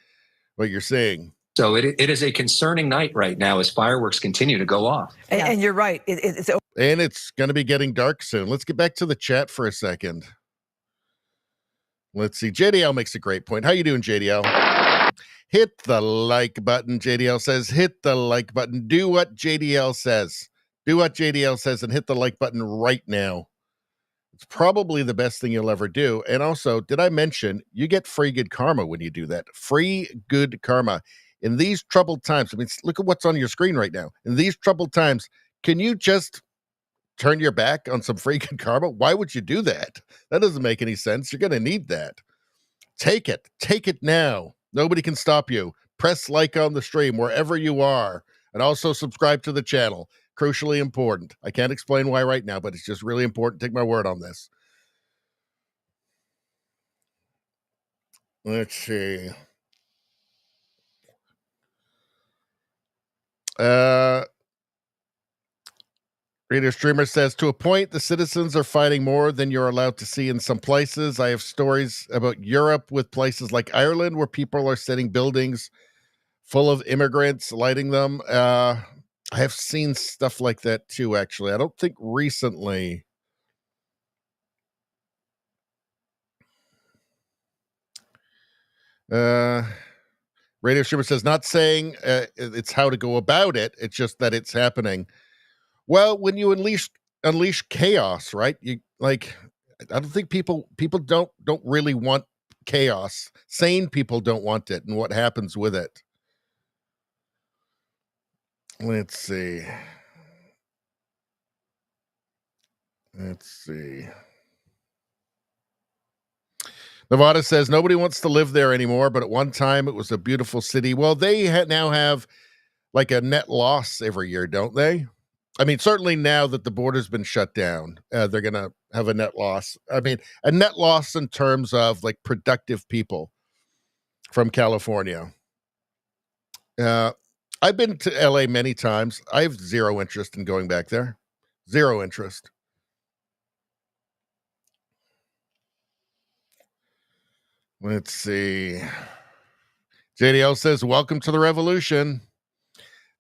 what you're seeing. So it is a concerning night right now as fireworks continue to go off. And you're right. And it's going to be getting dark soon. Let's get back to the chat for a second. Let's see. JDL makes a great point. How you doing, JDL? Hit the like button, JDL says. Hit the like button. Do what JDL says. Do what JDL says and hit the like button right now. It's probably the best thing you'll ever do. And also, did I mention you get free good karma when you do that? Free good karma. In these troubled times, I mean, look at what's on your screen right now. In these troubled times, can you just turn your back on some free good karma? Why would you do that? That doesn't make any sense. You're going to need that. Take it. Take it now. Nobody can stop you. Press like on the stream wherever you are. And also subscribe to the channel. Crucially important. I can't explain why right now, but it's just really important. Take my word on this. Let's see. Reader Streamer says, to a point, the citizens are fighting more than you're allowed to see in some places. I have stories about Europe with places like Ireland where people are setting buildings full of immigrants, lighting them. I have seen stuff like that too, actually. I don't think recently. Radio Streamer says, not saying it's how to go about it. It's just that it's happening. Well, when you unleash chaos, right? You like, I don't think people don't really want chaos. Sane people don't want it, and what happens with it. Let's see. Nevada says nobody wants to live there anymore, but at one time it was a beautiful city. Well, they now have like a net loss every year, don't they? I mean, certainly now that the border's been shut down, they're going to have a net loss. I mean, a net loss in terms of like productive people from California. I've been to LA many times. I have zero interest in going back there. Zero interest. Let's see. JDL says, welcome to the revolution.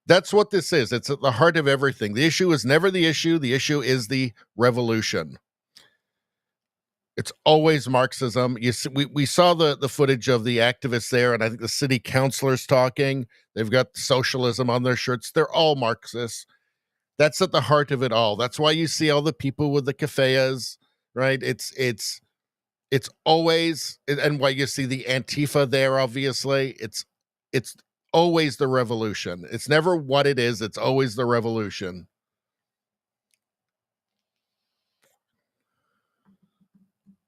That's what this is. It's at the heart of everything. The issue is never the issue. The issue is the revolution. It's always Marxism. You see, we saw the footage of the activists there, and I think the city councilors talking. They've got socialism on their shirts. They're all Marxists. That's at the heart of it all. That's why you see all the people with the cafes, right? It's always, and why you see the Antifa there, obviously. It's always the revolution. It's never what it is. It's always the revolution.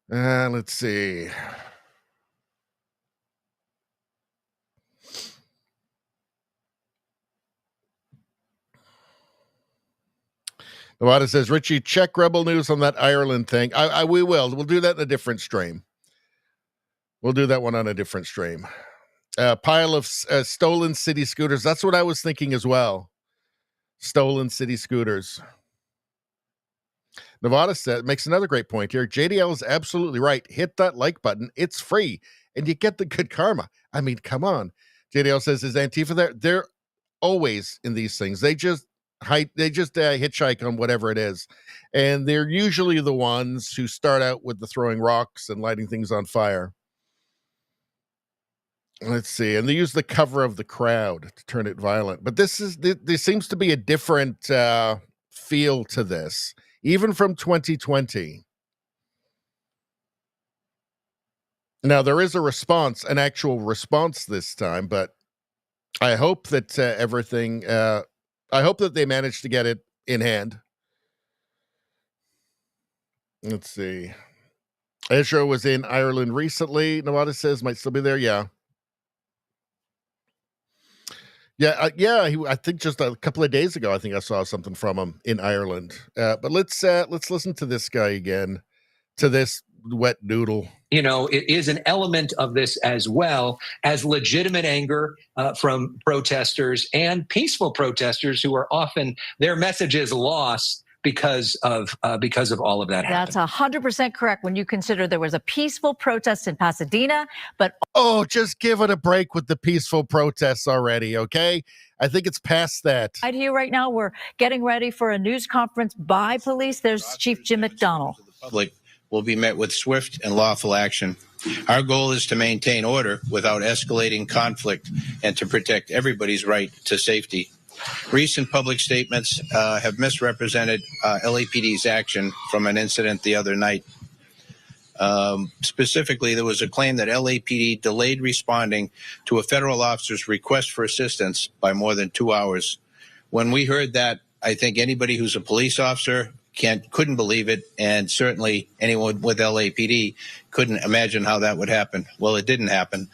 Let's see. Nevada says, Richie, check Rebel News on that Ireland thing. We will. We'll do that in a different stream. We'll do that one on a different stream. Pile of stolen city scooters. That's what I was thinking as well. Stolen city scooters. Nevada makes another great point here. JDL is absolutely right. Hit that like button. It's free, and you get the good karma. I mean, come on. JDL says, is Antifa there? They're always in these things. They just hitchhike on whatever it is, and they're usually the ones who start out with the throwing rocks and lighting things on fire. Let's see, and they use the cover of the crowd to turn it violent. But there seems to be a different feel to this, even from 2020. Now there is a response, an actual response this time, but I hope that everything. I hope that they manage to get it in hand. Let's see. Ezra was in Ireland recently. Nevada says might still be there. Yeah. I think just a couple of days ago, I think I saw something from him in Ireland. But let's listen to this guy again, to this wet noodle. You know, it is an element of this as well as legitimate anger from protesters and peaceful protesters who are often their message is lost because of all of that happening. That's 100% correct when you consider there was a peaceful protest in Pasadena, but just give it a break with the peaceful protests already, okay? I think it's past that. Right here, right now, we're getting ready for a news conference by police. There's Chief Jim McDonnell. Public will be met with swift and lawful action. Our goal is to maintain order without escalating conflict and to protect everybody's right to safety. Recent public statements have misrepresented LAPD's action from an incident the other night. Specifically, there was a claim that LAPD delayed responding to a federal officer's request for assistance by more than 2 hours. When we heard that, I think anybody who's a police officer couldn't believe it, and certainly anyone with LAPD couldn't imagine how that would happen. Well, it didn't happen,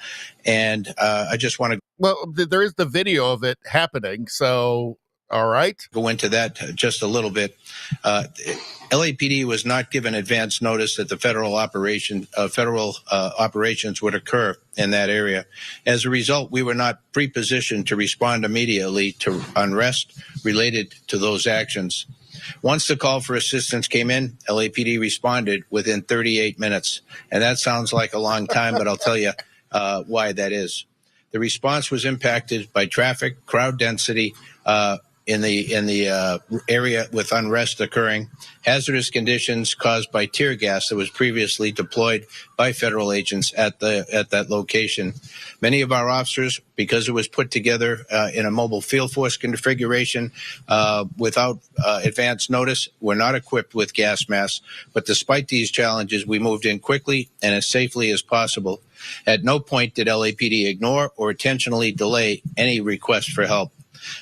and I just want to. Well, there is the video of it happening, so all right. Go into that just a little bit. LAPD was not given advance notice that the federal operations would occur in that area. As a result, we were not pre-positioned to respond immediately to unrest related to those actions. Once the call for assistance came in, LAPD responded within 38 minutes. And that sounds like a long time, but I'll tell you why that is. The response was impacted by traffic, crowd density, in the area with unrest occurring, hazardous conditions caused by tear gas that was previously deployed by federal agents at that location. Many of our officers, because it was put together in a mobile field force configuration without advance notice, were not equipped with gas masks. But despite these challenges, we moved in quickly and as safely as possible. At no point did LAPD ignore or intentionally delay any request for help.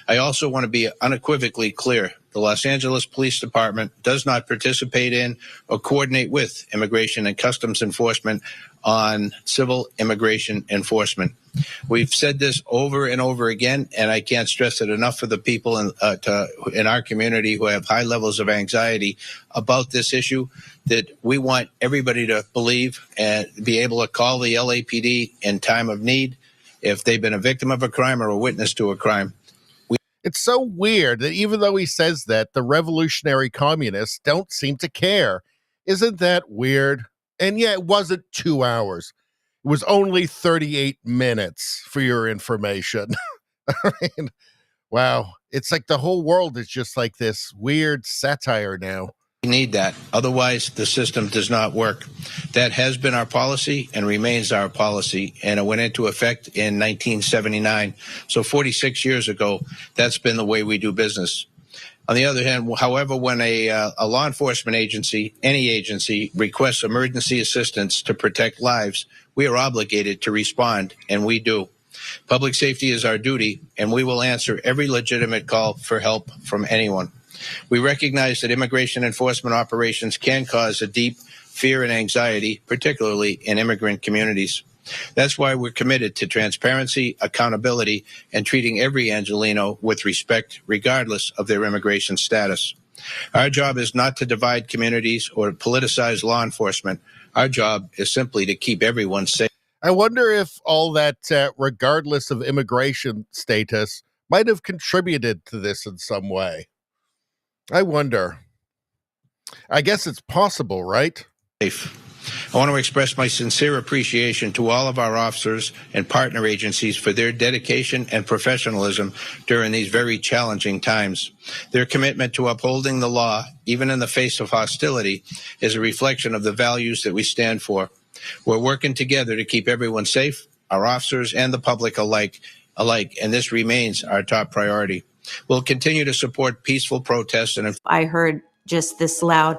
I also want to be unequivocally clear. The Los Angeles Police Department does not participate in or coordinate with Immigration and Customs Enforcement on civil immigration enforcement. We've said this over and over again, and I can't stress it enough for the people in our community who have high levels of anxiety about this issue, that we want everybody to believe and be able to call the LAPD in time of need if they've been a victim of a crime or a witness to a crime. It's so weird that even though he says that, the revolutionary communists don't seem to care. Isn't that weird? And yeah, it wasn't 2 hours. It was only 38 minutes for your information. I mean, wow. It's like the whole world is just like this weird satire now. We need that. Otherwise, the system does not work. That has been our policy and remains our policy, and it went into effect in 1979. So 46 years ago, that's been the way we do business. On the other hand, however, when a law enforcement agency, any agency, requests emergency assistance to protect lives, we are obligated to respond, and we do. Public safety is our duty, and we will answer every legitimate call for help from anyone. We recognize that immigration enforcement operations can cause a deep fear and anxiety, particularly in immigrant communities. That's why we're committed to transparency, accountability, and treating every Angelino with respect, regardless of their immigration status. Our job is not to divide communities or politicize law enforcement. Our job is simply to keep everyone safe. I wonder if all that, regardless of immigration status, might have contributed to this in some way. I wonder. I guess it's possible, right? I want to express my sincere appreciation to all of our officers and partner agencies for their dedication and professionalism during these very challenging times. Their commitment to upholding the law, even in the face of hostility, is a reflection of the values that we stand for. We're working together to keep everyone safe, our officers and the public alike, and this remains our top priority. We'll continue to support peaceful protests. And I heard just this loud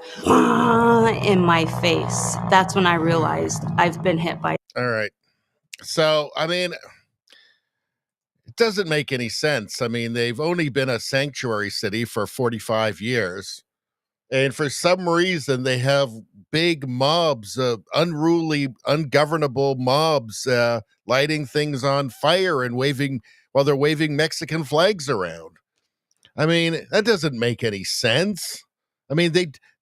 in my face. That's when I realized I've been hit by. All right. So, I mean, it doesn't make any sense. I mean, they've only been a sanctuary city for 45 years. And for some reason, they have big mobs, unruly, ungovernable mobs, lighting things on fire and waving while they're waving Mexican flags around. I mean, that doesn't make any sense. I mean,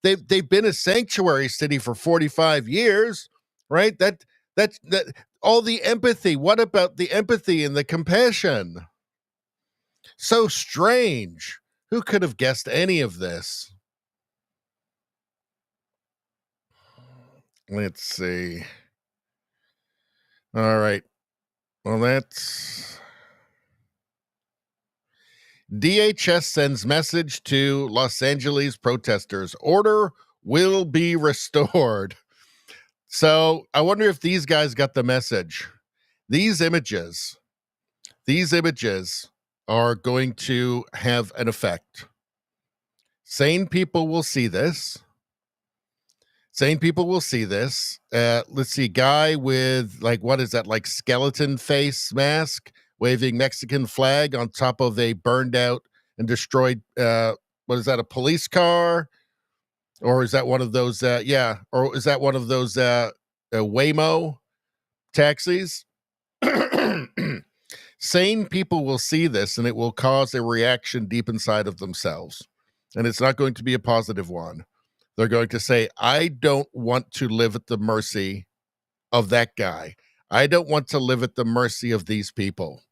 they've been a sanctuary city for 45 years, right? That all the empathy. What about the empathy and the compassion? So strange. Who could have guessed any of this? Let's see. All right. Well, that's DHS sends message to Los Angeles protesters. Order will be restored. So I wonder if these guys got the message. These images are going to have an effect. Sane people will see this. Let's see, guy with, like, what is that, like skeleton face mask, waving Mexican flag on top of a burned out and destroyed, what is that, a police car? Or is that one of those, or is that one of those Waymo taxis? Sane people will see this, and it will cause a reaction deep inside of themselves. And it's not going to be a positive one. They're going to say, I don't want to live at the mercy of that guy. I don't want to live at the mercy of these people.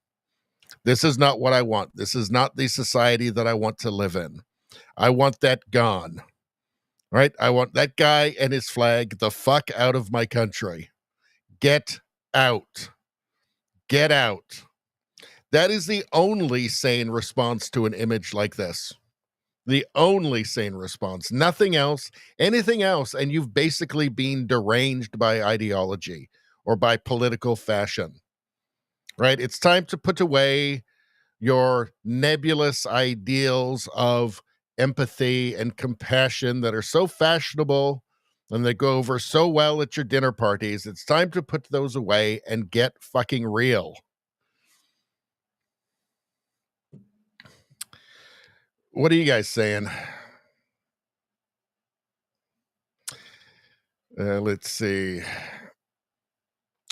This is not what I want. This is not the society that I want to live in. I want that gone. Right? I want that guy and his flag the fuck out of my country. Get out. Get out. That is the only sane response to an image like this. The only sane response. Nothing else, anything else, and you've basically been deranged by ideology or by political fashion. Right? It's time to put away your nebulous ideals of empathy and compassion that are so fashionable and they go over so well at your dinner parties. It's time to put those away and get fucking real. What are you guys saying? Let's see.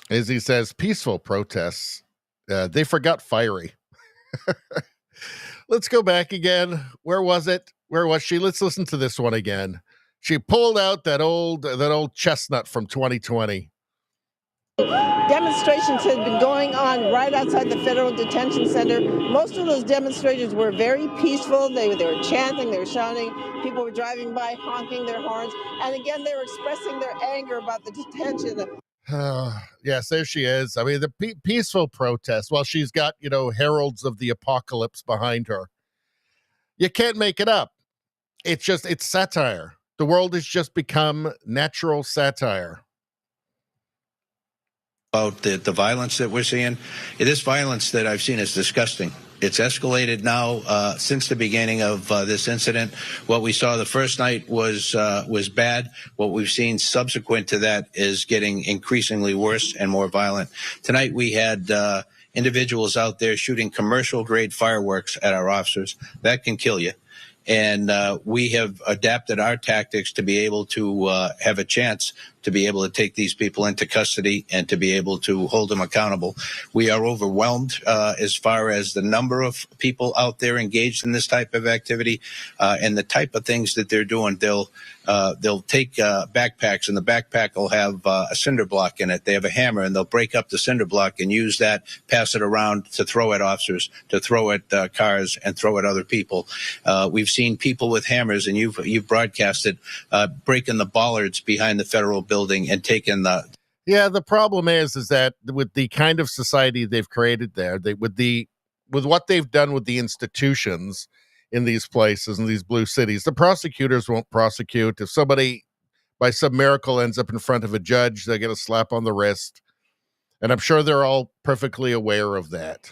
Izzy says, peaceful protests. They forgot fiery. Let's go back again. Where was it? Where was she? Let's listen to this one again. She pulled out that old chestnut from 2020. Demonstrations had been going on right outside the Federal Detention Center. Most of those demonstrators were very peaceful. They were chanting, they were shouting. People were driving by, honking their horns. And again, they were expressing their anger about the detention. Yes, there she is. I mean, the peaceful protest. Well, she's got, heralds of the apocalypse behind her. You can't make it up. It's satire. The world has just become natural satire. About the violence that we're seeing. This violence that I've seen is disgusting. It's escalated now since the beginning of this incident. What we saw the first night was bad. What we've seen subsequent to that is getting increasingly worse and more violent. Tonight we had individuals out there shooting commercial-grade fireworks at our officers. That can kill you. And we have adapted our tactics to be able to have a chance to be able to take these people into custody and to be able to hold them accountable. We are overwhelmed as far as the number of people out there engaged in this type of activity and the type of things that they're doing. They'll take backpacks, and the backpack will have a cinder block in it. They have a hammer, and they'll break up the cinder block and use that, pass it around to throw at officers, to throw at cars, and throw at other people. We've seen people with hammers, and you've broadcasted breaking the bollards behind the federal building and taking the. Yeah, the problem is that with the kind of society they've created there, with what they've done with the institutions in these places, in these blue cities, the prosecutors won't prosecute. If somebody by some miracle ends up in front of a judge, they get a slap on the wrist. And I'm sure they're all perfectly aware of that.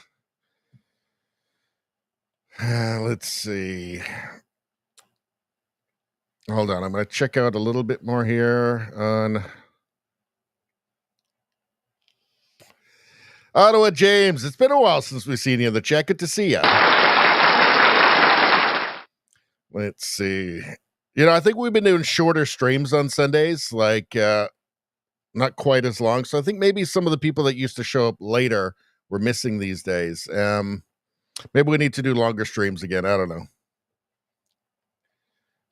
Let's see. Hold on. I'm going to check out a little bit more here on Ottawa James. It's been a while since we've seen you in the chat. Good to see you. Let's see. I think we've been doing shorter streams on Sundays, like not quite as long. So I think maybe some of the people that used to show up later were missing these days. Maybe we need to do longer streams again. I don't know.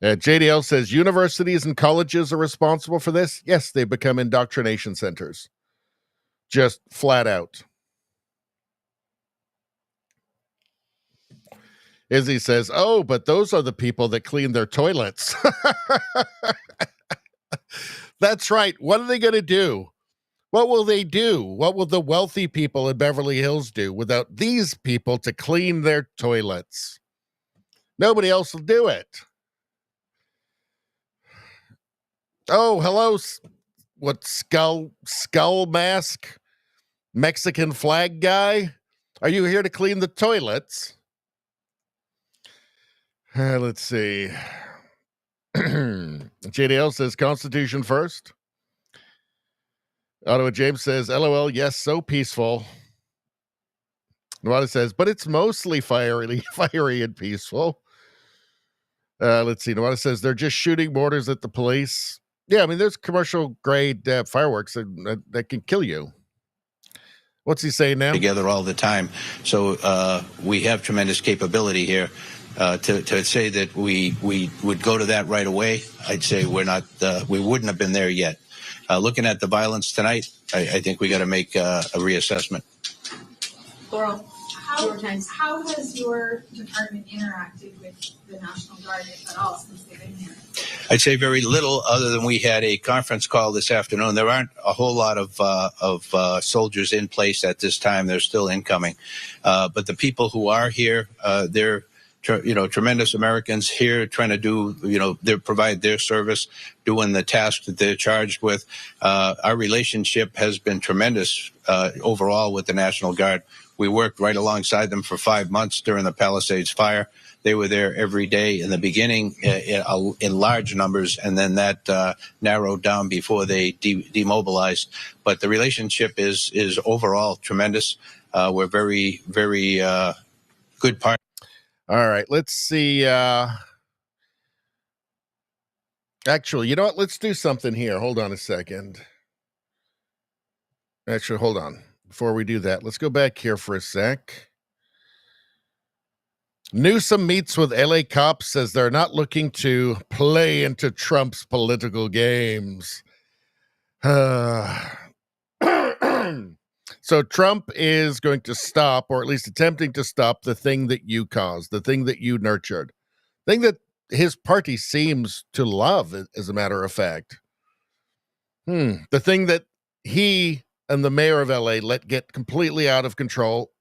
JDL says universities and colleges are responsible for this. Yes, they've become indoctrination centers. Just flat out. Izzy says, oh, but those are the people that clean their toilets. That's right. What are they going to do? What will they do? What will the wealthy people in Beverly Hills do without these people to clean their toilets? Nobody else will do it. Oh, hello. What skull mask? Mexican flag guy? Are you here to clean the toilets? Let's see. JDL says Constitution first. Ottawa James says, LOL, yes, so peaceful. Nawada says, but it's mostly fiery and peaceful. Let's see. Nawada says, they're just shooting mortars at the police. Yeah, I mean, there's commercial grade fireworks that can kill you. What's he saying now? Together all the time. So we have tremendous capability here. To say that we would go to that right away, I'd say we wouldn't have been there yet. Looking at the violence tonight, I think we got to make a reassessment. Laurel, how has your department interacted with the National Guard, if at all, since they've been here? I'd say very little, other than we had a conference call this afternoon. There aren't a whole lot of soldiers in place at this time. They're still incoming. But the people who are here, they're tremendous Americans here trying to do, they provide their service, doing the task that they're charged with. Our relationship has been tremendous overall with the National Guard. We worked right alongside them for 5 months during the Palisades fire. They were there every day in the beginning in large numbers, and then that narrowed down before they demobilized. But the relationship is overall tremendous. We're very, very good partners. All right, let's see. Actually, you know what? Let's do something here. Hold on a second. Actually, hold on. Before we do that, let's go back here for a sec. Newsom meets with LA cops, says they're not looking to play into Trump's political games. So Trump is going to stop, or at least attempting to stop, the thing that you caused, the thing that you nurtured, the thing that his party seems to love, as a matter of fact. The thing that he and the mayor of LA let get completely out of control,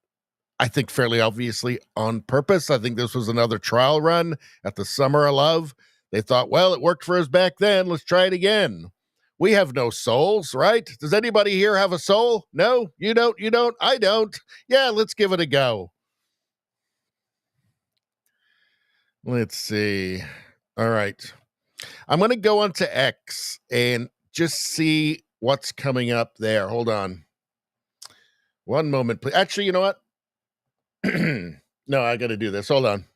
I think fairly obviously on purpose. I think this was another trial run at the Summer of Love. They thought, well, it worked for us back then. Let's try it again. We have no souls, right? Does anybody here have a soul? No, you don't, I don't. Yeah, let's give it a go. Let's see. All right. I'm going to go on to X and just see what's coming up there. Hold on. One moment, please. Actually, you know what? No, I got to do this. Hold on.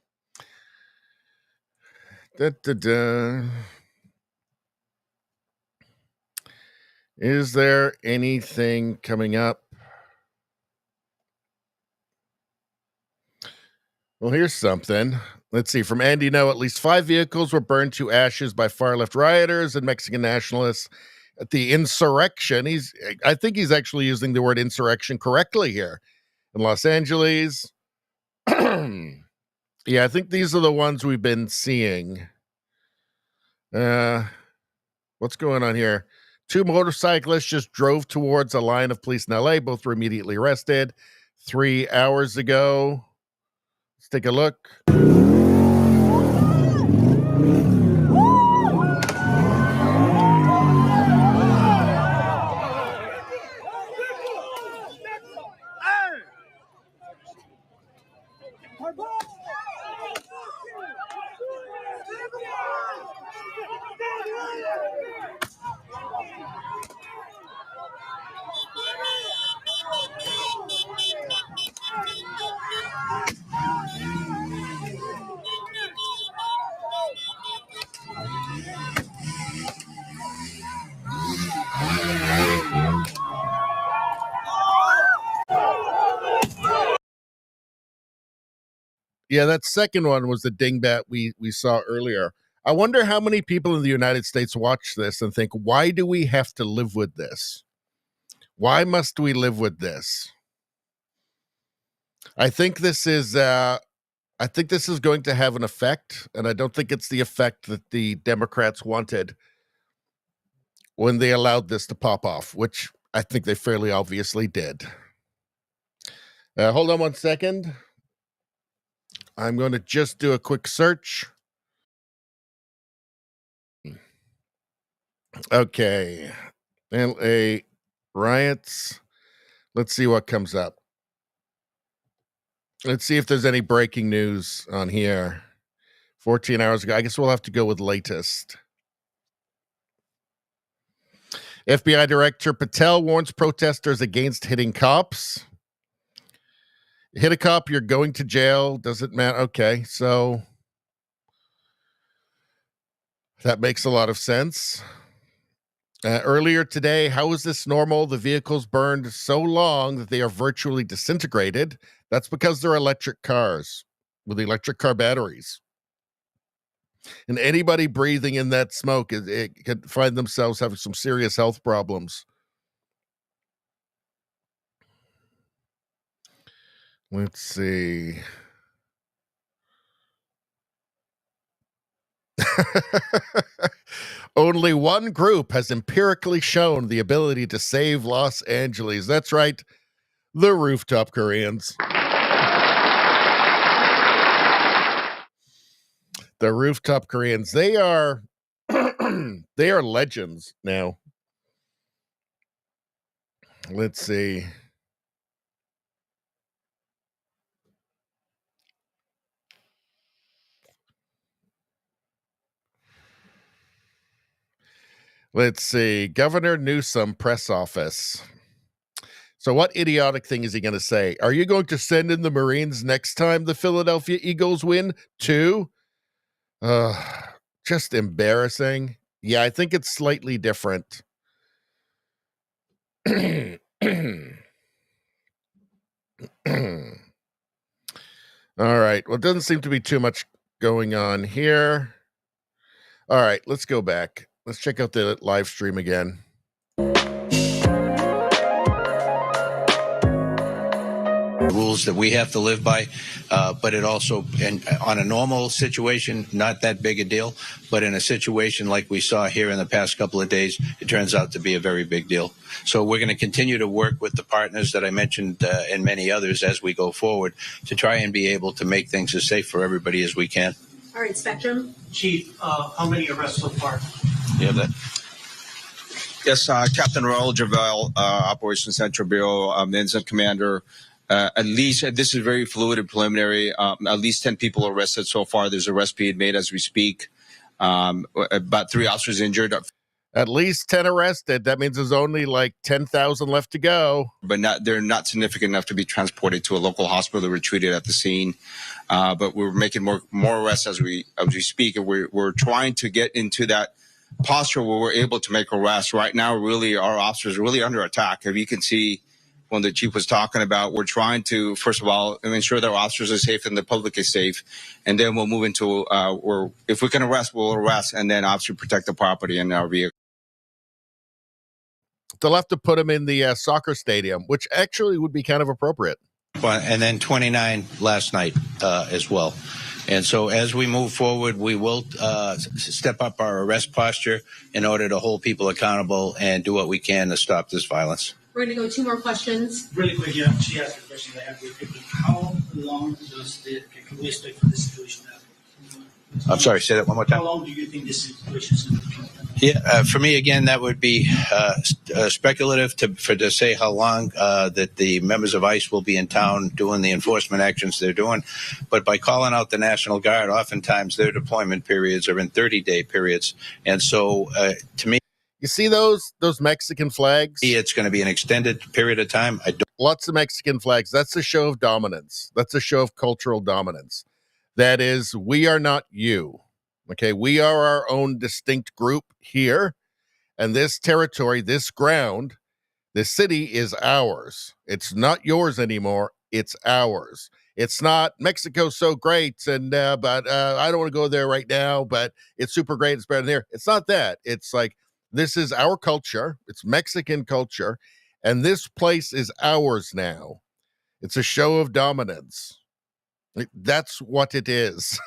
Is there anything coming up? Well, here's something. Let's see. From Andy No, at least 5 vehicles were burned to ashes by far-left rioters and Mexican nationalists at the insurrection. I think he's actually using the word insurrection correctly here. In Los Angeles. Yeah, I think these are the ones we've been seeing. What's going on here? 2 motorcyclists just drove towards a line of police in LA. Both were immediately arrested 3 hours ago. Let's take a look. Yeah, that second one was the dingbat we saw earlier. I wonder how many people in the United States watch this and think, why do we have to live with this? Why must we live with this? I think this is going to have an effect, and I don't think it's the effect that the Democrats wanted when they allowed this to pop off, which I think they fairly obviously did. Hold on one second. I'm going to just do a quick search. Okay. LA riots. Let's see what comes up. Let's see if there's any breaking news on here. 14 hours ago. I guess we'll have to go with latest. FBI Director Patel warns protesters against hitting cops. Hit a cop, you're going to jail. Doesn't matter. Okay, so that makes a lot of sense. Earlier today, how is this normal? The vehicles burned so long that they are virtually disintegrated. That's because they're electric cars with electric car batteries. And anybody breathing in that smoke, it could find themselves having some serious health problems. Let's see. Only one group has empirically shown the ability to save Los Angeles. That's right, the Rooftop Koreans. The Rooftop Koreans, they are they are legends now. Let's see. Let's see. Governor Newsom press office. So what idiotic thing is he going to say? Are you going to send in the Marines next time the Philadelphia Eagles win too? Just embarrassing. Yeah, I think it's slightly different. All right. Well, it doesn't seem to be too much going on here. All right, let's go back. Let's check out the live stream again. Rules that we have to live by, but it also, and on a normal situation, not that big a deal, but in a situation like we saw here in the past couple of days, it turns out to be a very big deal. So we're going to continue to work with the partners that I mentioned and many others as we go forward to try and be able to make things as safe for everybody as we can. All right, Spectrum. Chief, how many arrests so far? You have that? Yes, Captain Raul Javel, Operations Central Bureau, Incident Commander. At least, this is very fluid and preliminary, at least 10 people arrested so far. There's arrests being made as we speak. About 3 officers injured. At least 10 arrested. That means there's only like 10,000 left to go. But they're not significant enough to be transported to a local hospital. They were treated at the scene. But we're making more arrests as we speak. And we're trying to get into that posture where we're able to make arrests. Right now, really, our officers are really under attack. If you can see when the chief was talking about, we're trying to, first of all, ensure that our officers are safe and the public is safe. And then we'll move into, if we can arrest, we'll arrest, and then obviously protect the property in our vehicle. They'll have to put them in the soccer stadium, which actually would be kind of appropriate. And then 29 last night as well. And so as we move forward, we will step up our arrest posture in order to hold people accountable and do what we can to stop this violence. We're going to go 2 more questions. Really quick, yeah, she asked a question I have really quickly. How long can we expect for this situation to happen? I'm sorry, say that one more time. How long do you think this situation is going to be? Yeah, for me, again, that would be speculative to say how long that the members of ICE will be in town doing the enforcement actions they're doing. But by calling out the National Guard, oftentimes their deployment periods are in 30-day periods. And so, to me, you see those Mexican flags? It's going to be an extended period of time. Lots of Mexican flags. That's a show of dominance. That's a show of cultural dominance. That is, we are not you. Okay, we are our own distinct group here, and this territory, this ground, this city is ours. It's not yours anymore. It's ours. It's not Mexico's so great, and but I don't want to go there right now, but it's super great. It's better than here. It's not that. It's like, this is our culture. It's Mexican culture, and this place is ours now. It's a show of dominance. That's what it is.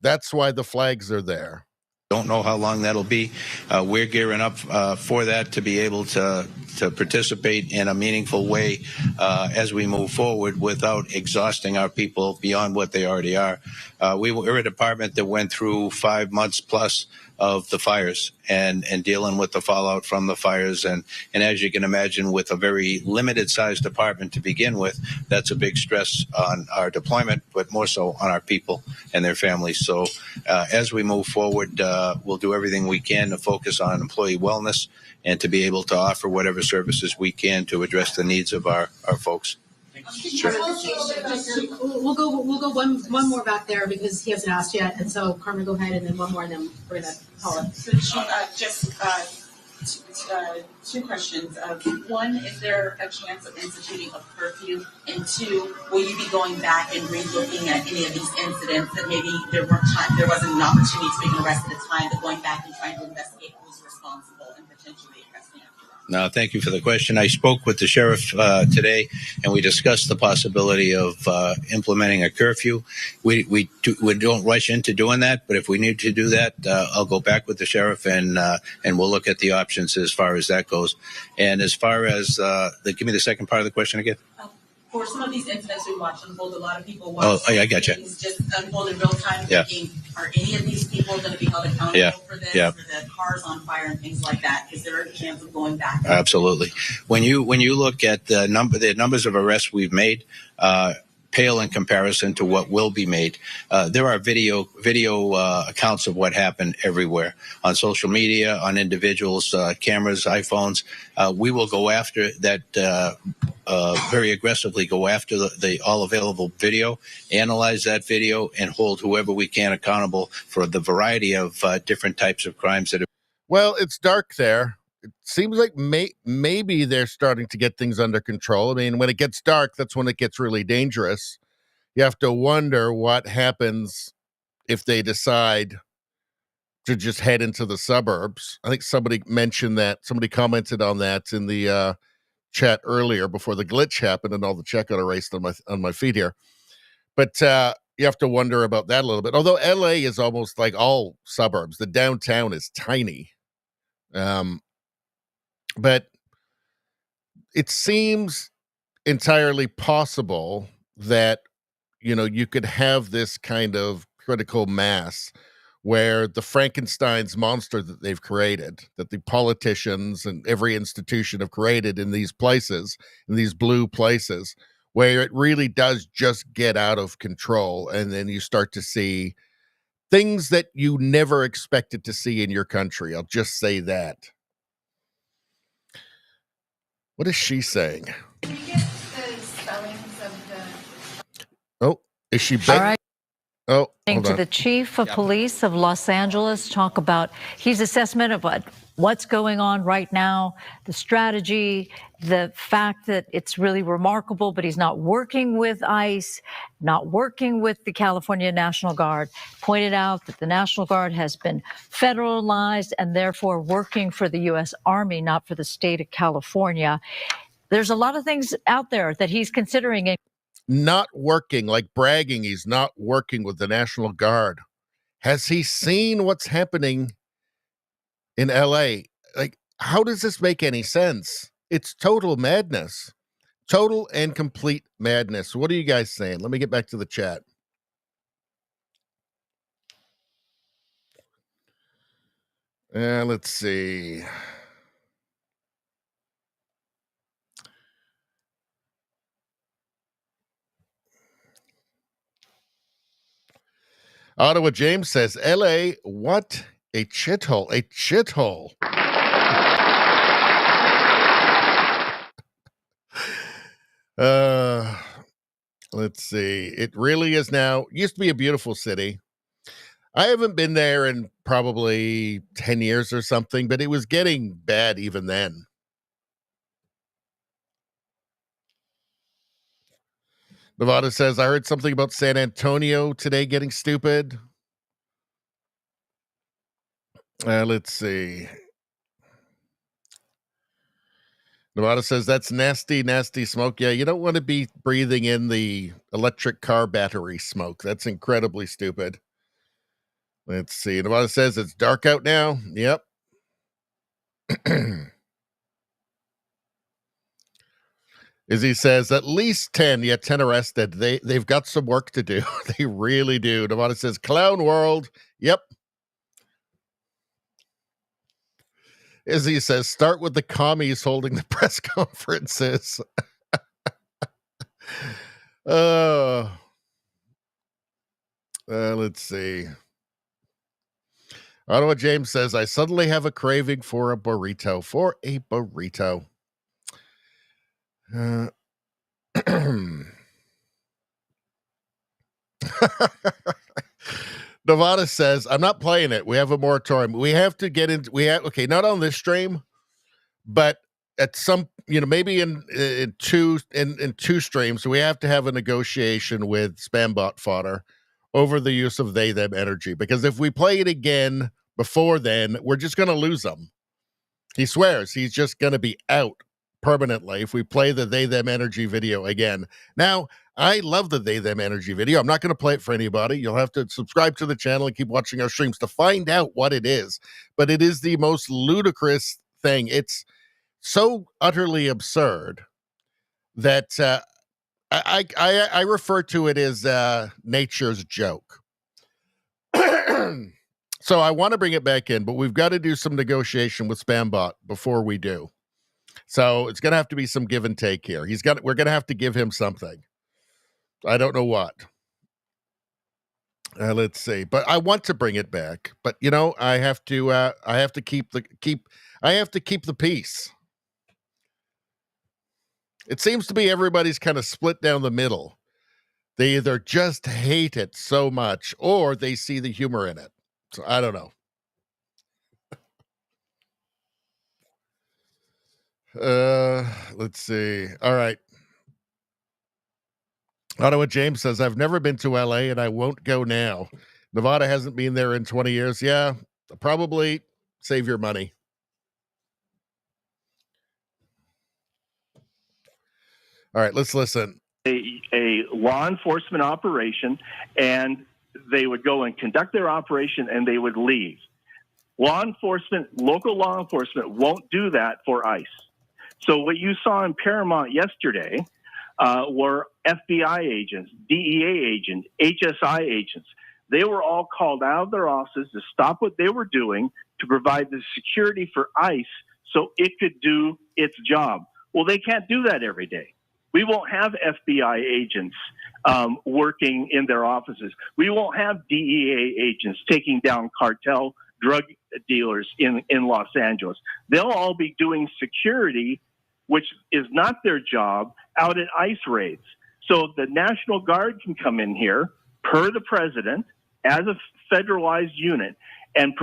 That's why the flags are there. Don't know how long that'll be. We're gearing up for that to be able to participate in a meaningful way as we move forward without exhausting our people beyond what they already are. We're a department that went through 5 months plus of the fires, and dealing with the fallout from the fires. And as you can imagine, with a very limited sized department to begin with, that's a big stress on our deployment, but more so on our people and their families. So as we move forward, we'll do everything we can to focus on employee wellness and to be able to offer whatever services we can to address the needs of our folks. Sure. We'll go one more back there because he hasn't asked yet, and so Carmen, go ahead, and then one more, and then we're gonna call it. So two questions. One, is there a chance of instituting a curfew? And two, will you be going back and re-looking at any of these incidents that maybe there wasn't an opportunity to make an arrest at the time, but going back and trying to investigate who's responsible and potentially arresting after that? No, thank you for the question. I spoke with the sheriff today, and we discussed the possibility of implementing a curfew. We don't rush into doing that, but if we need to do that, I'll go back with the sheriff and we'll look at the options as far as that goes. And as far as give me the second part of the question again. For some of these incidents we watch unfold, a lot of people watch I got you. things just unfold in real time. Yeah. Thinking, are any of these people going to be held accountable for this, for the cars on fire and things like that? Is there a chance of going back? Absolutely. When you look at the numbers of arrests we've made, pale in comparison to what will be made. There are video accounts of what happened everywhere on social media, on individuals, cameras, iPhones. We will go after that. Very aggressively go after the all available video, analyze that video, and hold whoever we can accountable for the variety of different types of crimes that have. Well, it's dark there. It seems like maybe they're starting to get things under control. I mean, when it gets dark, that's when it gets really dangerous. You have to wonder what happens if they decide to just head into the suburbs. I think somebody mentioned that. Somebody commented on that in the chat earlier before the glitch happened and all the chat got erased on my feed here. But you have to wonder about that a little bit. Although LA is almost like all suburbs. The downtown is tiny. But it seems entirely possible that, you could have this kind of critical mass where the Frankenstein's monster that they've created, that the politicians and every institution have created in these places, in these blue places, where it really does just get out of control. And then you start to see things that you never expected to see in your country. I'll just say that. What is she saying? Can you get the spellings of the... Oh, is she back? All right. Oh, hold to on. the chief of police of Los Angeles, talk about his assessment of what's going on right now, the strategy, the fact that it's really remarkable, but he's not working with ICE, not working with the California National Guard, pointed out that the National Guard has been federalized and therefore working for the U.S. Army, not for the state of California. There's a lot of things out there that he's considering. Not working, like bragging he's not working with the National Guard. Has he seen what's happening in LA? Like, how does this make any sense? It's total madness. Total and complete madness. What are you guys saying? Let me get back to the chat. Let's see. Ottawa James says, LA, what a shithole. A shithole. Let's see. It really is now. Used to be a beautiful city. I haven't been there in probably 10 years or something, but it was getting bad even then. Nevada says, I heard something about San Antonio today getting stupid. Let's see. Nevada says, that's nasty, nasty smoke. Yeah, you don't want to be breathing in the electric car battery smoke. That's incredibly stupid. Let's see. Nevada says, it's dark out now. Yep. Izzy says, at least 10, 10 arrested. They've got some work to do. They really do. Nevada says, clown world. Yep. As he says, start with the commies holding the press conferences. Let's see. Ottawa James says, I suddenly have a craving for a burrito. Nevada says, I'm not playing it. We have a moratorium. We have to get into, okay, not on this stream, but at some, maybe in two streams, we have to have a negotiation with Spambot Fodder over the use of they, them energy. Because if we play it again before then, we're just going to lose them. He swears he's just going to be out permanently if we play the they, them energy video again. Now, I love the they, them energy video. I'm not going to play it for anybody. You'll have to subscribe to the channel and keep watching our streams to find out what it is. But it is the most ludicrous thing. It's so utterly absurd that I refer to it as nature's joke. So I want to bring it back in, but we've got to do some negotiation with Spambot before we do. So it's going to have to be some give and take here. We're going to have to give him something. I don't know what. Let's see. But I want to bring it back. But I have to keep the peace. It seems to be everybody's kind of split down the middle. They either just hate it so much or they see the humor in it. So I don't know. Let's see. All right. Ottawa James says, I've never been to LA and I won't go now. Nevada hasn't been there in 20 years. Yeah, probably save your money. All right, let's listen. A law enforcement operation, and they would go and conduct their operation and they would leave. Local law enforcement won't do that for ICE. So what you saw in Paramount yesterday were FBI agents, DEA agents, HSI agents. They were all called out of their offices to stop what they were doing to provide the security for ICE so it could do its job. Well, they can't do that every day. We won't have FBI agents working in their offices. We won't have DEA agents taking down cartel drug dealers in Los Angeles. They'll all be doing security, which is not their job, out at ICE raids. So the National Guard can come in here, per the president, as a federalized unit, and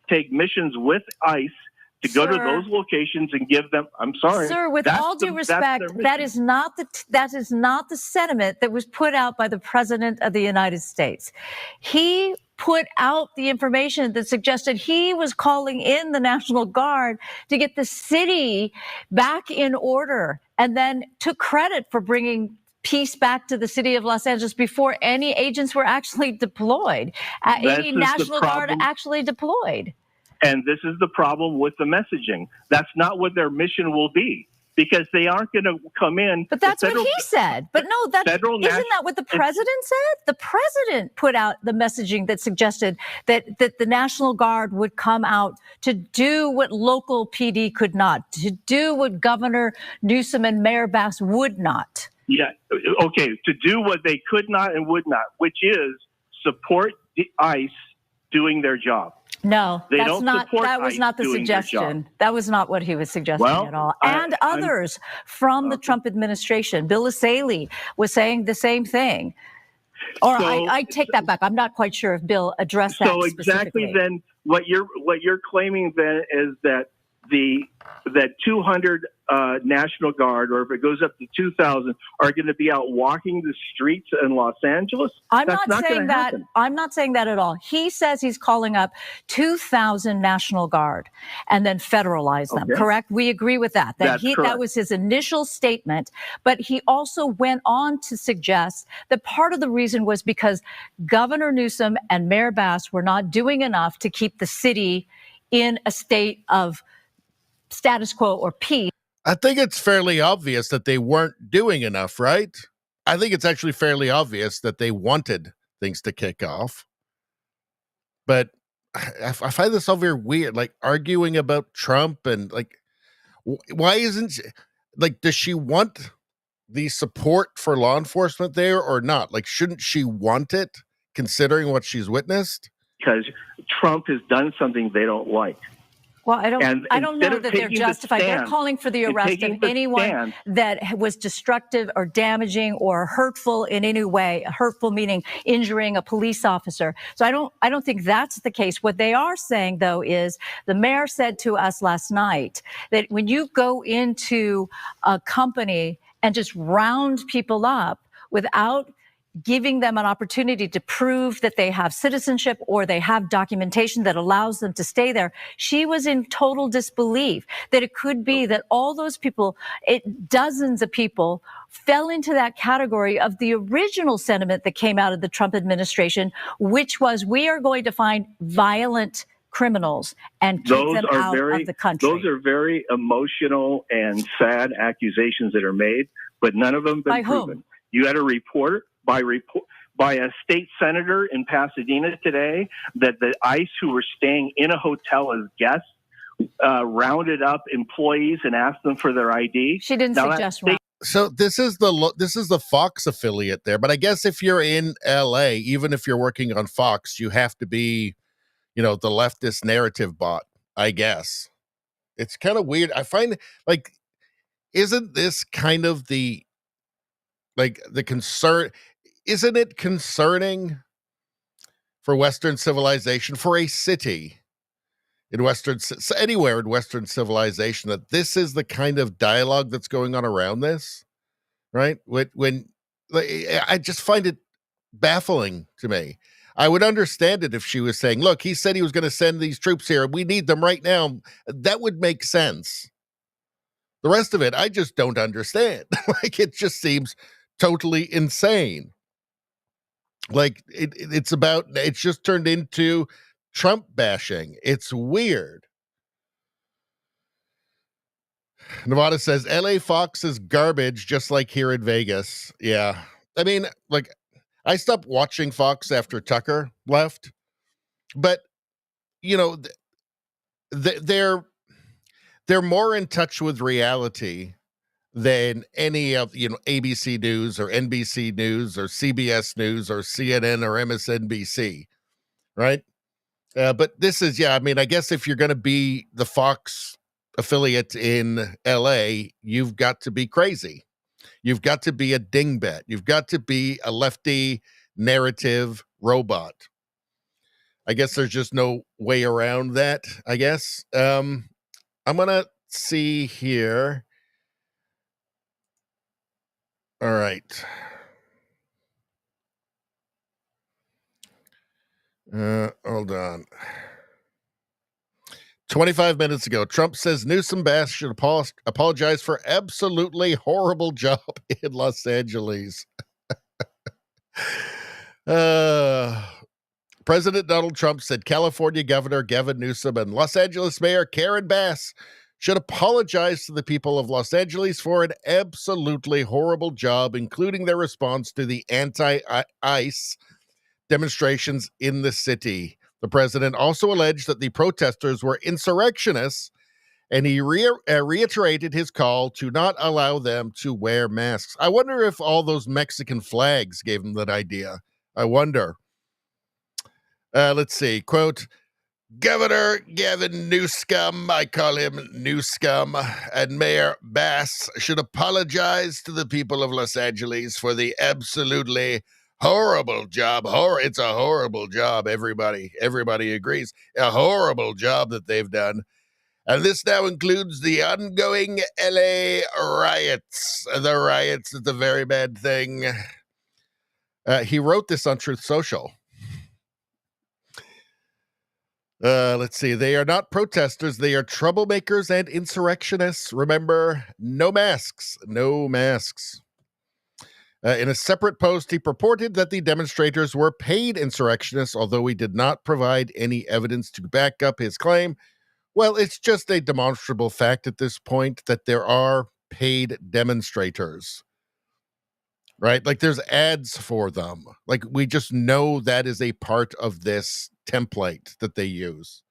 take missions with ICE to go to those locations and give them. I'm sorry, sir. With all due respect, that is not the sentiment that was put out by the president of the United States. He put out the information that suggested he was calling in the National Guard to get the city back in order, and then took credit for bringing peace back to the city of Los Angeles before any agents were actually deployed, any National Guard actually deployed. And this is the problem with the messaging. That's not what their mission will be, because they aren't going to come in. But that's what he said. But no, isn't that what the president said? The president put out the messaging that suggested that the National Guard would come out to do what local PD could not, to do what Governor Newsom and Mayor Bass would not. Yeah, okay, to do what they could not and would not, which is support the ICE doing their job. No, that was not the suggestion. That was not what he was suggesting at all. And others from the Trump administration. Bill Asaley was saying the same thing. Or I take that back. I'm not quite sure if Bill addressed that specifically. So exactly then what you're claiming then is that that 200 National Guard, or if it goes up to 2,000, are going to be out walking the streets in Los Angeles? I'm not saying that. I'm not saying that at all. He says he's calling up 2,000 National Guard and then federalize them. Okay. Correct? We agree with that. That was his initial statement. But he also went on to suggest that part of the reason was because Governor Newsom and Mayor Bass were not doing enough to keep the city in a state of status quo or peace. I think it's fairly obvious that they weren't doing enough, right? I think it's actually fairly obvious that they wanted things to kick off. But I find this all very weird, like arguing about Trump and like, why isn't she, like, does she want the support for law enforcement there or not? Like, shouldn't she want it considering what she's witnessed? Because Trump has done something they don't like. Well, I don't instead know of that they're taking the justified. They're stand calling for the and arrest of taking the anyone stand- that was destructive or damaging or hurtful in any way. Hurtful meaning injuring a police officer. So I don't think that's the case. What they are saying, though, is the mayor said to us last night that when you go into a company and just round people up without giving them an opportunity to prove that they have citizenship or they have documentation that allows them to stay there. She was in total disbelief that it could be that all those people, dozens of people, fell into that category of the original sentiment that came out of the Trump administration, which was we are going to find violent criminals and kick them out of the country. Those are very emotional and sad accusations that are made, but none of them have been By whom? proven. You had a report by a state senator in Pasadena today that the ICE who were staying in a hotel as guests rounded up employees and asked them for their ID. She didn't suggest round. So this is the Fox affiliate there, but I guess if you're in LA, even if you're working on Fox, you have to be, the leftist narrative bot, I guess. It's kind of weird. I find, like, isn't this kind of the concern? Isn't it concerning for Western civilization, for a city in anywhere in Western civilization, that this is the kind of dialogue that's going on around this, right? When I just find it baffling to me. I would understand it if she was saying, look, he said he was going to send these troops here. We need them right now. That would make sense. The rest of it, I just don't understand. Like, it just seems totally insane. Like, it's just turned into Trump bashing. It's weird. Nevada says LA Fox is garbage, just like here in Vegas. Yeah. I mean, like, I stopped watching Fox after Tucker left, but they're more in touch with reality than any of ABC News or NBC News or CBS News or CNN or MSNBC, right? But this is, I mean, I guess if you're going to be the Fox affiliate in LA, you've got to be crazy. You've got to be a dingbat. You've got to be a lefty narrative robot. I guess there's just no way around that, I guess. I'm going to see here. All right. Hold on. 25 minutes ago, Trump says Newsom Bass should apologize for absolutely horrible job in Los Angeles. President Donald Trump said California Governor Gavin Newsom and Los Angeles Mayor Karen Bass should apologize to the people of Los Angeles for an absolutely horrible job, including their response to the anti-ICE demonstrations in the city. The president also alleged that the protesters were insurrectionists, and he reiterated his call to not allow them to wear masks. I wonder if all those Mexican flags gave him that idea. I wonder. Let's see. Quote, Governor Gavin Newsom, I call him Newscum, and Mayor Bass should apologize to the people of Los Angeles for the absolutely horrible job. It's a horrible job, everybody. Everybody agrees. A horrible job that they've done. And this now includes the ongoing LA riots. The riots is a very bad thing. He wrote this on Truth Social. Let's see. They are not protesters. They are troublemakers and insurrectionists. Remember, no masks. No masks. In a separate post, he purported that the demonstrators were paid insurrectionists, although he did not provide any evidence to back up his claim. Well, it's just a demonstrable fact at this point that there are paid demonstrators. right? Like there's ads for them. Like we just know that is a part of this template that they use.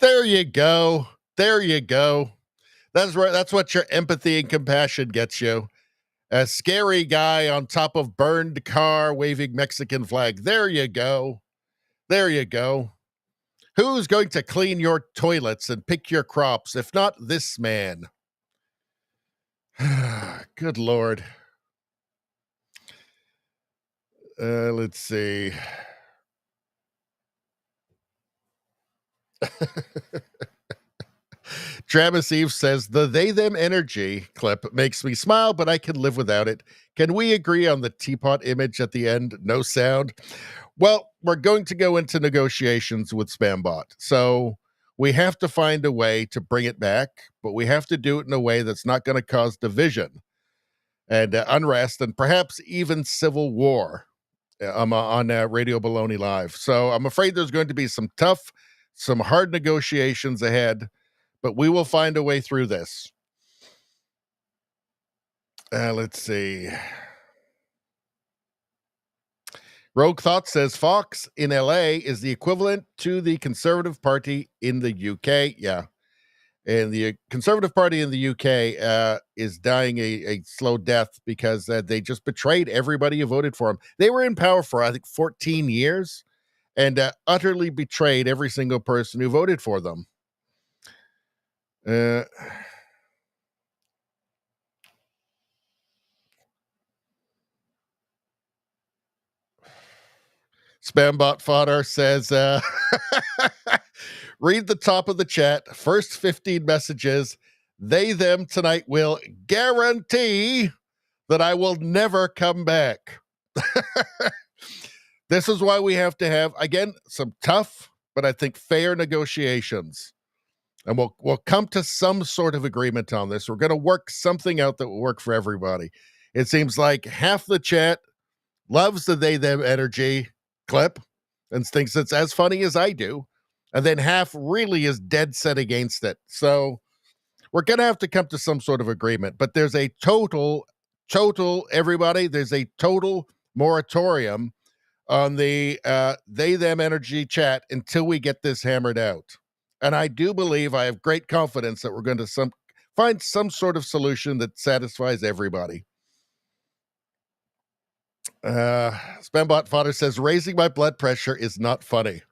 There you go. There you go. That's right. That's what your empathy and compassion gets you. A scary guy on top of burned car waving Mexican flag. There you go. There you go. Who's going to clean your toilets and pick your crops if not this man? Good Lord. Let's see. Travis Eve says, the they-them energy clip makes me smile, but I can live without it. Can we agree on the teapot image at the end? No sound. Well, we're going to go into negotiations with Spambot. So we have to find a way to bring it back, but we have to do it in a way that's not going to cause division and unrest and perhaps even civil war. I'm on Radio Baloney Live. So I'm afraid there's going to be some hard negotiations ahead, but we will find a way through this. Let's see. Rogue Thought says Fox in LA is the equivalent to the Conservative Party in the UK. Yeah. And the Conservative Party in the UK is dying a slow death because they just betrayed everybody who voted for them. They were in power for, I think, 14 years and utterly betrayed every single person who voted for them. Spambot Fodder says, read the top of the chat. First 15 messages. They, them tonight will guarantee that I will never come back. This is why we have to have, again, some tough, but I think fair negotiations. And we'll come to some sort of agreement on this. We're going to work something out that will work for everybody. It seems like half the chat loves the they, them energy clip and thinks it's as funny as I do. And then half really is dead set against it. So we're going to have to come to some sort of agreement. But there's a total, everybody, there's a total moratorium on the they, them energy chat until we get this hammered out. And I do believe, I have great confidence that we're going to find some sort of solution that satisfies everybody. Spambot Fodder says, raising my blood pressure is not funny.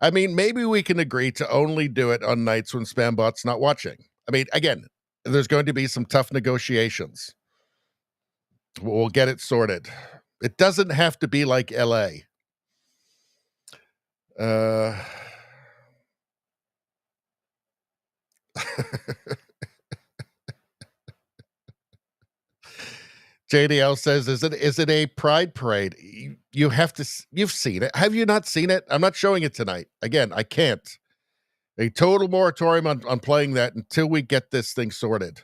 I mean, maybe we can agree to only do it on nights when Spambot's not watching. I mean, again, there's going to be some tough negotiations. We'll get it sorted. It doesn't have to be like LA. JDL says, is it a pride parade? You've seen it. Have you not seen it? I'm not showing it tonight. Again, I can't. A total moratorium on playing that until we get this thing sorted.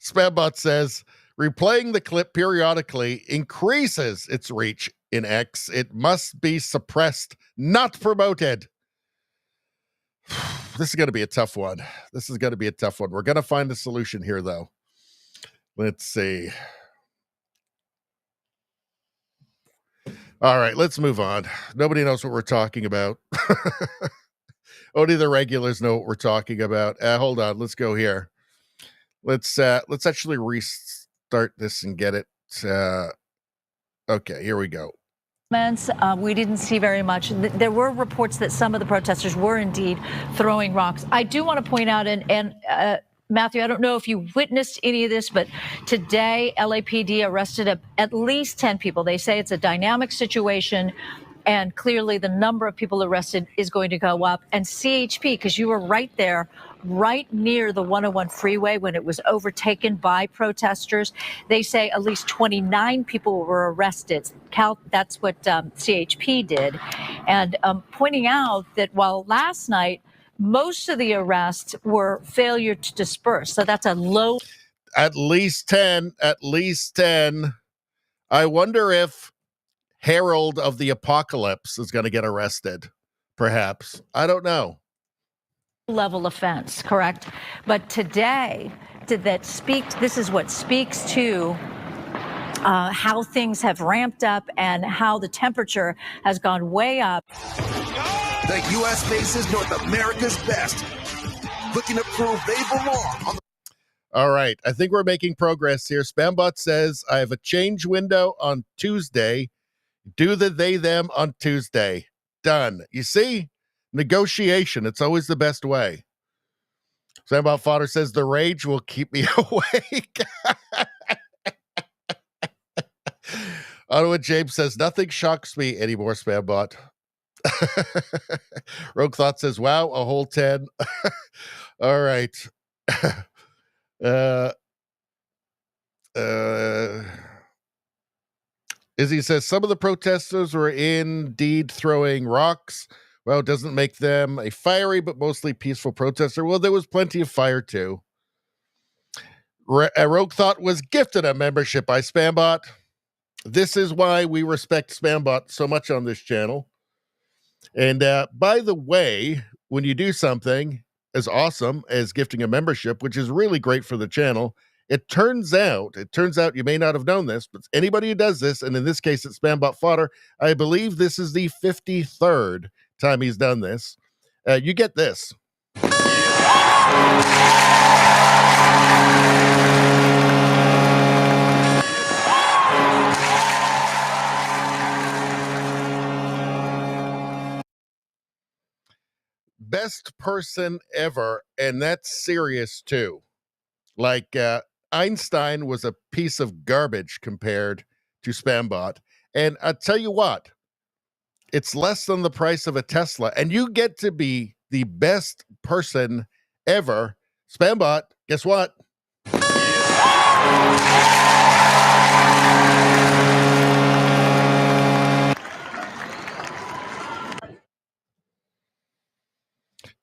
Spambot says, replaying the clip periodically increases its reach in X. It must be suppressed, not promoted. This is going to be a tough one. We're going to find a solution here, though. Let's see. All right, let's move on. Nobody knows what we're talking about. Only the regulars know what we're talking about. Hold on. Let's go here. Let's actually restart this and get it. Okay, here we go. We didn't see very much. There were reports that some of the protesters were indeed throwing rocks. I do want to point out, and Matthew, I don't know if you witnessed any of this, but today LAPD arrested at least 10 people. They say it's a dynamic situation, and clearly the number of people arrested is going to go up. And CHP, because you were right there, right near the 101 freeway when it was overtaken by protesters, they say at least 29 people were arrested. That's what CHP did. And pointing out that while last night, most of the arrests were failure to disperse. So that's a low. At least 10. I wonder if herald of the apocalypse is going to get arrested. Perhaps. I don't know. Level offense, correct? But today, this is what speaks to how things have ramped up and how the temperature has gone way up. The U.S. faces North America's best, looking to prove they belong. All right. I think we're making progress here. Spambot says, I have a change window on Tuesday. Do the they, them on Tuesday. Done. You see? Negotiation. It's always the best way. Spambot Fodder says, the rage will keep me awake. Ottawa James says, nothing shocks me anymore, Spambot. Rogue Thought says, wow, a whole 10. All right. Izzy says, some of the protesters were indeed throwing rocks. Well, it doesn't make them a fiery but mostly peaceful protester. Well, there was plenty of fire, too. Rogue Thought was gifted a membership by Spambot. This is why we respect Spambot so much on this channel. And by the way, when you do something as awesome as gifting a membership, which is really great for the channel, it turns out you may not have known this, but anybody who does this, and in this case it's Spambot Fodder, I believe this is the 53rd time he's done this. You get this. Best person ever, and that's serious too. Like Einstein was a piece of garbage compared to Spambot, and I tell you what, it's less than the price of a Tesla, and you get to be the best person ever. Spambot, guess what?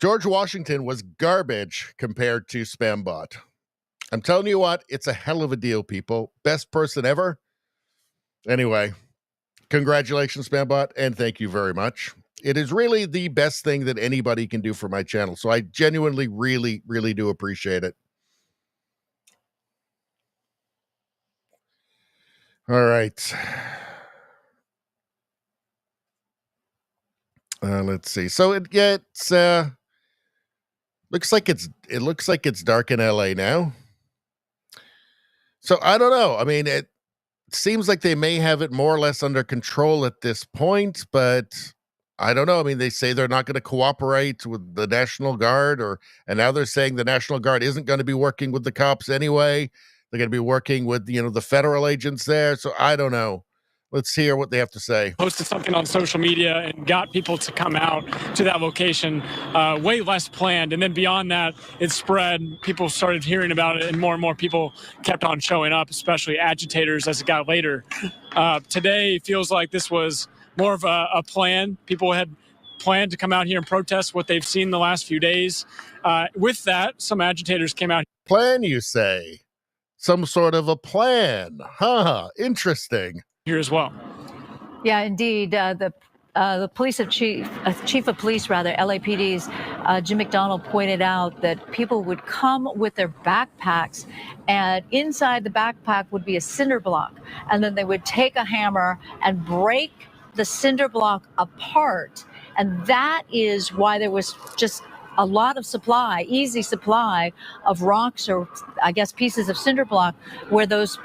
George Washington was garbage compared to Spambot. I'm telling you what, it's a hell of a deal, people. Best person ever. Anyway, congratulations, Spambot, and thank you very much. It is really the best thing that anybody can do for my channel, so I genuinely, really, really do appreciate it. All right. Let's see. So it gets looks like it's dark in LA now. So I don't know. I mean, it seems like they may have it more or less under control at this point, but I don't know. I mean, they say they're not going to cooperate with the National Guard, and now they're saying the National Guard isn't going to be working with the cops anyway. They're going to be working with, the federal agents there. So I don't know. Let's hear what they have to say. Posted something on social media and got people to come out to that location, way less planned. And then beyond that, it spread. People started hearing about it, and more people kept on showing up, especially agitators as it got later. Today feels like this was more of a plan. People had planned to come out here and protest what they've seen the last few days. With that, some agitators came out. Plan, you say? Some sort of a plan. Huh, interesting. Here as well. Yeah, indeed. The chief of police, LAPD's Jim McDonald pointed out that people would come with their backpacks, and inside the backpack would be a cinder block, and then they would take a hammer and break the cinder block apart, and that is why there was just a lot of easy supply of rocks, or I guess pieces of cinder block, where those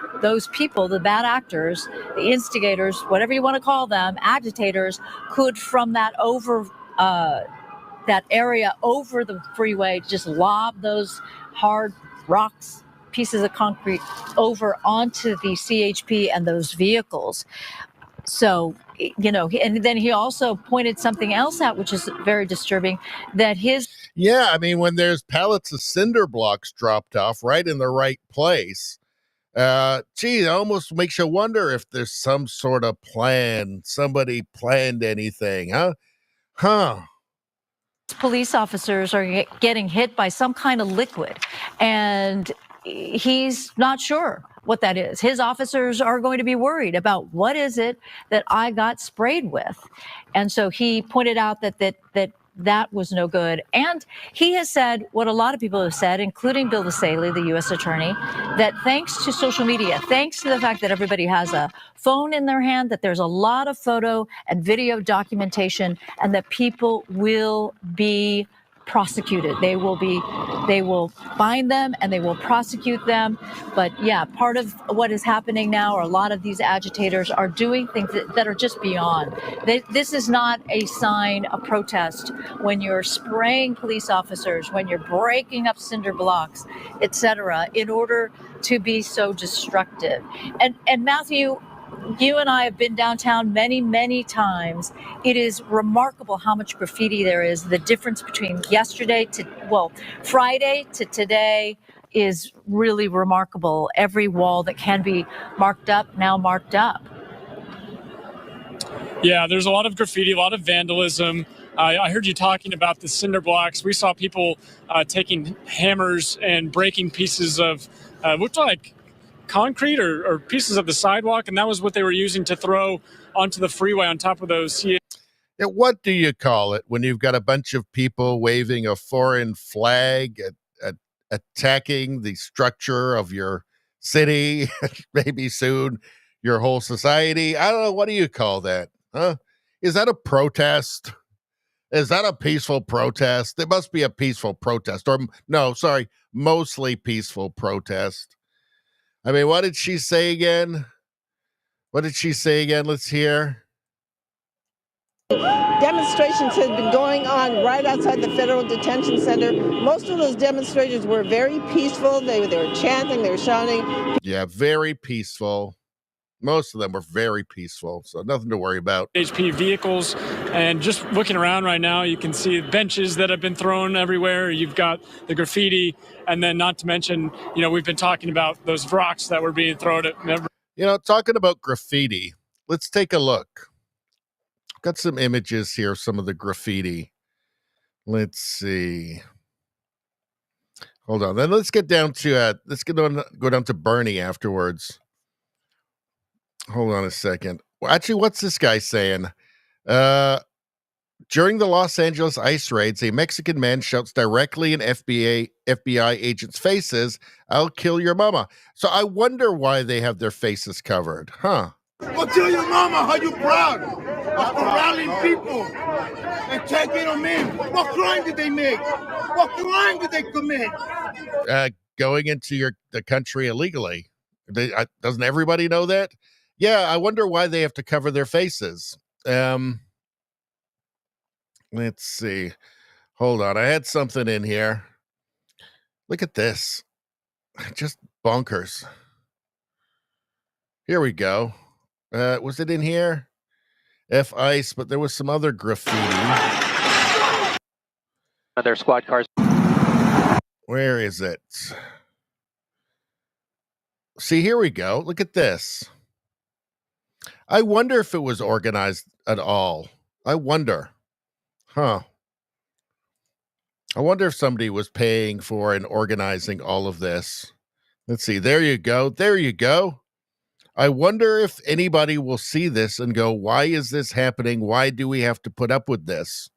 people, the bad actors, the instigators, whatever you want to call them, agitators, could from that area over the freeway just lob those hard rocks, pieces of concrete over onto the CHP and those vehicles. So, and then he also pointed something else out, which is very disturbing, that Yeah, I mean, when there's pallets of cinder blocks dropped off right in the right place, it almost makes you wonder if there's some sort of plan. Somebody planned anything, huh? Police officers are getting hit by some kind of liquid, and he's not sure what that is. His officers are going to be worried about what is it that I got sprayed with. And so he pointed out that was no good. And he has said what a lot of people have said, including Bill Desailly, the U.S. attorney, that thanks to social media, thanks to the fact that everybody has a phone in their hand, that there's a lot of photo and video documentation, and that people will be prosecuted. They will find them and they will prosecute them. But yeah, part of what is happening now, or a lot of these agitators are doing things that are just beyond. This is not a sign of protest when you're spraying police officers, when you're breaking up cinder blocks, etc., in order to be so destructive. And Matthew, you and I have been downtown many, many times. It is remarkable how much graffiti there is. The difference between Friday to today is really remarkable. Every wall that can be marked up, now marked up. Yeah, there's a lot of graffiti, a lot of vandalism. I heard you talking about the cinder blocks. We saw people taking hammers and breaking pieces of, looked like concrete or pieces of the sidewalk, and that was what they were using to throw onto the freeway on top of those. Yeah, what do you call it when you've got a bunch of people waving a foreign flag, attacking the structure of your city, maybe soon your whole society? I don't know. What do you call that? Huh? Is that a protest? Is that a peaceful protest? It must be a peaceful protest. Or no, sorry, mostly peaceful protest. I mean, what did she say again? Let's hear. Demonstrations have been going on right outside the Federal Detention Center. Most of those demonstrators were very peaceful. They were chanting, they were shouting. Yeah, very peaceful. Most of them were very peaceful, so nothing to worry about. HP vehicles, and just looking around right now, you can see benches that have been thrown everywhere. You've got the graffiti, and then not to mention, we've been talking about those rocks that were being thrown at. Talking about graffiti, let's take a look. Got some images here, some of the graffiti. Let's see. Hold on. Then let's get down to go down to Bernie afterwards. Hold on a second. Actually, what's this guy saying? During the Los Angeles ICE raids, a Mexican man shouts directly in FBI agents' faces, "I'll kill your mama." So I wonder why they have their faces covered, huh? Go tell your mama how you proud of corralling people and taking them in. What crime did they make? What crime did they commit? Going into the country illegally. Doesn't everybody know that? Yeah, I wonder why they have to cover their faces. Let's see. Hold on. I had something in here. Look at this. Just bonkers. Here we go. Was it in here? F ICE, but there was some other graffiti. Their squad cars. Where is it? See, here we go. Look at this. I wonder if it was organized at all. I wonder. Huh. I wonder if somebody was paying for and organizing all of this. Let's see. There you go. There you go. I wonder if anybody will see this and go, why is this happening? Why do we have to put up with this?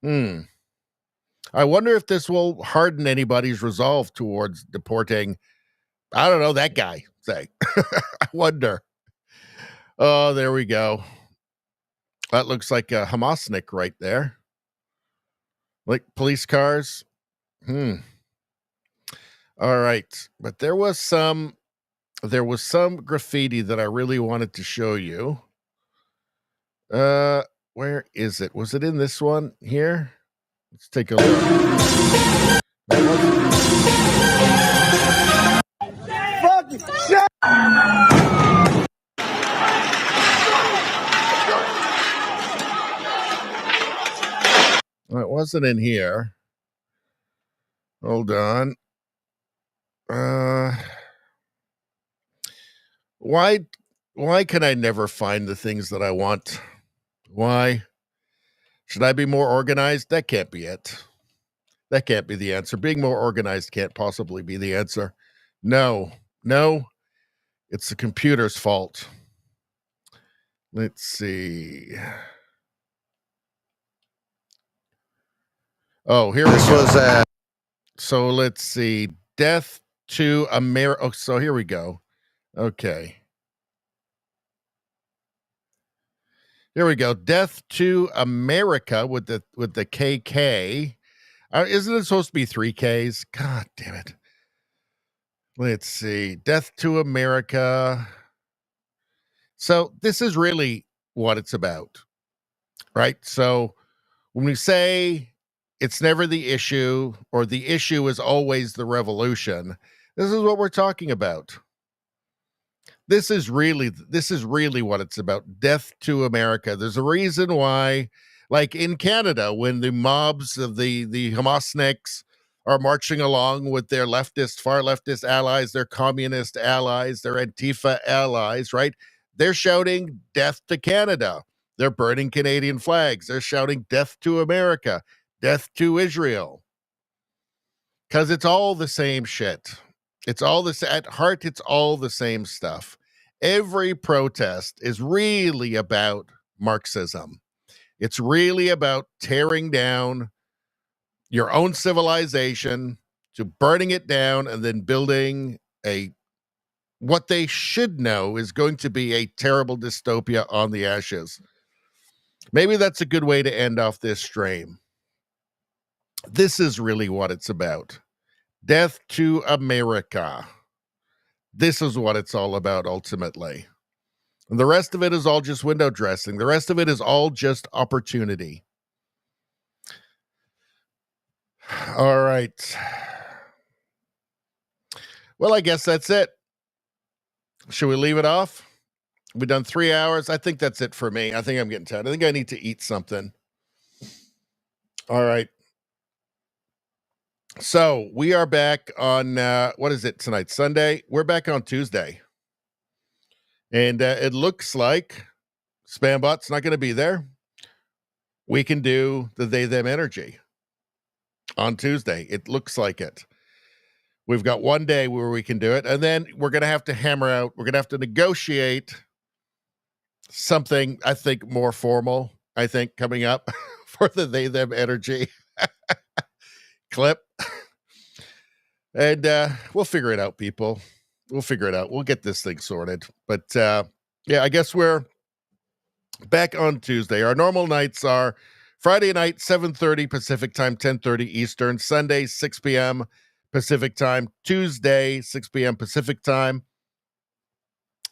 I wonder if this will harden anybody's resolve towards deporting, I don't know, that guy, say. I wonder. Oh, there we go. That looks like a Hamasnik right there. Like police cars. All right. But there was some graffiti that I really wanted to show you. Where is it? Was it in this one here? Let's take a look. Fucking shit! Well, it wasn't in here. Hold on. Why can I never find the things that I want? Why? Should I be more organized? That can't be it. That can't be the answer. Being more organized can't possibly be the answer. No. It's the computer's fault. Let's see. Oh, here this was. So let's see. Death to America. Oh, so here we go. Okay. Here we go. Death to America with the KK. Isn't it supposed to be 3 Ks? God damn it. Let's see. Death to America. So this is really what it's about, right? So when we say it's never the issue or the issue is always the revolution, this is what we're talking about. This is really what it's about. Death to America. There's a reason why, like in Canada, when the mobs of the Hamasniks are marching along with their leftist, far leftist allies, their communist allies, their Antifa allies, right? They're shouting death to Canada. They're burning Canadian flags. They're shouting death to America, death to Israel. Because it's all the same shit. It's all this at heart, it's all the same stuff. Every protest is really about Marxism. It's really about tearing down your own civilization, to burning it down and then building what they should know is going to be a terrible dystopia on the ashes. Maybe that's a good way to end off this stream. This is really what it's about. Death to America. This is what it's all about ultimately. And the rest of it is all just window dressing. The rest of it is all just opportunity. All right. Well, I guess that's it. Should we leave it off? We've done 3 hours. I think that's it for me. I think I'm getting tired. I think I need to eat something. All right. So we are back on, what is it tonight? Sunday? We're back on Tuesday. And it looks like Spambot's not going to be there. We can do the They Them Energy on Tuesday. It looks like it. We've got one day where we can do it. And then we're going to have to hammer out, we're going to have to negotiate something, I think, more formal, I think, coming up for the They Them Energy clip. And we'll figure it out, people. We'll figure it out. We'll get this thing sorted. But yeah, I guess we're back on Tuesday. Our normal nights are Friday night, 7:30 Pacific time, 10:30 Eastern. Sunday, 6 p.m. Pacific time. Tuesday, 6 p.m. Pacific time.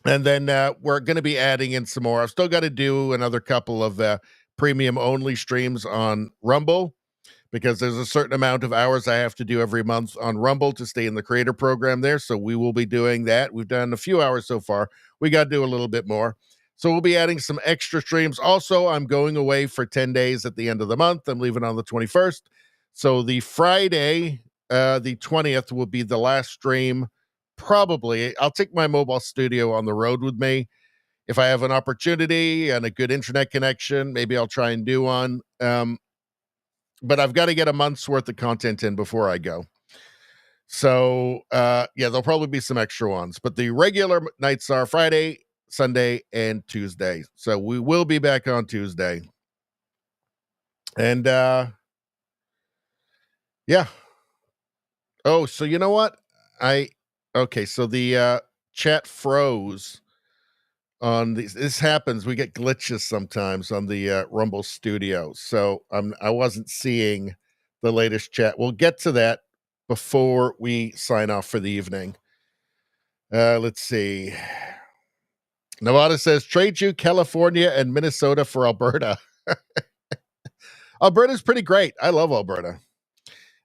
And then we're going to be adding in some more. I've still got to do another couple of premium-only streams on Rumble, because there's a certain amount of hours I have to do every month on Rumble to stay in the creator program there. So we will be doing that. We've done a few hours so far. We got to do a little bit more. So we'll be adding some extra streams. Also, I'm going away for 10 days at the end of the month. I'm leaving on the 21st. So the Friday, the 20th, will be the last stream. Probably. I'll take my mobile studio on the road with me. If I have an opportunity and a good internet connection, maybe I'll try and do one. But I've got to get a month's worth of content in before I go. So, yeah, there'll probably be some extra ones. But the regular nights are Friday, Sunday, and Tuesday. So we will be back on Tuesday. And, yeah. Oh, so you know what? Okay, so the chat froze on these. This happens. We get glitches sometimes on the Rumble Studio. So I wasn't seeing the latest chat. We'll get to that before we sign off for the evening. Let's see. Nevada says, trade you California and Minnesota for Alberta. Alberta's pretty great. I love Alberta.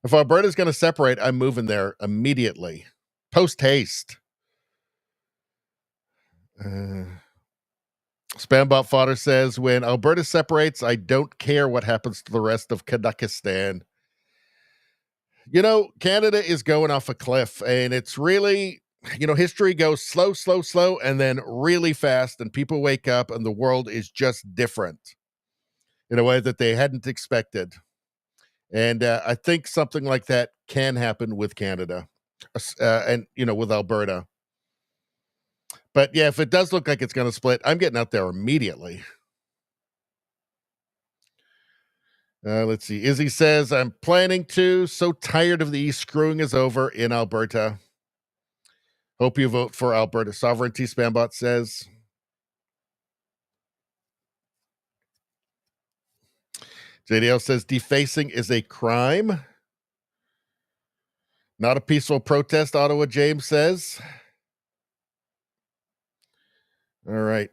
If Alberta's going to separate, I'm moving there immediately. Post haste. Spambot Fodder says, when Alberta separates, I don't care what happens to the rest of Kazakhstan. You know, Canada is going off a cliff, and it's really, you know, history goes slow, slow, slow, and then really fast, and people wake up, and the world is just different in a way that they hadn't expected. And I think something like that can happen with Canada and, you know, with Alberta. But yeah, if it does look like it's going to split, I'm getting out there immediately. Let's see. Izzy says, I'm planning to. So tired of the East screwing us over in Alberta. Hope you vote for Alberta sovereignty, Spambot says. JDL says, defacing is a crime. Not a peaceful protest, Ottawa James says. All right.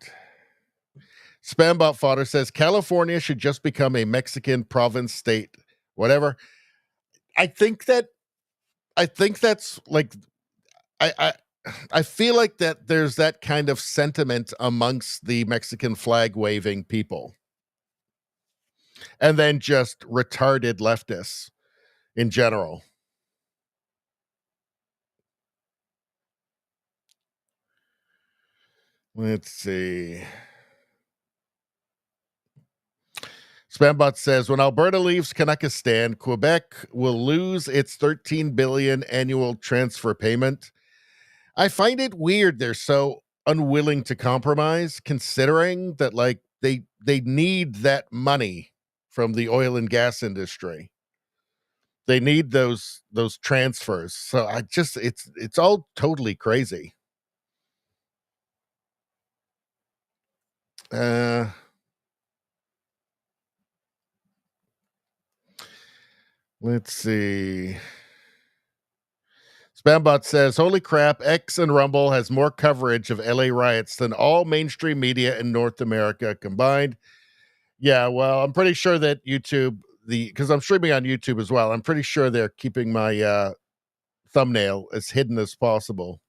Spambot Fodder says, California should just become a Mexican province, state, whatever. I think that's like, I feel like that there's that kind of sentiment amongst the Mexican flag waving people. And then just retarded leftists in general. Let's see. Spambot says, when Alberta leaves Kanakistan, Quebec will lose its $13 billion annual transfer payment. I find it weird they're so unwilling to compromise, considering that like they need that money from the oil and gas industry. They need those transfers. So I just it's all totally crazy. Let's see. Spambot says, holy crap, X and Rumble has more coverage of LA riots than all mainstream media in North America combined. Yeah, well, I'm pretty sure that YouTube, because I'm streaming on YouTube as well, I'm pretty sure they're keeping my thumbnail as hidden as possible.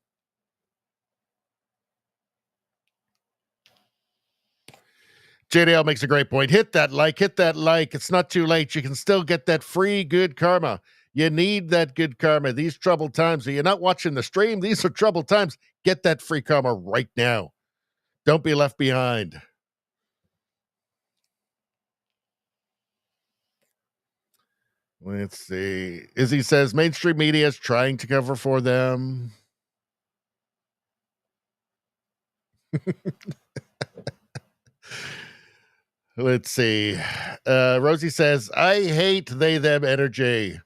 JDL makes a great point. Hit that like. It's not too late. You can still get that free good karma. You need that good karma. These troubled times. You're not watching the stream. These are troubled times. Get that free karma right now. Don't be left behind. Let's see. Izzy says mainstream media is trying to cover for them. Let's see. Rosie says, I hate they, them energy.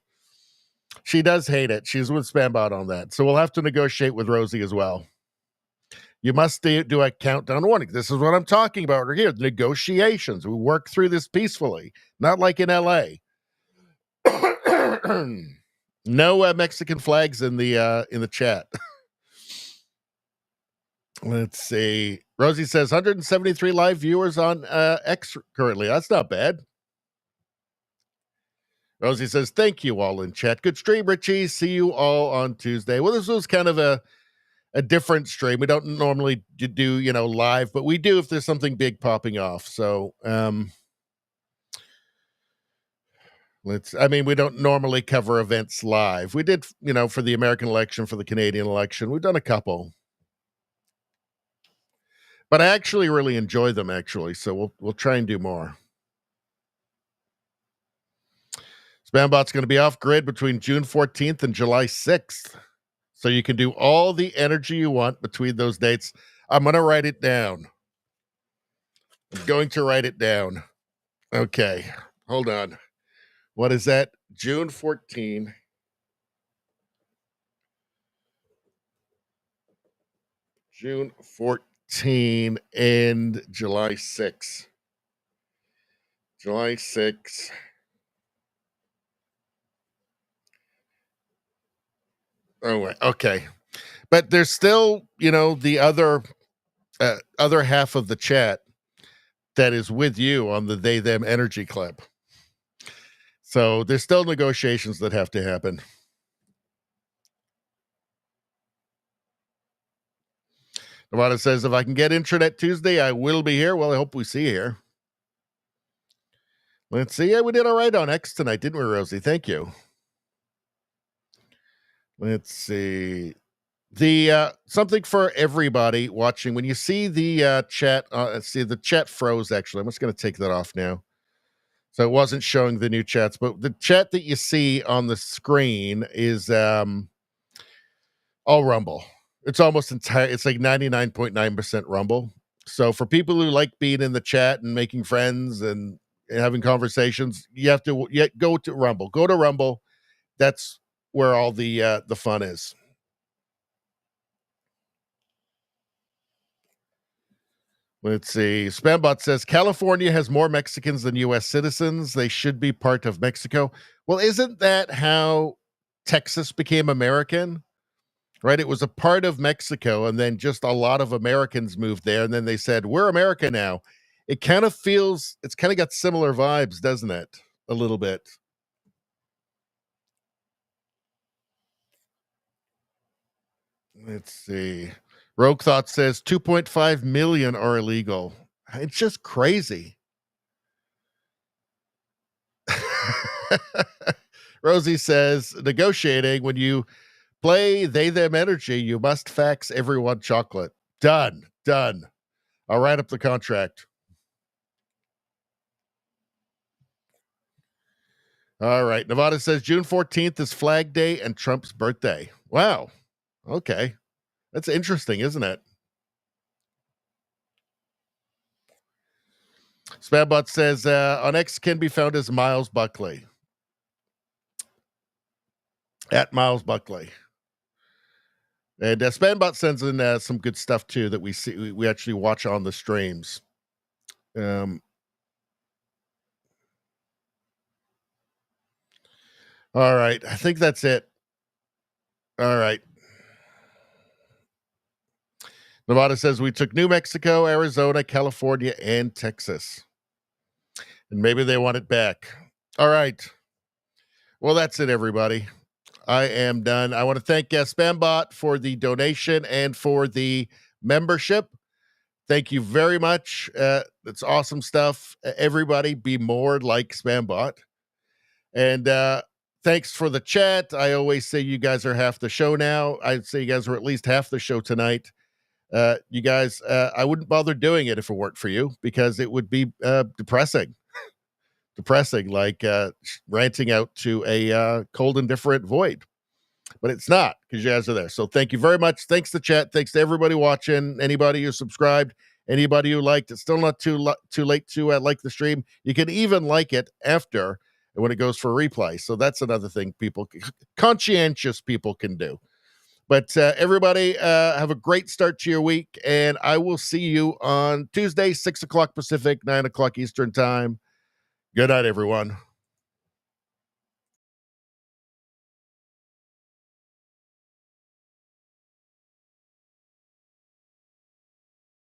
She does hate it. She's with Spambot on that. So we'll have to negotiate with Rosie as well. You must do a countdown warning. This is what I'm talking about right here. Negotiations. We work through this peacefully, not like in LA. No Mexican flags in the chat. Let's see. Rosie says 173 live viewers on X currently. That's not bad. Rosie says, thank you all in chat. Good stream, Richie. See you all on Tuesday. Well, this was kind of a different stream. We don't normally do, live, but we do if there's something big popping off. So, we don't normally cover events live. We did, for the American election, for the Canadian election. We've done a couple. But I actually really enjoy them, actually. So we'll try and do more. Spambot's going to be off grid between June 14th and July 6th. So you can do all the energy you want between those dates. I'm going to write it down. I'm going to write it down. Okay. Hold on. What is that? June 14. June 14 and July 6. July 6. Oh, okay. But there's still, the other half of the chat that is with you on the They Them Energy Club. So there's still negotiations that have to happen. Nevada says, if I can get internet Tuesday, I will be here. Well, I hope we see you here. Let's see. Yeah, we did all right on X tonight, didn't we, Rosie? Thank you. Let's see. The something for everybody watching. When you see the chat, the chat froze, actually. I'm just going to take that off now. So it wasn't showing the new chats, but the chat that you see on the screen is all Rumble. It's almost entire. It's like 99.9% Rumble. So for people who like being in the chat and making friends and having conversations, you have to go to Rumble. Go to Rumble. That's where all the fun is. Let's see. Spambot says California has more Mexicans than U.S. citizens. They should be part of Mexico. Well, isn't that how Texas became American? Right? It was a part of Mexico, and then just a lot of Americans moved there, and then they said, we're America now. It kind of feels, it's kind of got similar vibes, doesn't it? A little bit. Let's see. Rogue Thought says 2.5 million are illegal. It's just crazy. Rosie says, negotiating, when you play they them energy, you must fax everyone chocolate. Done. I'll write up the contract. All right. Nevada says June 14th is Flag Day and Trump's birthday. Wow. Okay. That's interesting, isn't it? Spambot says on X can be found as Miles Buckley. At Miles Buckley. And Spambot sends in some good stuff too that we actually watch on the streams. All right, I think that's it. All right. Nevada says we took New Mexico, Arizona, California, and Texas. And maybe they want it back. All right. Well, that's it, everybody. I am done. I want to thank Spambot for the donation and for the membership. Thank you very much. It's awesome stuff. Everybody be more like Spambot. And thanks for the chat. I always say you guys are half the show now. I'd say you guys are at least half the show tonight. You guys, I wouldn't bother doing it if it weren't for you, because it would be depressing. Depressing, like ranting out to a cold, indifferent void. But it's not, because you guys are there. So thank you very much. Thanks to chat. Thanks to everybody watching. Anybody who subscribed. Anybody who liked. It's still not too late to like the stream. You can even like it after when it goes for replay. So that's another thing conscientious people can do. But everybody, have a great start to your week. And I will see you on Tuesday, 6 o'clock Pacific, 9 o'clock Eastern time. Good night, everyone.